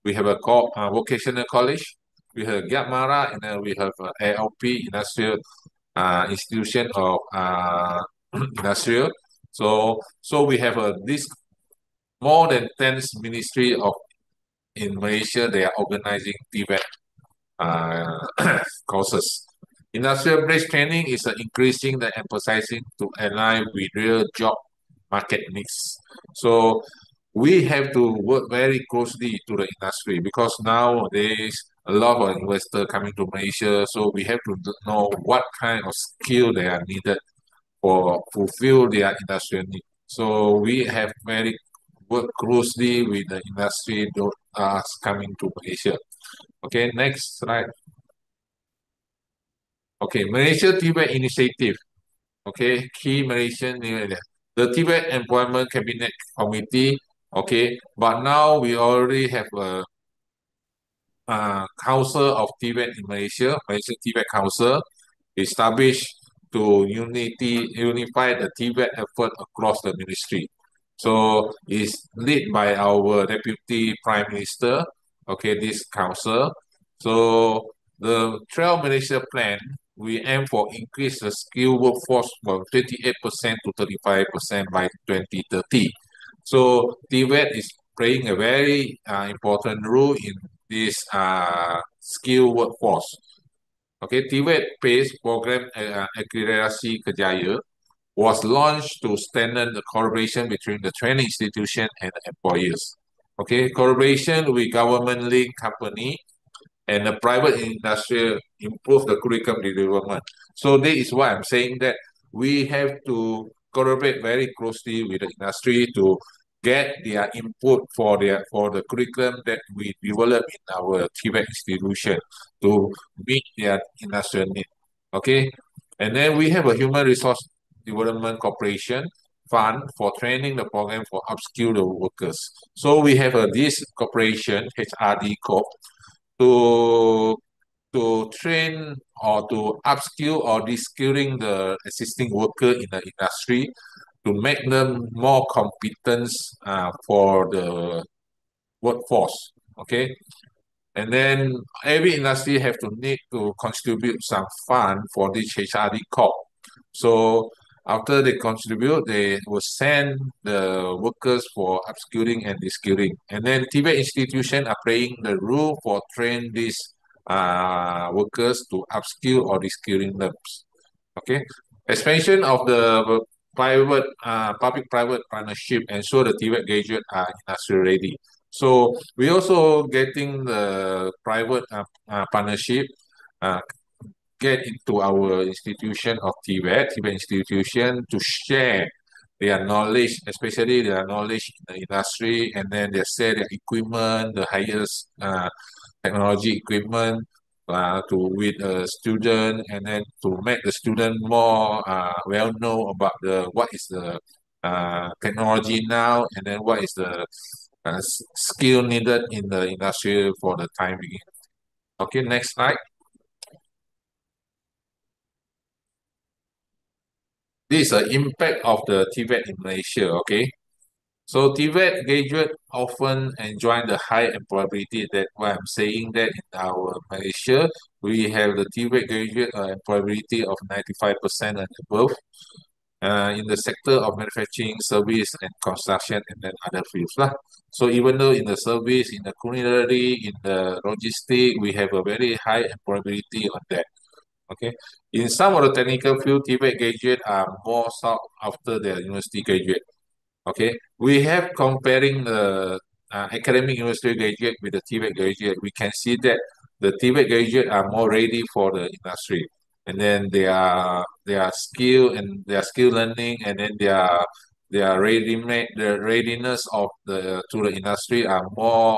We have a vocational college. We have Mara, and then we have ALP industrial institution of industrial. So we have this more than 10 ministry of in Malaysia. They are organizing TVET courses. Industrial-based training is increasing the emphasizing to align with real job market needs. So we have to work very closely to the industry, because nowadays a lot of investors coming to Malaysia. So we have to know what kind of skill they are needed for fulfill their industrial need. So we have very work closely with the industry coming to Malaysia. Okay, next slide. Okay, Malaysia Tibet Initiative. Okay, key Malaysian, the Tibet Employment Cabinet Committee. Okay, but now we already have a Council of Tibet in Malaysia, Malaysian Tibet Council, established to unify the Tibet effort across the ministry. So it's led by our Deputy Prime Minister, okay, this council. So the Trail Malaysia plan, we aim for increase the skilled workforce from 28% to 35% by 2030. So Tibet is playing a very important role in this skilled workforce. Okay, Tibet-based program Akselerasi Kerjaya was launched to strengthen the collaboration between the training institution and the employers. Okay, collaboration with government-linked company and the private industry improve the curriculum development. So this is why I'm saying that we have to collaborate very closely with the industry to get their input for the curriculum that we develop in our Tibet institution to meet their industrial need. Okay, and then we have a human resource development corporation fund for training the program for upskill the workers. So we have this corporation HRD Corp to train or to upskill or reskilling the existing worker in the industry to make them more competent for the workforce. Okay, and then every industry have to need to contribute some fund for this HRD Corp. So after they contribute, they will send the workers for upskilling and reskilling. And then Tibet institution are playing the role for train these workers to upskill or reskilling them. Okay, expansion of the private public-private partnership ensure the Tibet graduate are industry ready. So we also getting the private partnership get into our institution of Tibet institution to share their knowledge, especially their knowledge in the industry, and then they share their equipment, the highest technology equipment with the student, and then to make the student more well know about what is the technology now, and then what is the skill needed in the industry for the time being. Okay, next slide. This is the impact of the Tibet in Malaysia, okay? So Tibet graduate often enjoy the high employability. That why I'm saying that in our Malaysia, we have the Tibet graduate employability of 95% and above in the sector of manufacturing, service, and construction, and then other fields lah. So even though in the service, in the culinary, in the logistic, we have a very high employability on that. Okay, in some of the technical field, Tibet graduate are more sought after their university graduate. Okay, we have comparing the academic university graduate with the Tibet graduate. We can see that the Tibet graduate are more ready for the industry, and then they are skill and their skill learning, and then their readiness of the to the industry are more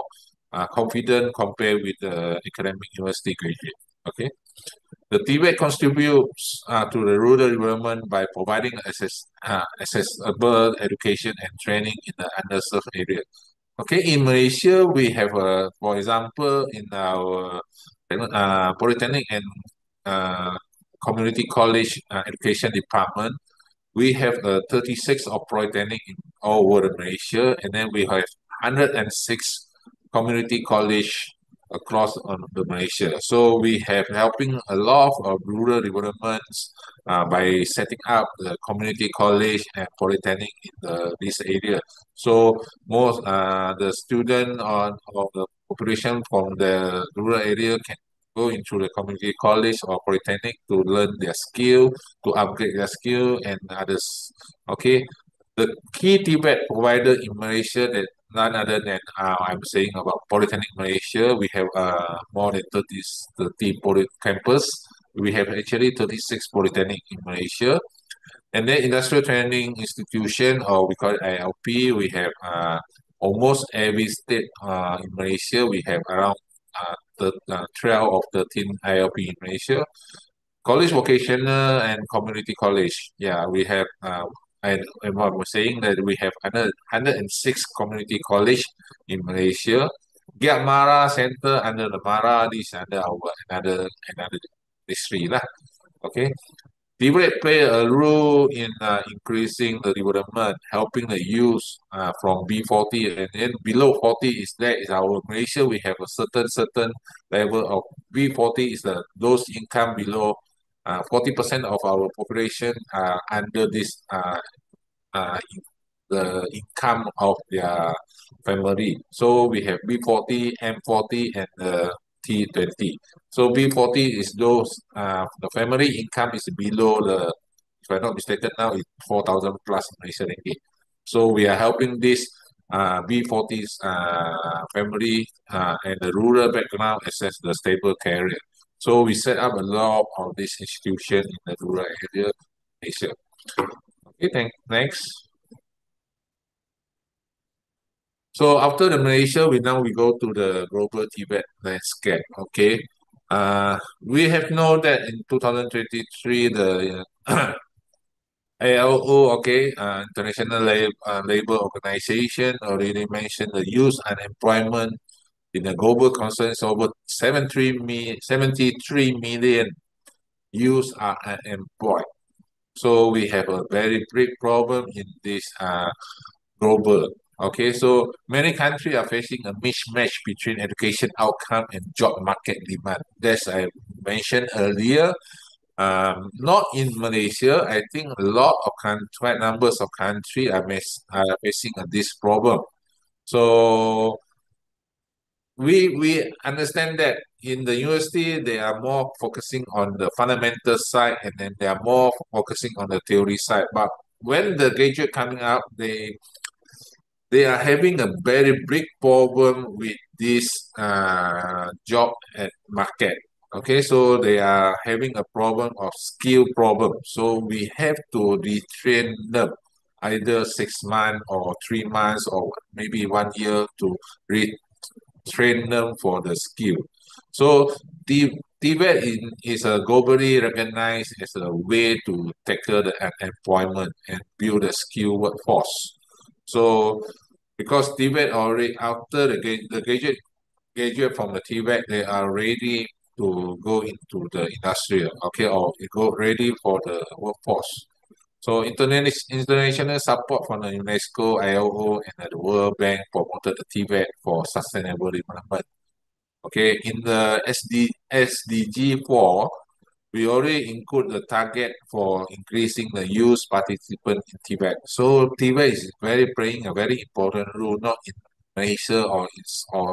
confident compared with the academic university graduate. Okay. The Tibet contributes to the rural development by providing accessible education and training in the underserved area. Okay, in Malaysia, we have, for example, in our Polytechnic and Community College Education Department, we have 36 of Polytechnic in all over Malaysia, and then we have 106 community college across the Malaysia. So we have helping a lot of rural developments by setting up the community college and polytechnic in this area. So most the student of the population from the rural area can go into the community college or polytechnic to learn their skill, to upgrade their skill and others. Okay, the key Tibet provider in Malaysia that none other than I'm saying about Polytechnic Malaysia. We have more than 30 campus. We have actually 36 Polytechnic in Malaysia. And then industrial training institution, or we call it ILP, we have almost every state in Malaysia. We have around 12 or 13 ILP in Malaysia. college vocational and community college. Yeah, we have, and what I was saying that we have 106 community college in Malaysia. Giat Mara Center under the Mara, this under our another district lah. Okay. TVET play a role in increasing the development, helping the youth from B40 and then below 40 is our Malaysia. We have a certain level of B40 is those income below 40% of our population under this the income of their family. So we have B40, M40, and T20. So B40 is those the family income is below if I'm not mistaken now it's 4,000 plus Malaysian ringgit. So we are helping this B40's family and the rural background access the stable career. So we set up a lot of this institution in the rural area, Malaysia. Okay, next. So after the Malaysia, we go to the global TVET landscape. Okay, we have known that in 2023 the ILO, okay, International Labor Organization already mentioned the youth unemployment in the global concerns over 73 million youth are unemployed. So we have a very big problem in this global. Okay, so many countries are facing a mismatch between education outcome and job market demand. As I mentioned earlier, not in Malaysia. I think a lot of quite numbers of countries are facing this problem. So we understand that in the university they are more focusing on the fundamental side and then they are more focusing on the theory side. But when the graduate coming out, they are having a very big problem with this job at market. Okay, so they are having a problem of skill problem. So we have to retrain them either 6 months or 3 months or maybe 1 year to retrain them for the skill. So TVET is a globally recognized as a way to tackle the unemployment and build a skilled workforce. So because TVET already after the graduate from the TVET, they are ready to go into the industrial, okay, or go ready for the workforce. So international support from the UNESCO, ILO, and the World Bank promoted the TVET for sustainable development. Okay, in the SDG 4, we already include the target for increasing the youth participant in TVET. So TVET is playing a very important role, not in Malaysia or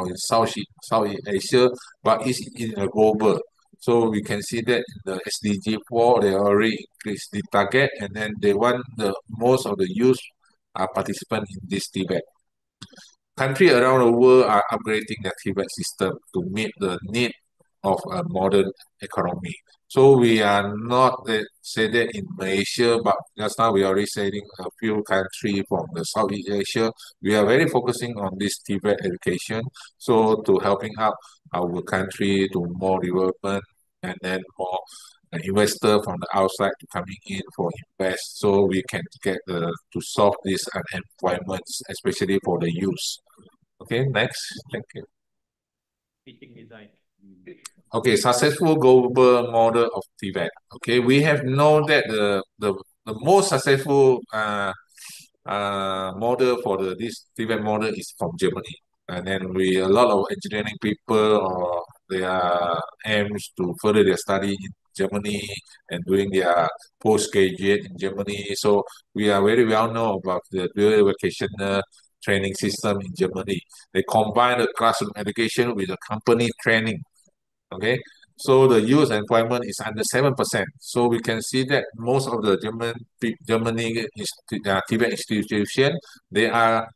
in Southeast Asia, but it's in the global. So we can see that in the SDG 4, they already increased the target and then they want most of the youth participant in this TVET. Countries around the world are upgrading their TVET system to meet the need of a modern economy. So we are not say that in Malaysia, but just now we are already saying a few countries from the Southeast Asia. We are very focusing on this TVET education, so to helping out our country to more development and then more investor from the outside to coming in for invest, so we can get to solve this unemployment, especially for the youth. Okay, next. Thank you. Teaching design. Okay, successful global model of TVET. Okay, we have known that the most successful model for this TVET model is from Germany, and then a lot of engineering people or their aims to further their study in Germany and doing their postgraduate in Germany. So we are very well known about the dual vocational training system in Germany. They combine the classroom education with the company training. Okay, so the youth employment is under 7%. So we can see that most of the Germany TVET institution, they are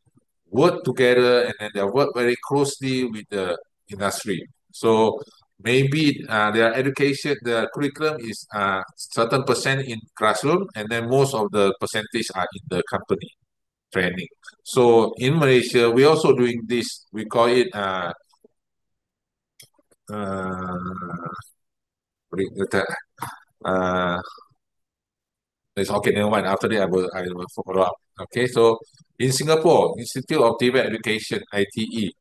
work together and then they work very closely with the industry. So maybe their education, the curriculum is certain percent in classroom and then most of the percentage are in the company training. So in Malaysia, we also doing this. We call it it's okay, never mind. After that, I will follow up. Okay, so in Singapore, Institute of Tibet Education, ITE.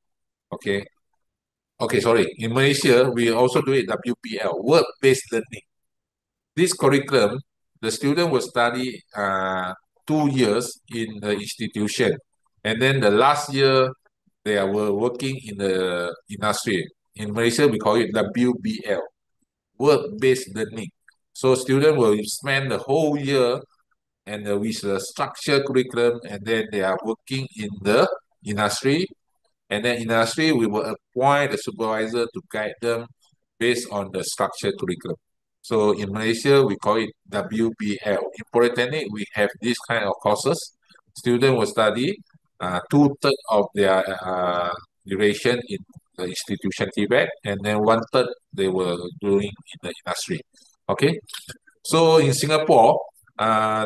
Okay, okay, sorry. In Malaysia, we also do it WBL, work-based learning. This curriculum, the student will study 2 years in the institution, and then the last year they were working in the industry. In Malaysia, we call it WBL, work-based learning. So students will spend the whole year and with the structured curriculum, and then they are working in the industry, and then industry we will appoint a supervisor to guide them based on the structured curriculum. So in Malaysia, we call it WBL. In Polytechnic, we have this kind of courses. Students will study 2/3 of their duration in the institution Tibet, and then 1/3 they were doing in the industry. Okay, so in Singapore,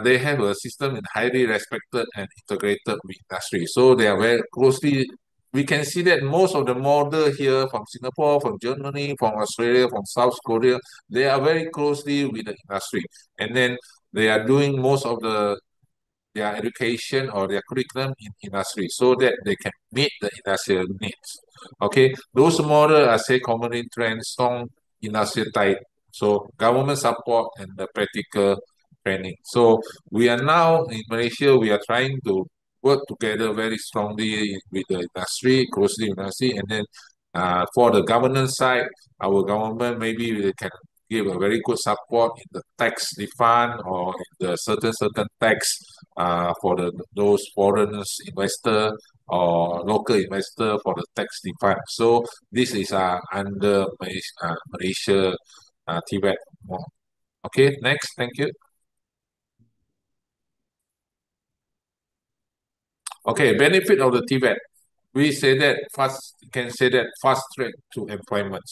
they have a system in highly respected and integrated with industry. So they are very closely. We can see that most of the model here from Singapore, from Germany, from Australia, from South Korea, they are very closely with the industry. And then they are doing most of their education or their curriculum in industry so that they can meet the industrial needs. Okay, those models are say commonly trend strong industrial type. So government support and the practical training. So we are now in Malaysia, we are trying to work together very strongly with the industry, closely with industry, and then for the governance side, our government maybe we can give a very good support in the tax refund or in the certain tax for those foreigners investor or local investor for the tax refund. So this is under Malaysia Tibet. Okay, next, thank you. Okay, benefit of the Tibet. We say that fast track to employment.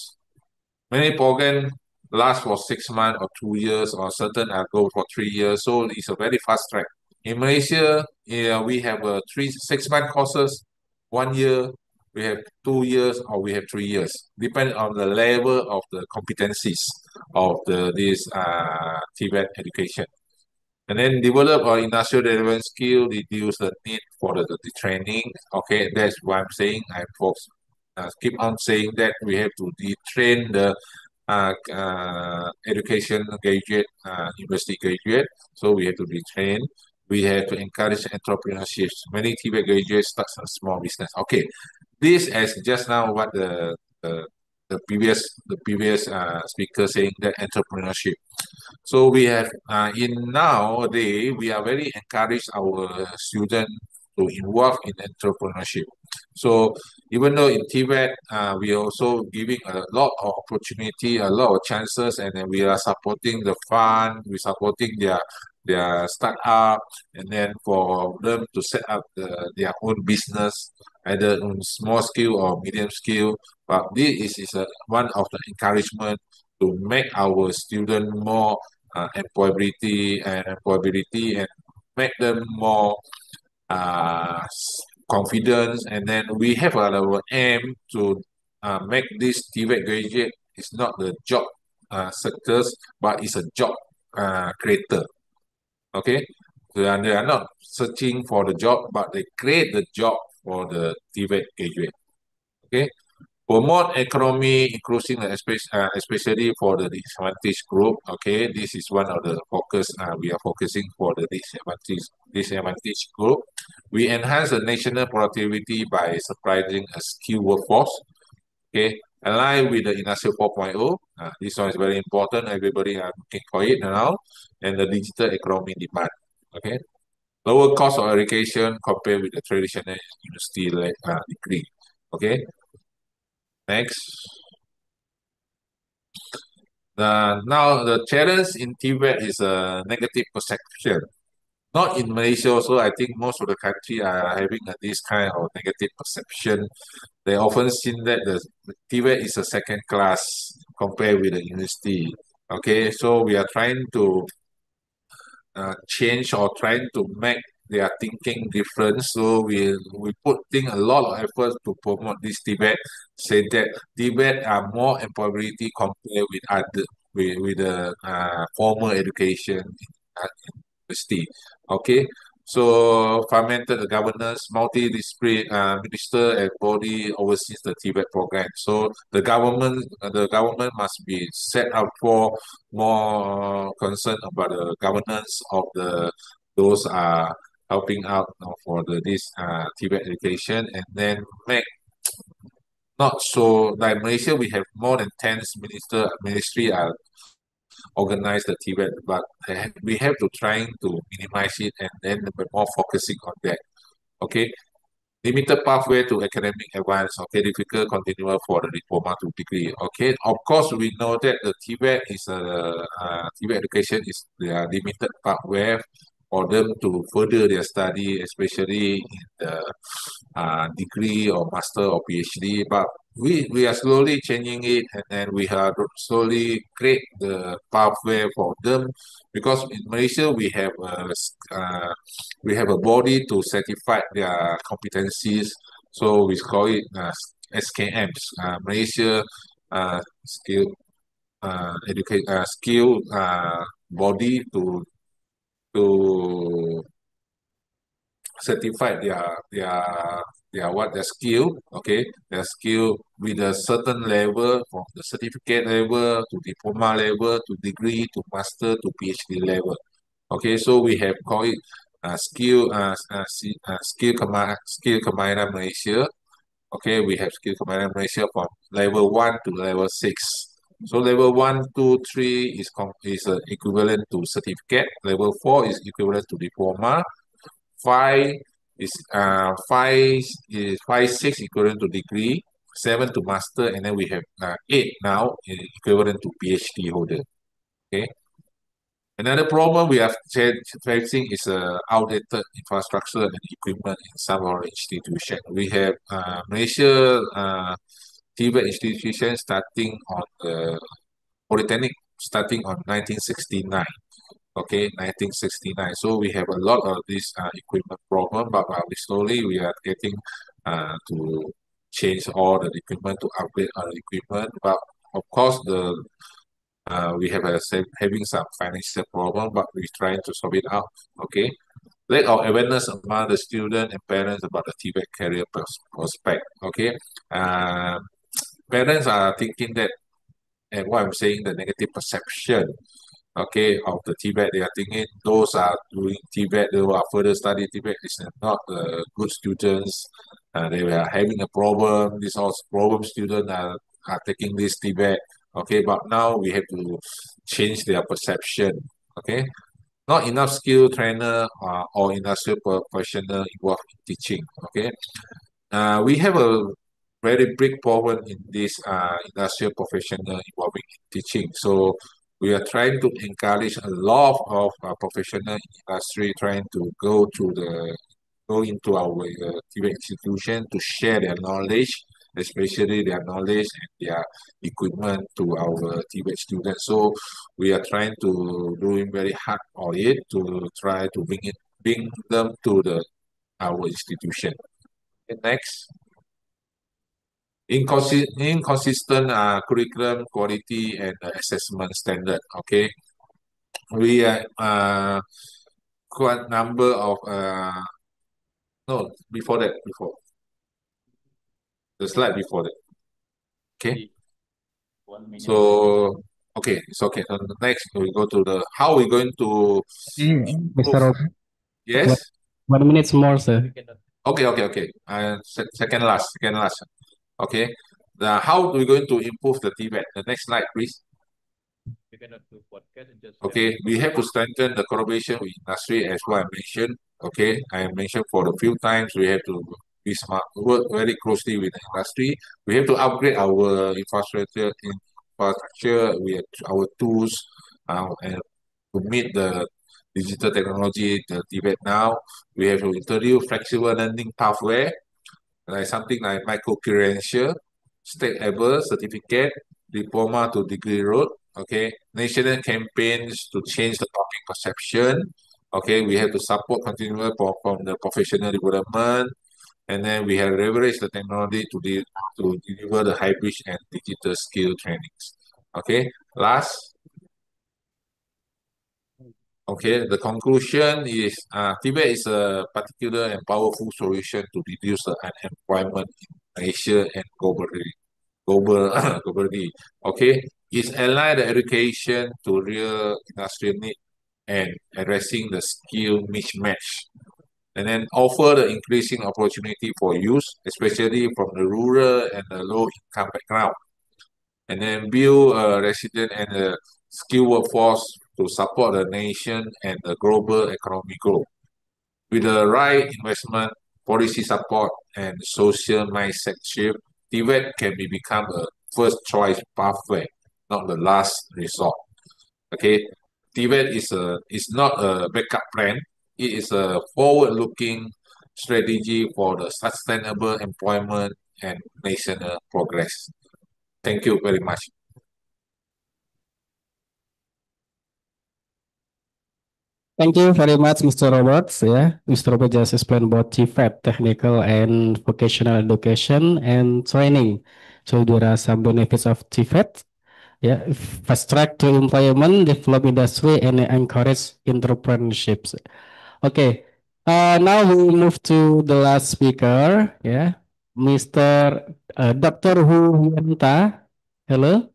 Many programs last for 6 months or 2 years, or certain go for 3 years. So it's a very fast track. In Malaysia, we have 6 month courses, 1 year, we have 2 years, or we have 3 years, depending on the level of the competencies of this Tibet education. And then develop our industrial relevant skill, reduce the need for the training. Okay, that's what I'm saying. I folks keep on saying that we have to retrain the education graduate, university graduate. So we have to retrain. We have to encourage entrepreneurship. Many Tibet graduates start a small business. Okay, this as just now what the previous speaker saying that entrepreneurship. So we have in nowadays we are very encourage our students to involve in entrepreneurship. So even though in Tibet we are also giving a lot of opportunity, a lot of chances, and then we are supporting the fund, we supporting their startup, and then for them to set up their own business, either on small scale or medium scale. But this is one of the encouragement to make our student more employability and make them more confidence. And then we have our aim to make this Tibet graduate is not the job sectors, but it's a job creator. Okay, they are not searching for the job, but they create the job for the Tibet graduate. Okay, promote economy, including especially for the disadvantaged group. Okay, this is one of the focus we are focusing for the disadvantaged group. We enhance the national productivity by supplying a skilled workforce. Okay, align with the Industrial 4.0. This one is very important. Everybody are looking for it now, and the digital economy demand. Okay, lower cost of education compared with the traditional university degree. Okay. Next. Now the challenge in Tibet is a negative perception. Not in Malaysia also, I think most of the country are having this kind of negative perception. They often seen that the Tibet is a second class compared with the university. Okay, so we are trying to change or trying to make their thinking different. So we putting a lot of effort to promote this Tibet, say that Tibet are more employability compared with other with the formal education at university. Okay, so fermented governance, multidisciplinary minister and body oversees the Tibet program. So the government must be set up for more concern about the governance of those helping out for this Tibet education, and then make not so like Malaysia. We have more than 10 ministry are organize the Tibet, but we have to trying to minimize it and then more focusing on that. Okay, limited pathway to academic advance. Okay, difficult continual for the diploma to degree. Okay, of course we know that the Tibet is Tibet education is the limited pathway for them to further their study, especially in the degree or master or PhD. But we are slowly changing it, and then we have slowly create the pathway for them, because in Malaysia we have a body to certify their competencies. So we call it SKMs, Malaysia skill educate skill body to certify their skill, okay, their skill with a certain level, from the certificate level to diploma level to degree to master to PhD level. Okay, so we have called it skill combiner Malaysia. Okay, we have skill combiner Malaysia from level 1 to level 6. So level 1, 2, 3 is equivalent to certificate. Level 4 is equivalent to diploma. 5 is 6 equivalent to degree, 7 to master, and then we have 8 now equivalent to PhD holder. Okay. Another problem we are facing is outdated infrastructure and equipment in some of our institutions. We have Malaysia Tibet institution starting on the Polytechnic starting on 1969. Okay, 1969. So we have a lot of this equipment problem, but we are getting to change all the equipment, to upgrade our equipment. But of course, we have having some financial problem, but we're trying to solve it out. Okay, lack of awareness among the student and parents about the Tibet career prospect. Okay, parents are thinking that, and what I'm saying, the negative perception, okay, of the Tibet. They are thinking those are doing Tibet, they are further study Tibet is not good students. They are having a problem. These all problem students are taking this Tibet. Okay, but now we have to change their perception. Okay, not enough skilled trainer or industrial professional involved in teaching. Okay, we have a very big problem in this industrial professional involving in teaching. So we are trying to encourage a lot of professional in industry trying to go into our Tibet institution to share their knowledge, especially their knowledge and their equipment to our Tibet students. So we are trying to doing very hard on it to try to bring them to our institution. Okay, next. Inconsistent curriculum quality and assessment standard. Okay, we are quite number of no, before the slide before that. Okay, so okay, it's okay. So next we go to the how we going to Mr. Rob, yes. 1 minute more, sir. Okay. Second last. Okay. How are we going to improve the Tibet? The next slide, please. Okay, we have to strengthen the collaboration with industry as what I mentioned. Okay, I mentioned for a few times we have to be smart, work very closely with the industry. We have to upgrade our infrastructure with our tools and to meet the digital technology, the Tibet now. We have to introduce flexible learning pathway, like something like micro-credential, state-able certificate, diploma to degree road. Okay, national campaigns to change the public perception. Okay, we have to support continual from the professional development, and then we have leverage the technology to deliver the hybrid and digital skill trainings. Okay, last, Okay, the conclusion is Tibet is a particular and powerful solution to reduce the unemployment in Malaysia and globally. Okay, it's align the education to real industrial need and addressing the skill mismatch, and then offer the increasing opportunity for youth, especially from the rural and the low income background, and then build a resident and a skilled workforce to support the nation and the global economic growth. With the right investment, policy support, and social mindset shift, Tibet can become a first choice pathway, not the last resort. Okay, Tibet is not a backup plan. It is a forward-looking strategy for the sustainable employment and national progress. Thank you very much. Thank you very much, Mr. Roberts. Yeah, Mr. Robert just explained about TVET, technical and vocational education and training. So there are some benefits of TVET. Yeah, fast track to employment, develop industry, and encourage entrepreneurships. Okay, now we move to the last speaker. Yeah, Mr. Dr. Huu-Hien. Hello.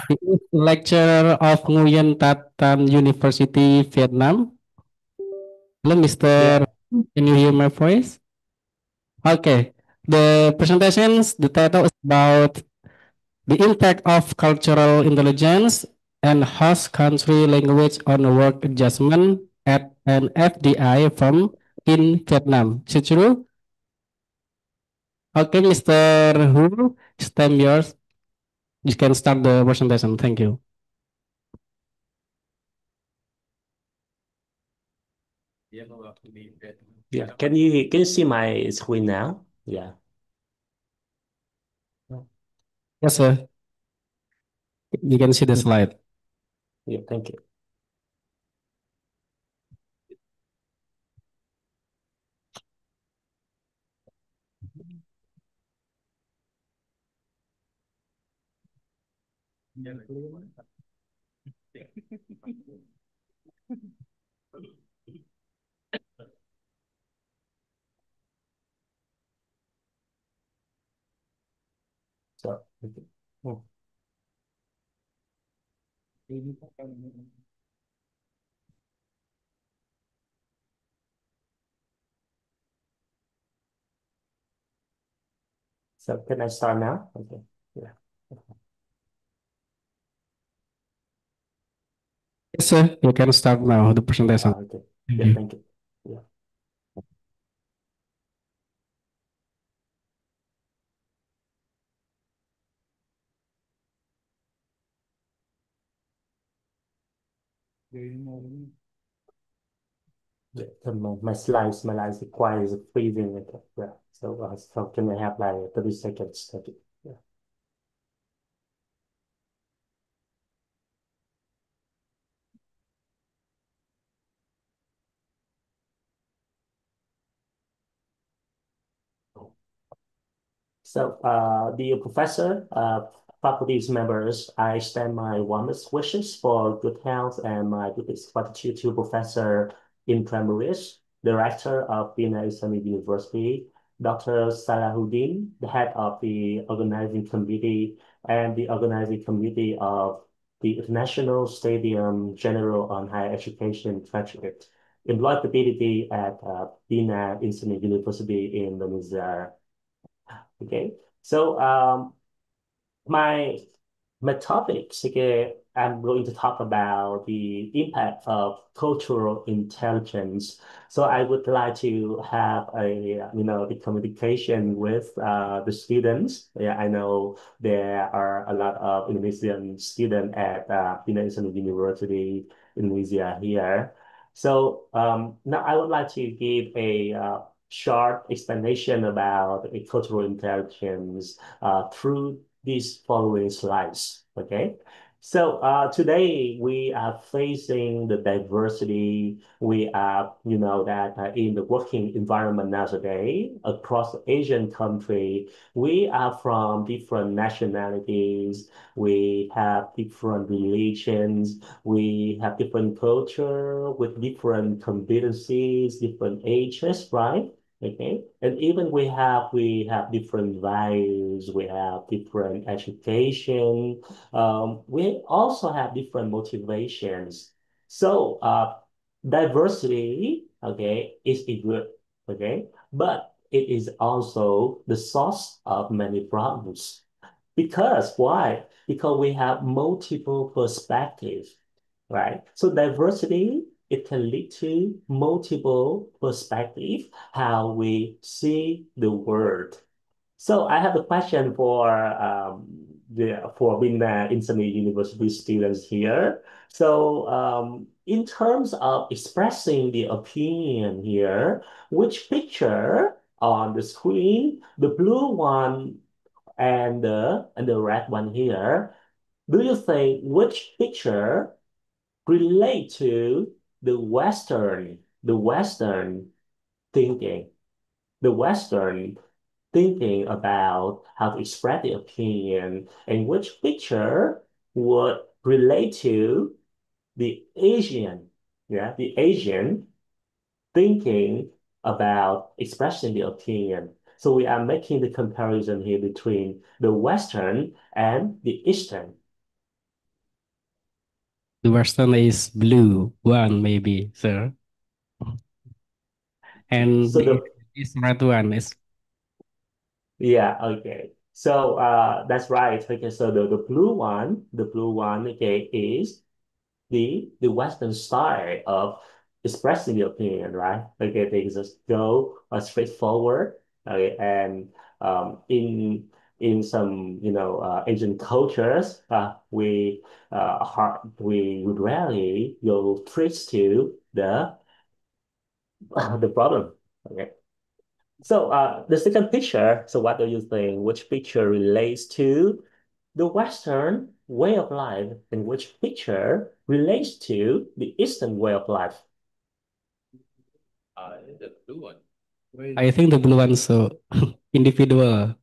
He is lecturer of Nguyen Tan University, Vietnam. Hello, Mr. Can you hear my voice? Okay. The presentations, the title is about the impact of cultural intelligence and host country language on work adjustment at an FDI firm in Vietnam. Is it true? Okay, Mr. Hu, it's time yours. You can start the presentation. Thank you. Yeah, can you see my screen now? Yeah. Yes, sir. You can see the slide. Yeah, thank you. So, oh. So can I start now? Okay. Yeah. Yes, sir. You can start now the presentation. Okay. Yeah, thank you. Yeah. Yeah, so my slides requires freezing it. Yeah. So can I have like 30 seconds? Okay. Yeah. So, dear professor, faculty members, I extend my warmest wishes for good health and my deepest gratitude to Professor Indra Muis, the Rector of Bina University, Dr. Salahuddin, the head of the organizing committee and the organizing committee of the International Stadium General on Higher Education Graduate Employability at Bina Insani University in Indonesia. Okay, so my my topics, okay, I'm going to talk about the impact of cultural intelligence. So I would like to have the communication with the students. Yeah, I know there are a lot of Indonesian students at Indonesian University, Indonesia here. So now I would like to give a short explanation about cultural intelligence through these following slides. Okay. So today we are facing the diversity. We are, that in the working environment nowadays across the Asian country, we are from different nationalities. We have different religions. We have different culture with different competencies, different ages, right? Okay, and even we have different values, we have different education, we also have different motivations. So diversity, okay, is a good, okay, but it is also the source of many problems. Because why? Because we have multiple perspectives, right? So diversity, it can lead to multiple perspectives, how we see the world. So I have a question for Bina Insani University students here. So in terms of expressing the opinion here, which picture on the screen, the blue one and the red one here, do you think which picture relate to the Western thinking, the Western thinking about how to express the opinion, and which picture would relate to the Asian, the Asian thinking about expressing the opinion. So we are making the comparison here between the Western and the Eastern. The Western is blue one, maybe, sir. And So the the is red one is Yeah, okay. So that's right. Okay, so the blue one, okay, is the Western style of expressing the opinion, right? Okay, they just go straightforward. Okay, and in some Asian cultures, we would rarely go straight to the the problem. Okay. So the second picture, so what do you think? Which picture relates to the Western way of life and which picture relates to the Eastern way of life? The blue one. I think the blue one so individual.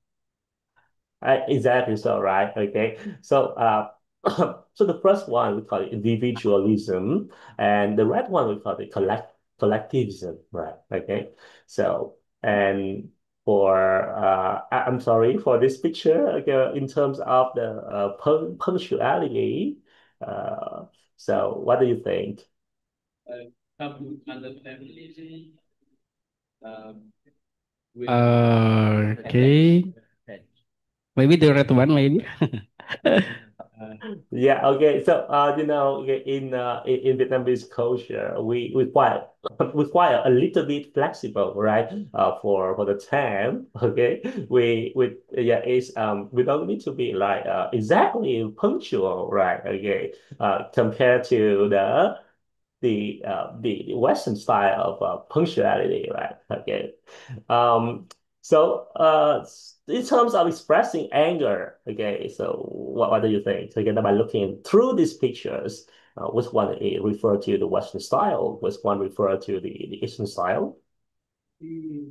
Exactly so, right? Okay. So so the first one we call it individualism, and the red one we call it collectivism, right? Okay. So and I'm sorry for this picture. Okay, in terms of the punctuality, uh, so what do you think? Come under family. Um, Okay. Maybe the red one, maybe. Yeah, okay. So okay, in Vietnamese culture, we quite we quite a little bit flexible, right? For the time, okay. We don't need to be like exactly punctual, right? Okay. Compared to the Western style of punctuality, right? Okay. Um, so in terms of expressing anger, okay, so what do you think? So again, by looking through these pictures, which one refer to the Western style, which one refer to the Eastern style? Blue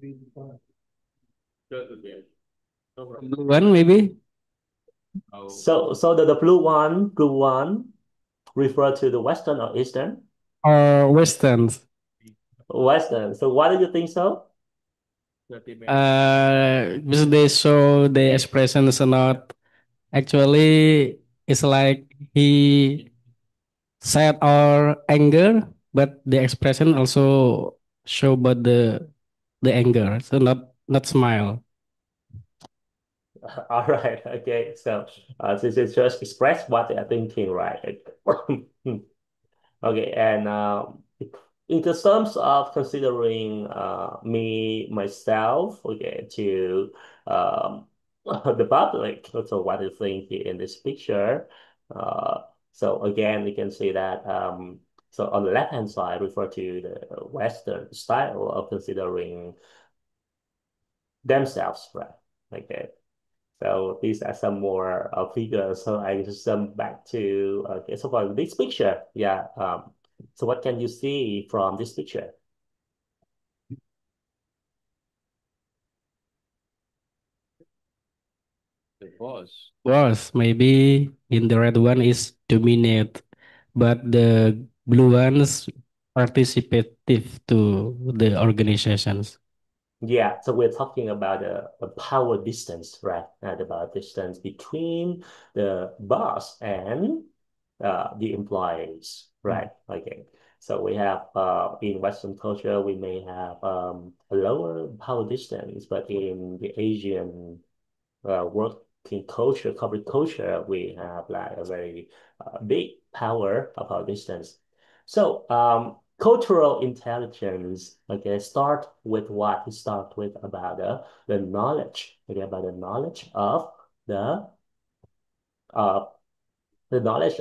one, maybe. So the blue one refer to the Western or Eastern? Or westerns. Western. So why do you think so? Because they show the expression is not actually it's like he sad or anger, but the expression also show but the anger, so not smile. All right. Okay. So this is just express what they are thinking, right? Okay. And in the terms of considering myself, okay, to um, the public, so what is thinking in this picture. Uh, so again, we can see that so on the left-hand side refer to the Western style of considering themselves, right? Okay. So these are some more figures. So I just jump back to so for this picture, yeah. So what can you see from this picture? The boss. Was maybe in the red one is dominate, but the blue ones participative to the organizations. Yeah, so we're talking about a power distance, right? The power distance between the boss and the employees, right? Okay. So we have in Western culture, we may have a lower power distance, but in the Asian working culture, corporate culture, we have like a very big power distance. So cultural intelligence, okay, start with what? Start with about the knowledge, okay, about the knowledge of the uh, the knowledge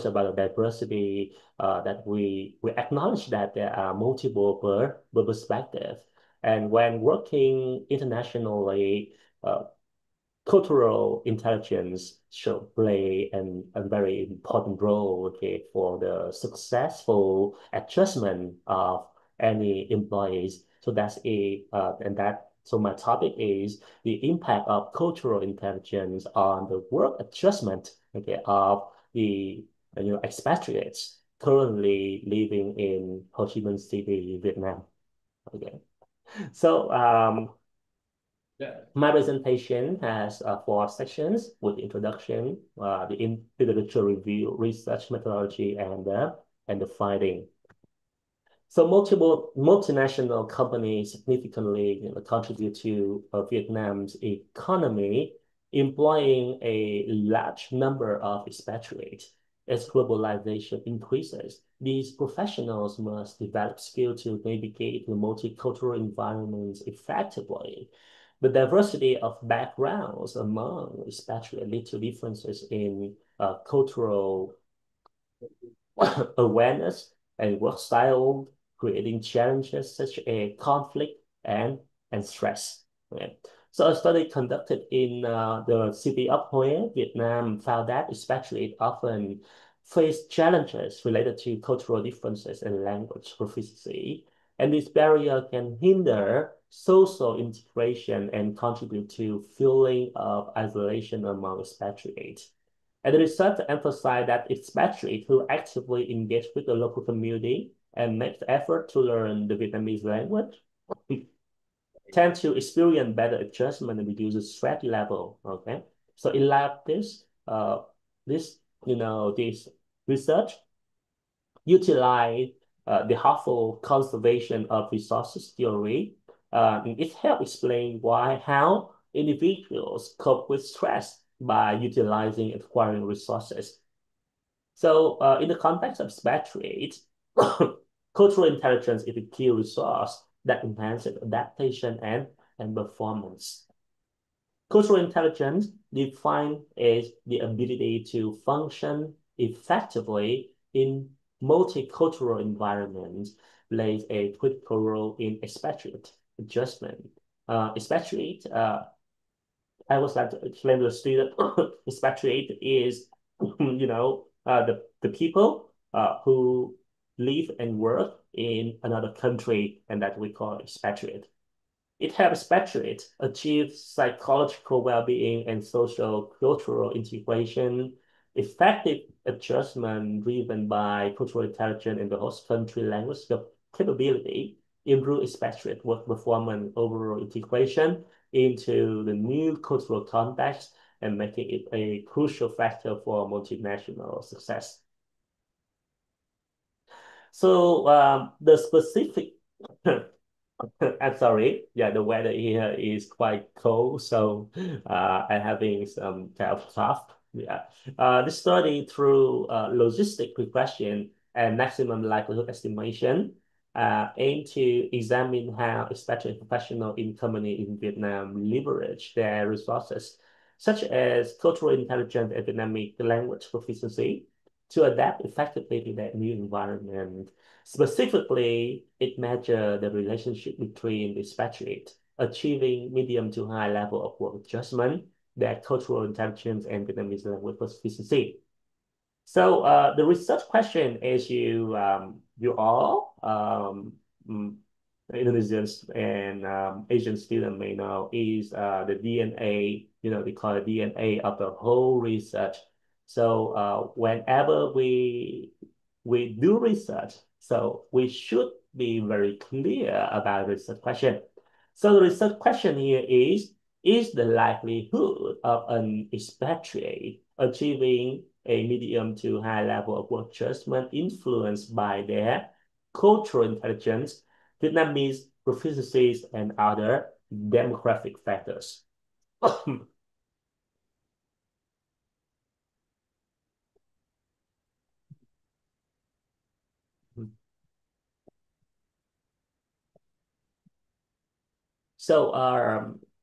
about the diversity that we acknowledge that there are multiple per perspective. And when working internationally, cultural intelligence should play a very important role, okay, for the successful adjustment of any employees. So that's so my topic is the impact of cultural intelligence on the work adjustment, okay, of the expatriates currently living in Ho Chi Minh City, Vietnam. Okay. So my presentation has four sections with introduction, the literature review, research methodology, and the finding. So multiple multinational companies significantly contribute to Vietnam's economy, employing a large number of expatriates. As globalization increases, these professionals must develop skills to navigate the multicultural environments effectively. The diversity of backgrounds among expatriates lead to differences in cultural awareness and work style, creating challenges such as conflict and stress. Okay. So a study conducted in the city of Hue, Vietnam, found that expatriates often face challenges related to cultural differences and language proficiency. And this barrier can hinder social integration and contribute to feeling of isolation among expatriates. And the research emphasized that expatriates who actively engage with the local community and make the effort to learn the Vietnamese language tend to experience better adjustment and reduce stress level. Okay, so in light of this, this research utilize the helpful conservation of resources theory. It helps explain how individuals cope with stress by utilizing and acquiring resources. So in the context of expatriates, cultural intelligence is a key resource that enhances adaptation and performance. Cultural intelligence defined as the ability to function effectively in multicultural environments plays a critical role in expatriate adjustment. Expatriate, I was like to explain to the student, expatriate is, the people who live and work in another country, and that we call expatriate. It helps expatriates achieve psychological well-being and social cultural integration, effective adjustment driven by cultural intelligence and the host country language capability, improve expatriate work performance, overall integration into the new cultural context, and making it a crucial factor for multinational success. So the specific I'm sorry. Yeah, the weather here is quite cold, so I'm having some kind of cough. Yeah. The study through logistic regression and maximum likelihood estimation aim to examine how expatriate professionals in company in Vietnam leverage their resources, such as cultural intelligence and Vietnamese language proficiency, to adapt effectively to that new environment. Specifically, it measures the relationship between the expatriate achieving medium to high level of work adjustment their cultural intelligence and Vietnamese language proficiency. So the research question, as you all Indonesians and Asian students may know, is the DNA. They call it DNA of the whole research. So whenever we do research, so we should be very clear about the research question. So the research question here is the likelihood of an expatriate achieving a medium to high level of work judgment influenced by their cultural intelligence, Vietnamese proficiencies, and other demographic factors. So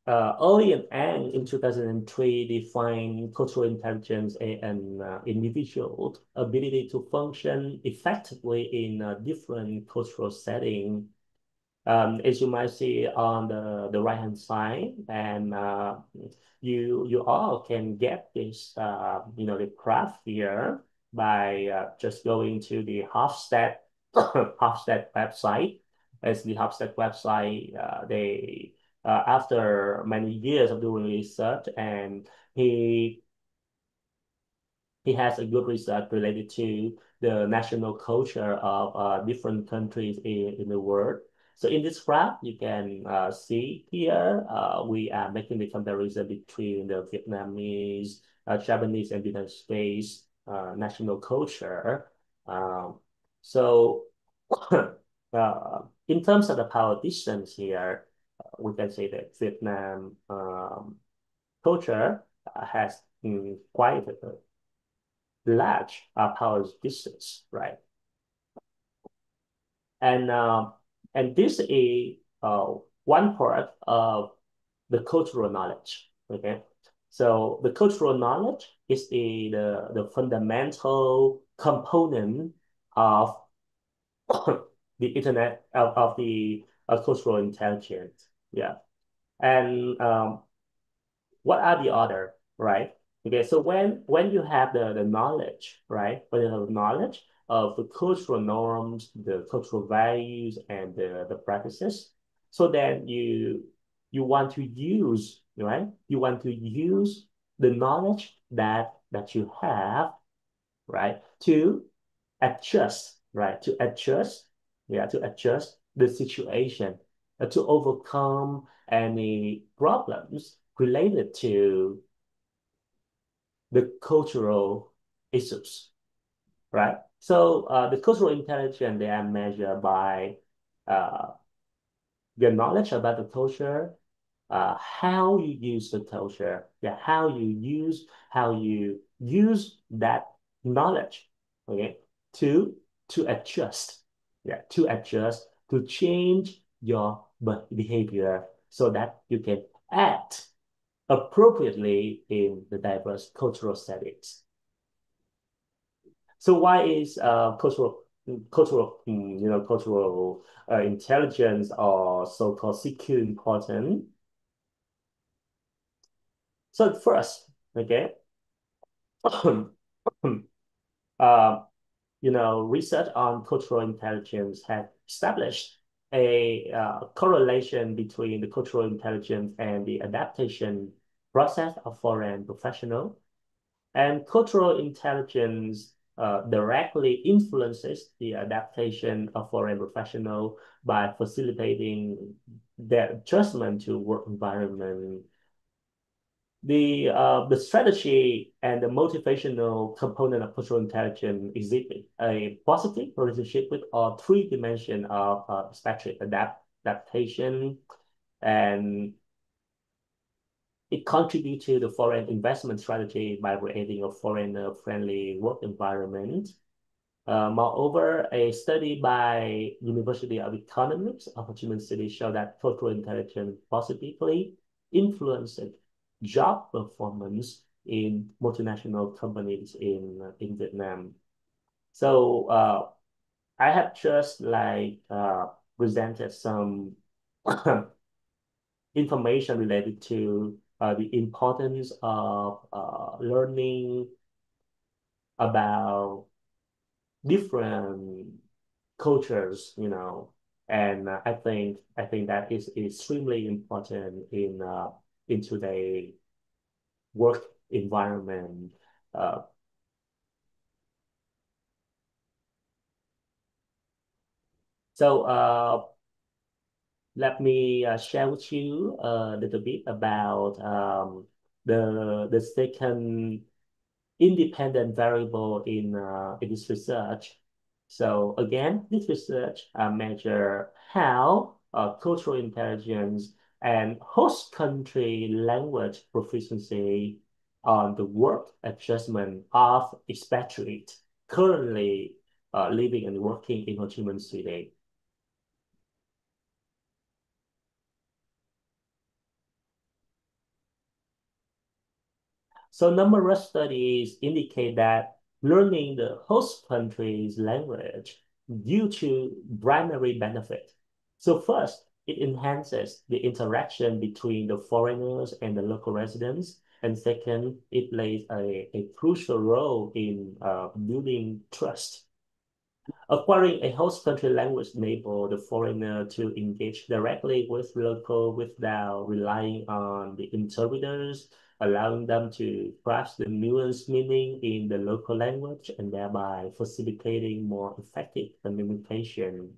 early and Ang in 2003 defined cultural intelligence as an individual's ability to function effectively in a different cultural setting. As you might see on the right-hand side, and you all can get this, the graph here by just going to the Hofstede Hofstede website. As the Hofstede website, they after many years of doing research, and he has a good research related to the national culture of different countries in the world. So in this graph, you can see here, we are making the comparison between the Vietnamese, Japanese, and United States national culture. So in terms of the power distance here, we can say that Vietnam culture has quite a large power distance, right? And this is one part of the cultural knowledge. Okay, so the cultural knowledge is the fundamental component of the internet of the cultural intelligence. Yeah, and what are the other, right? Okay, so when you have the knowledge, right? When you have knowledge of the cultural norms, the cultural values, and the practices, so then you want to use, right? You want to use the knowledge that you have, right, to adjust, right? To adjust, yeah, to adjust the situation, to overcome any problems related to the cultural issues, right? So the cultural intelligence, they are measured by your knowledge about the culture, how you use the culture, yeah, how you use that knowledge, okay, to adjust, yeah, to adjust, to change your behavior so that you can act appropriately in the diverse cultural settings. So why is cultural intelligence or so-called CQ important? So first, okay, research on cultural intelligence has established a correlation between the cultural intelligence and the adaptation process of foreign professional. And cultural intelligence directly influences the adaptation of foreign professional by facilitating their adjustment to work environment. The strategy and the motivational component of cultural intelligence exhibit a positive relationship with all three dimensions of expatriate adaptation, and it contributes to the foreign investment strategy by creating a foreigner-friendly work environment. Moreover, a study by University of Economics of Ho Chi Minh City showed that cultural intelligence positively influenced job performance in multinational companies in Vietnam. So I have just presented some information related to the importance of learning about different cultures, and I think that is extremely important in today's work environment. So let me share with you a little bit about the second independent variable in this research. So again, this research measure how cultural intelligence and host country language proficiency on the work adjustment of expatriate currently living and working in Ho Chi Minh City. So numerous studies indicate that learning the host country's language due to primary benefit. So first, it enhances the interaction between the foreigners and the local residents. And second, it plays a crucial role in building trust. Acquiring a host country language enables the foreigner to engage directly with local without relying on the interpreters, allowing them to grasp the nuanced meaning in the local language and thereby facilitating more effective communication.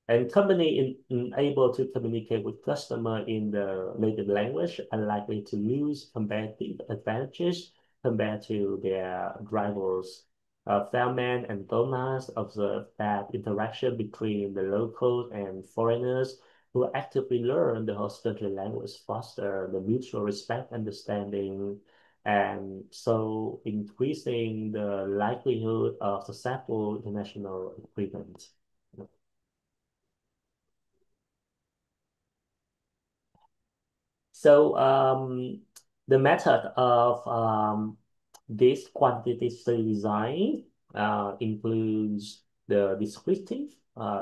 And company able to communicate with customer in the native language are likely to lose competitive advantages compared to their rivals. Feldman and Thomas observed that interaction between the locals and foreigners who actively learn the host country language foster the mutual respect, understanding, and so increasing the likelihood of successful international agreement. So the method of this quantitative study design includes the descriptive,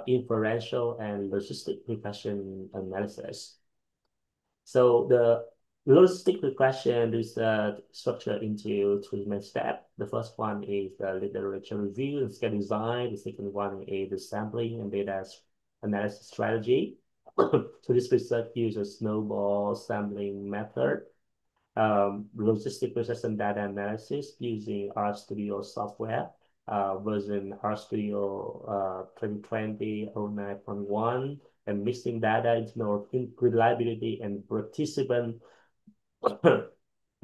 inferential, and logistic regression analysis. So the logistic regression is structured into three main steps. The first one is the literature review and scale design. The second one is the sampling and data analysis strategy. So this research uses snowball sampling method, logistic regression data analysis using RStudio software, version RStudio 2020-09.1, and mixing data into reliability and participant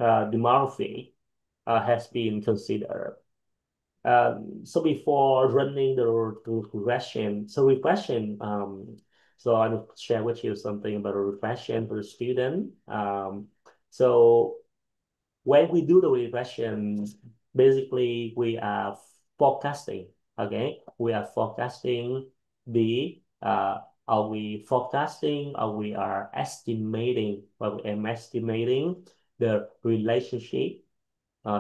demography has been considered. So before running the regression, so I'll share with you something about a regression for the student. So when we do the regression, basically we are forecasting, okay? We are forecasting are we are estimating, well, I'm estimating the relationship,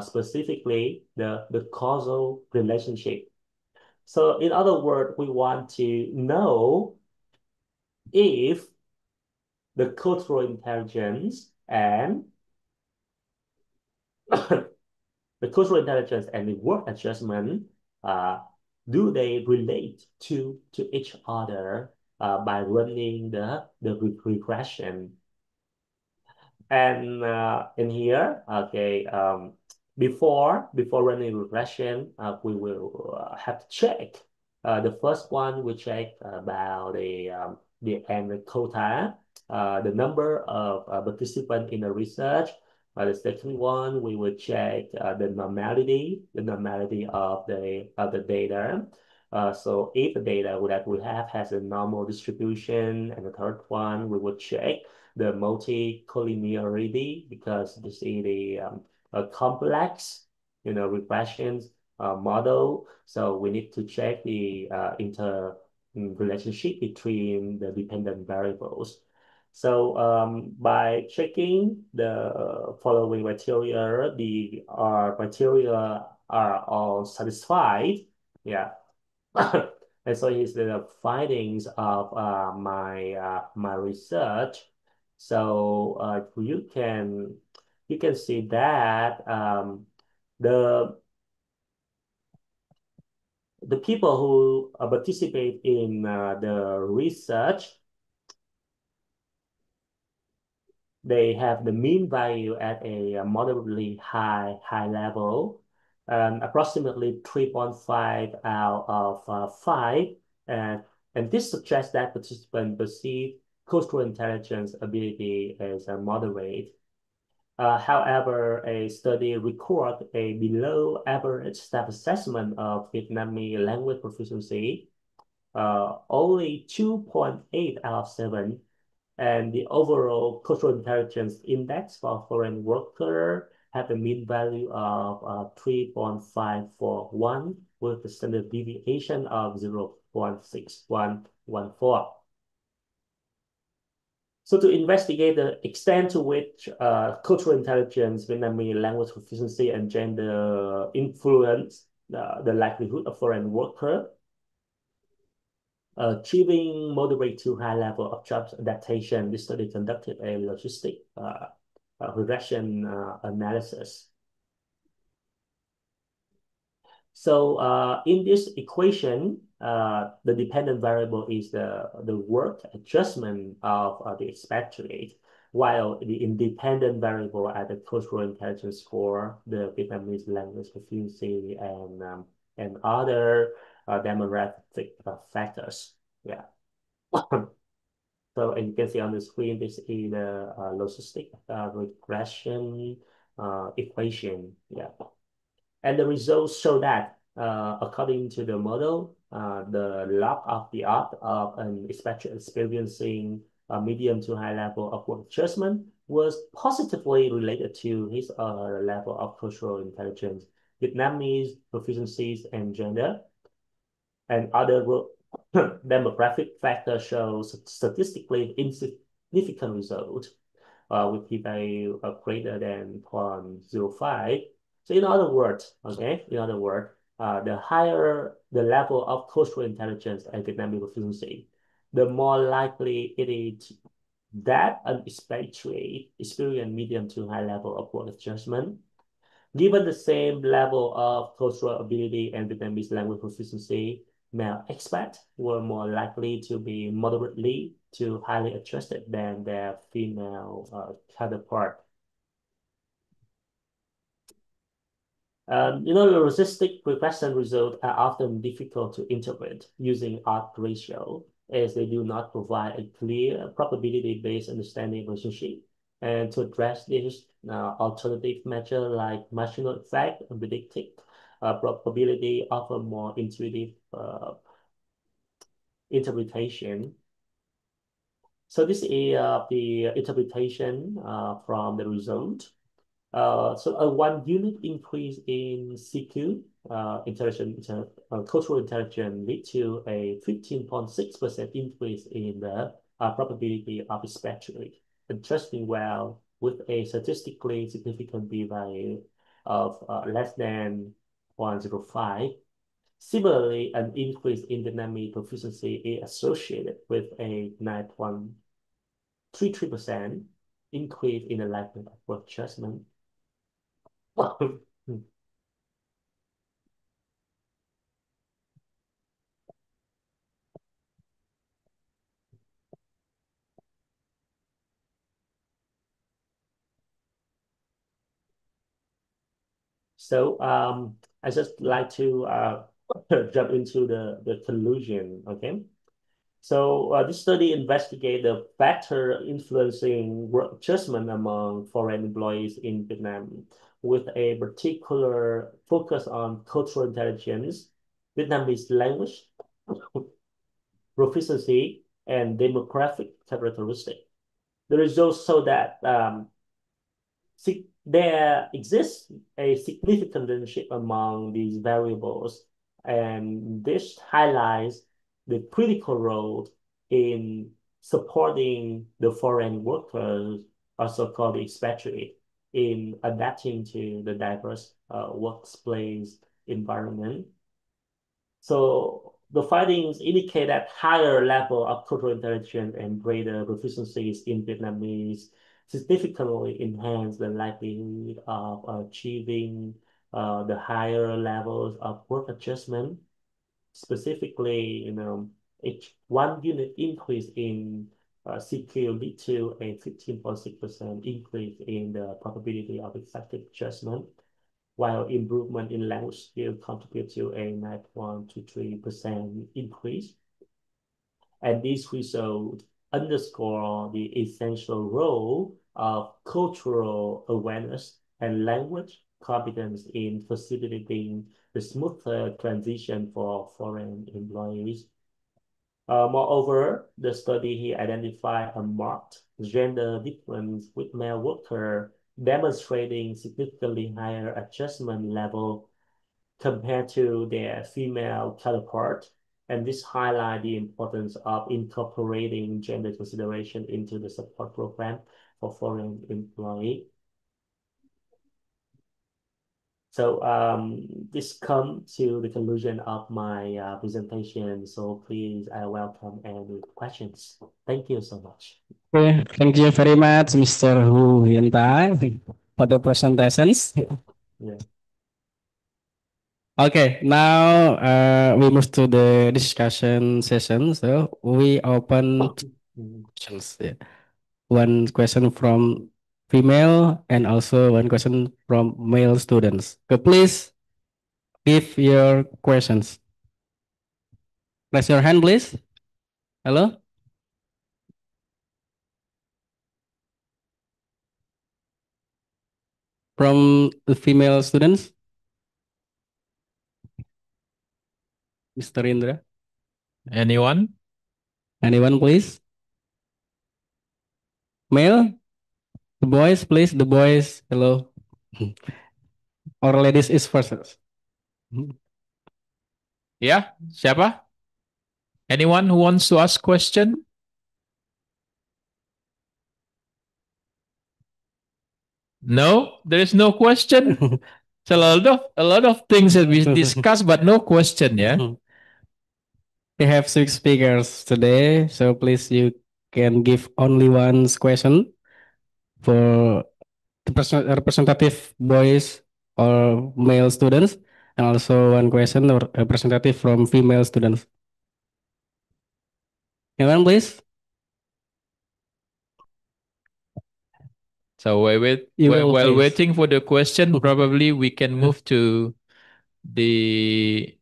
specifically the causal relationship. So in other words, we want to know if the cultural intelligence and the cultural intelligence and the work adjustment, do they relate to each other by running the regression? And in here, okay, before running regression, we will have to check. The first one we check about the end quota, the number of participants in the research. The second one we will check the normality of the data. So if the data that we have has a normal distribution, and the third one we will check the multicollinearity, because this is a complex, regression model. So we need to check the inter relationship between the dependent variables. So by checking the following criteria, the criteria are all satisfied. Yeah. And so here's the findings of my research. So you can see that the people who participate in the research, they have the mean value at a moderately high level, approximately 3.5 out of 5. And this suggests that participants perceive cultural intelligence ability as moderate. However, a study recorded a below average self-assessment of Vietnamese language proficiency, only 2.8 out of 7, and the overall cultural intelligence index for foreign worker had a mean value of 3.541 with a standard deviation of 0.6114. So to investigate the extent to which cultural intelligence, Vietnamese language proficiency, and gender influence the likelihood of foreign worker achieving moderate to high level of job adaptation, this study conducted a logistic regression analysis. So in this equation, the dependent variable is the work adjustment of the expatriate, while the independent variable are the cultural intelligence score, the Vietnamese language proficiency, and other demographic factors. Yeah. So, and you can see on the screen, this is the logistic regression equation. Yeah. And the results show that, according to the model, the log of the art of an expatriate experiencing a medium to high level of work adjustment was positively related to his level of cultural intelligence, Vietnamese proficiencies, and gender. And other demographic factors show statistically insignificant results with p-value greater than 0.05. So in other words, the higher the level of cultural intelligence and Vietnamese proficiency, the more likely it is that an expatriate experience medium to high level of work adjustment. Given the same level of cultural ability and Vietnamese language proficiency, male expats were more likely to be moderately to highly adjusted than their female counterpart. The logistic regression results are often difficult to interpret using odds ratio, as they do not provide a clear probability-based understanding of relationship. And to address this, alternative measure like marginal effect and predictive probability offer more intuitive interpretation. So this is the interpretation from the result. So a 1 unit increase in CQ, cultural intelligence, lead to a 15.6% increase in the probability of expatriate, adjusting well with a statistically significant p-value of less than 0.05. Similarly, an increase in Vietnamese proficiency is associated with a 9.33% increase in the likelihood of work adjustment. So I just like to jump into the conclusion, okay? So this study investigated the factor influencing work adjustment among foreign employees in Vietnam, with a particular focus on cultural intelligence, Vietnamese language proficiency, and demographic characteristics. The results show that there exists a significant relationship among these variables, and this highlights the critical role in supporting the foreign workers, also called expatriate, in adapting to the diverse workplace environment. So The findings indicate that higher level of cultural intelligence and greater proficiencies in Vietnamese significantly enhance the likelihood of achieving the higher levels of work adjustment. Specifically, each 1 unit increase in CQ lead to a 15.6% increase in the probability of effective adjustment, while improvement in language skill contribute to a 9.23% increase. And these results underscore the essential role of cultural awareness and language competence in facilitating the smoother transition for foreign employees. Moreover, the study here identified a marked gender difference with male workers, demonstrating significantly higher adjustment level compared to their female counterpart. And this highlights the importance of incorporating gender consideration into the support program for foreign employees. So this comes to the conclusion of my presentation. So please, I welcome any questions. Thank you so much. Okay, thank you very much, Mr. Huu-Hien, for the presentations. Yeah. Okay, now we move to the discussion session. So we open questions. Yeah. One question from female and also one question from male students. So please give your questions. Raise your hand, please. Hello? From the female students? Mr. Indra? Anyone? Anyone, please? Male? The boys, please. The boys. Hello. Or ladies is first. Ya, siapa? Anyone who wants to ask question? No, there is no question. So a lot of things that we discussed, but no question. Yeah. We have 6 speakers today, so please you can give only one question for the representative boys or male students, and also one question or representative from female students. Anyone, please? So while waiting for the question, probably we can move to the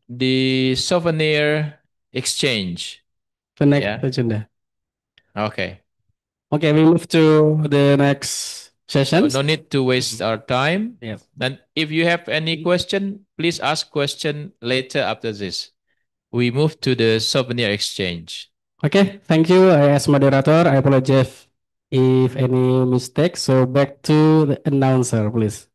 the souvenir exchange. The next Yeah. agenda. Okay. Okay, we move to the next session. So no need to waste our time. Yes. And if you have any question, please ask question later after this. We move to the souvenir exchange. Okay, thank you. As moderator, I apologize if any mistake. So back to the announcer, please.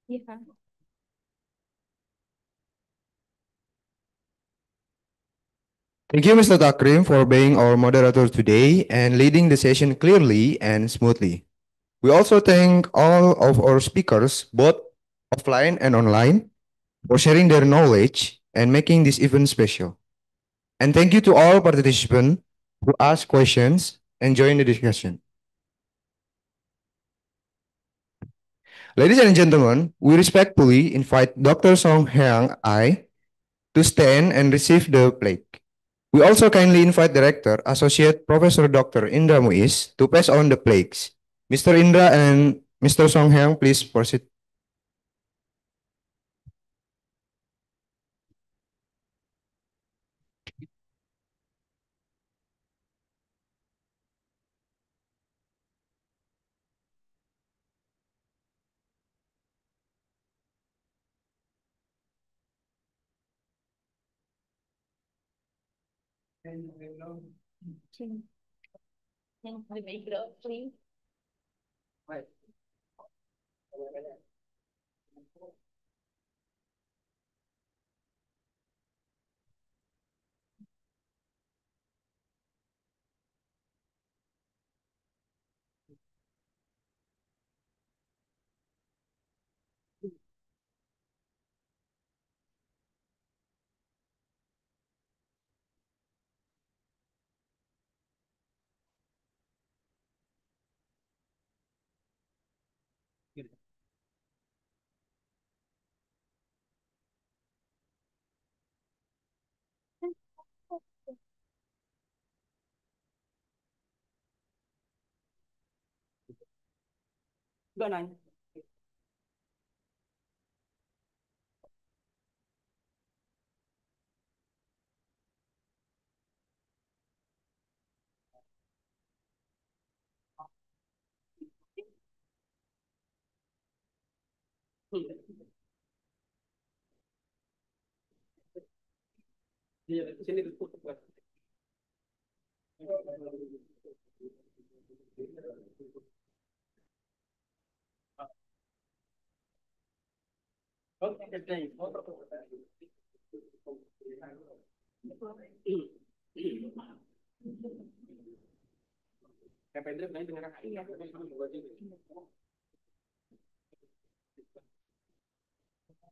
Yeah. Thank you, Mr. Takrim, for being our moderator today and leading the session clearly and smoothly. We also thank all of our speakers, both offline and online, for sharing their knowledge and making this event special. And thank you to all participants who asked questions and joined the discussion. Ladies and gentlemen, we respectfully invite Dr. Songheang I to stand and receive the plaque. We also kindly invite the Rector, Associate Professor Dr. Indra Muis, to pass on the plaques. Mr. Indra and Mr. Songheang, please proceed.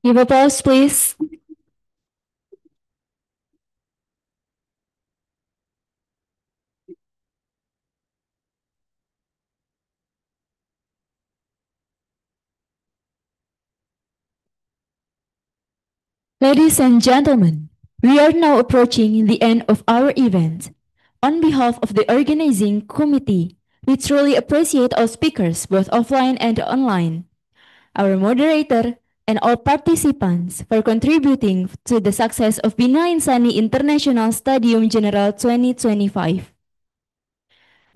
Give applause, please. Ladies and gentlemen, we are now approaching the end of our event. On behalf of the organizing committee, we truly appreciate our speakers both offline and online, our moderator, and all participants for contributing to the success of Bina Insani International Stadium General 2025.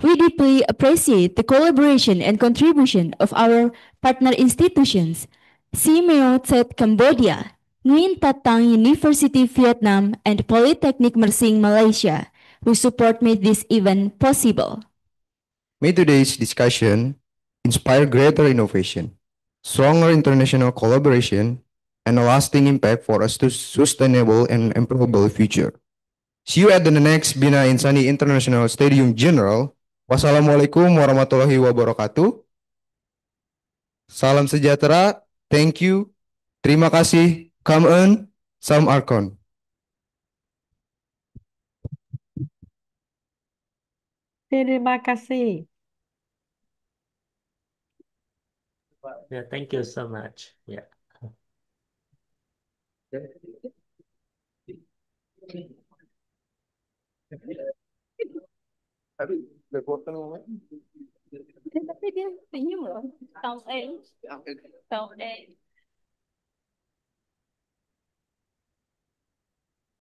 We deeply appreciate the collaboration and contribution of our partner institutions, SEAMEO TET Cambodia, Nguyen University Vietnam, and Polytechnic Mersing Malaysia, whose support made this event possible. May today's discussion inspire greater innovation, stronger international collaboration, and a lasting impact for a sustainable and employable future. See you at the next Bina Insani International Stadium General. Wassalamualaikum warahmatullahi wabarakatuh. Salam sejahtera. Thank you. Terima kasih. Come on. Sam Arkon. Terima kasih. Yeah, thank you so much. Yeah. Tapi dia senyum loh. Tahun A.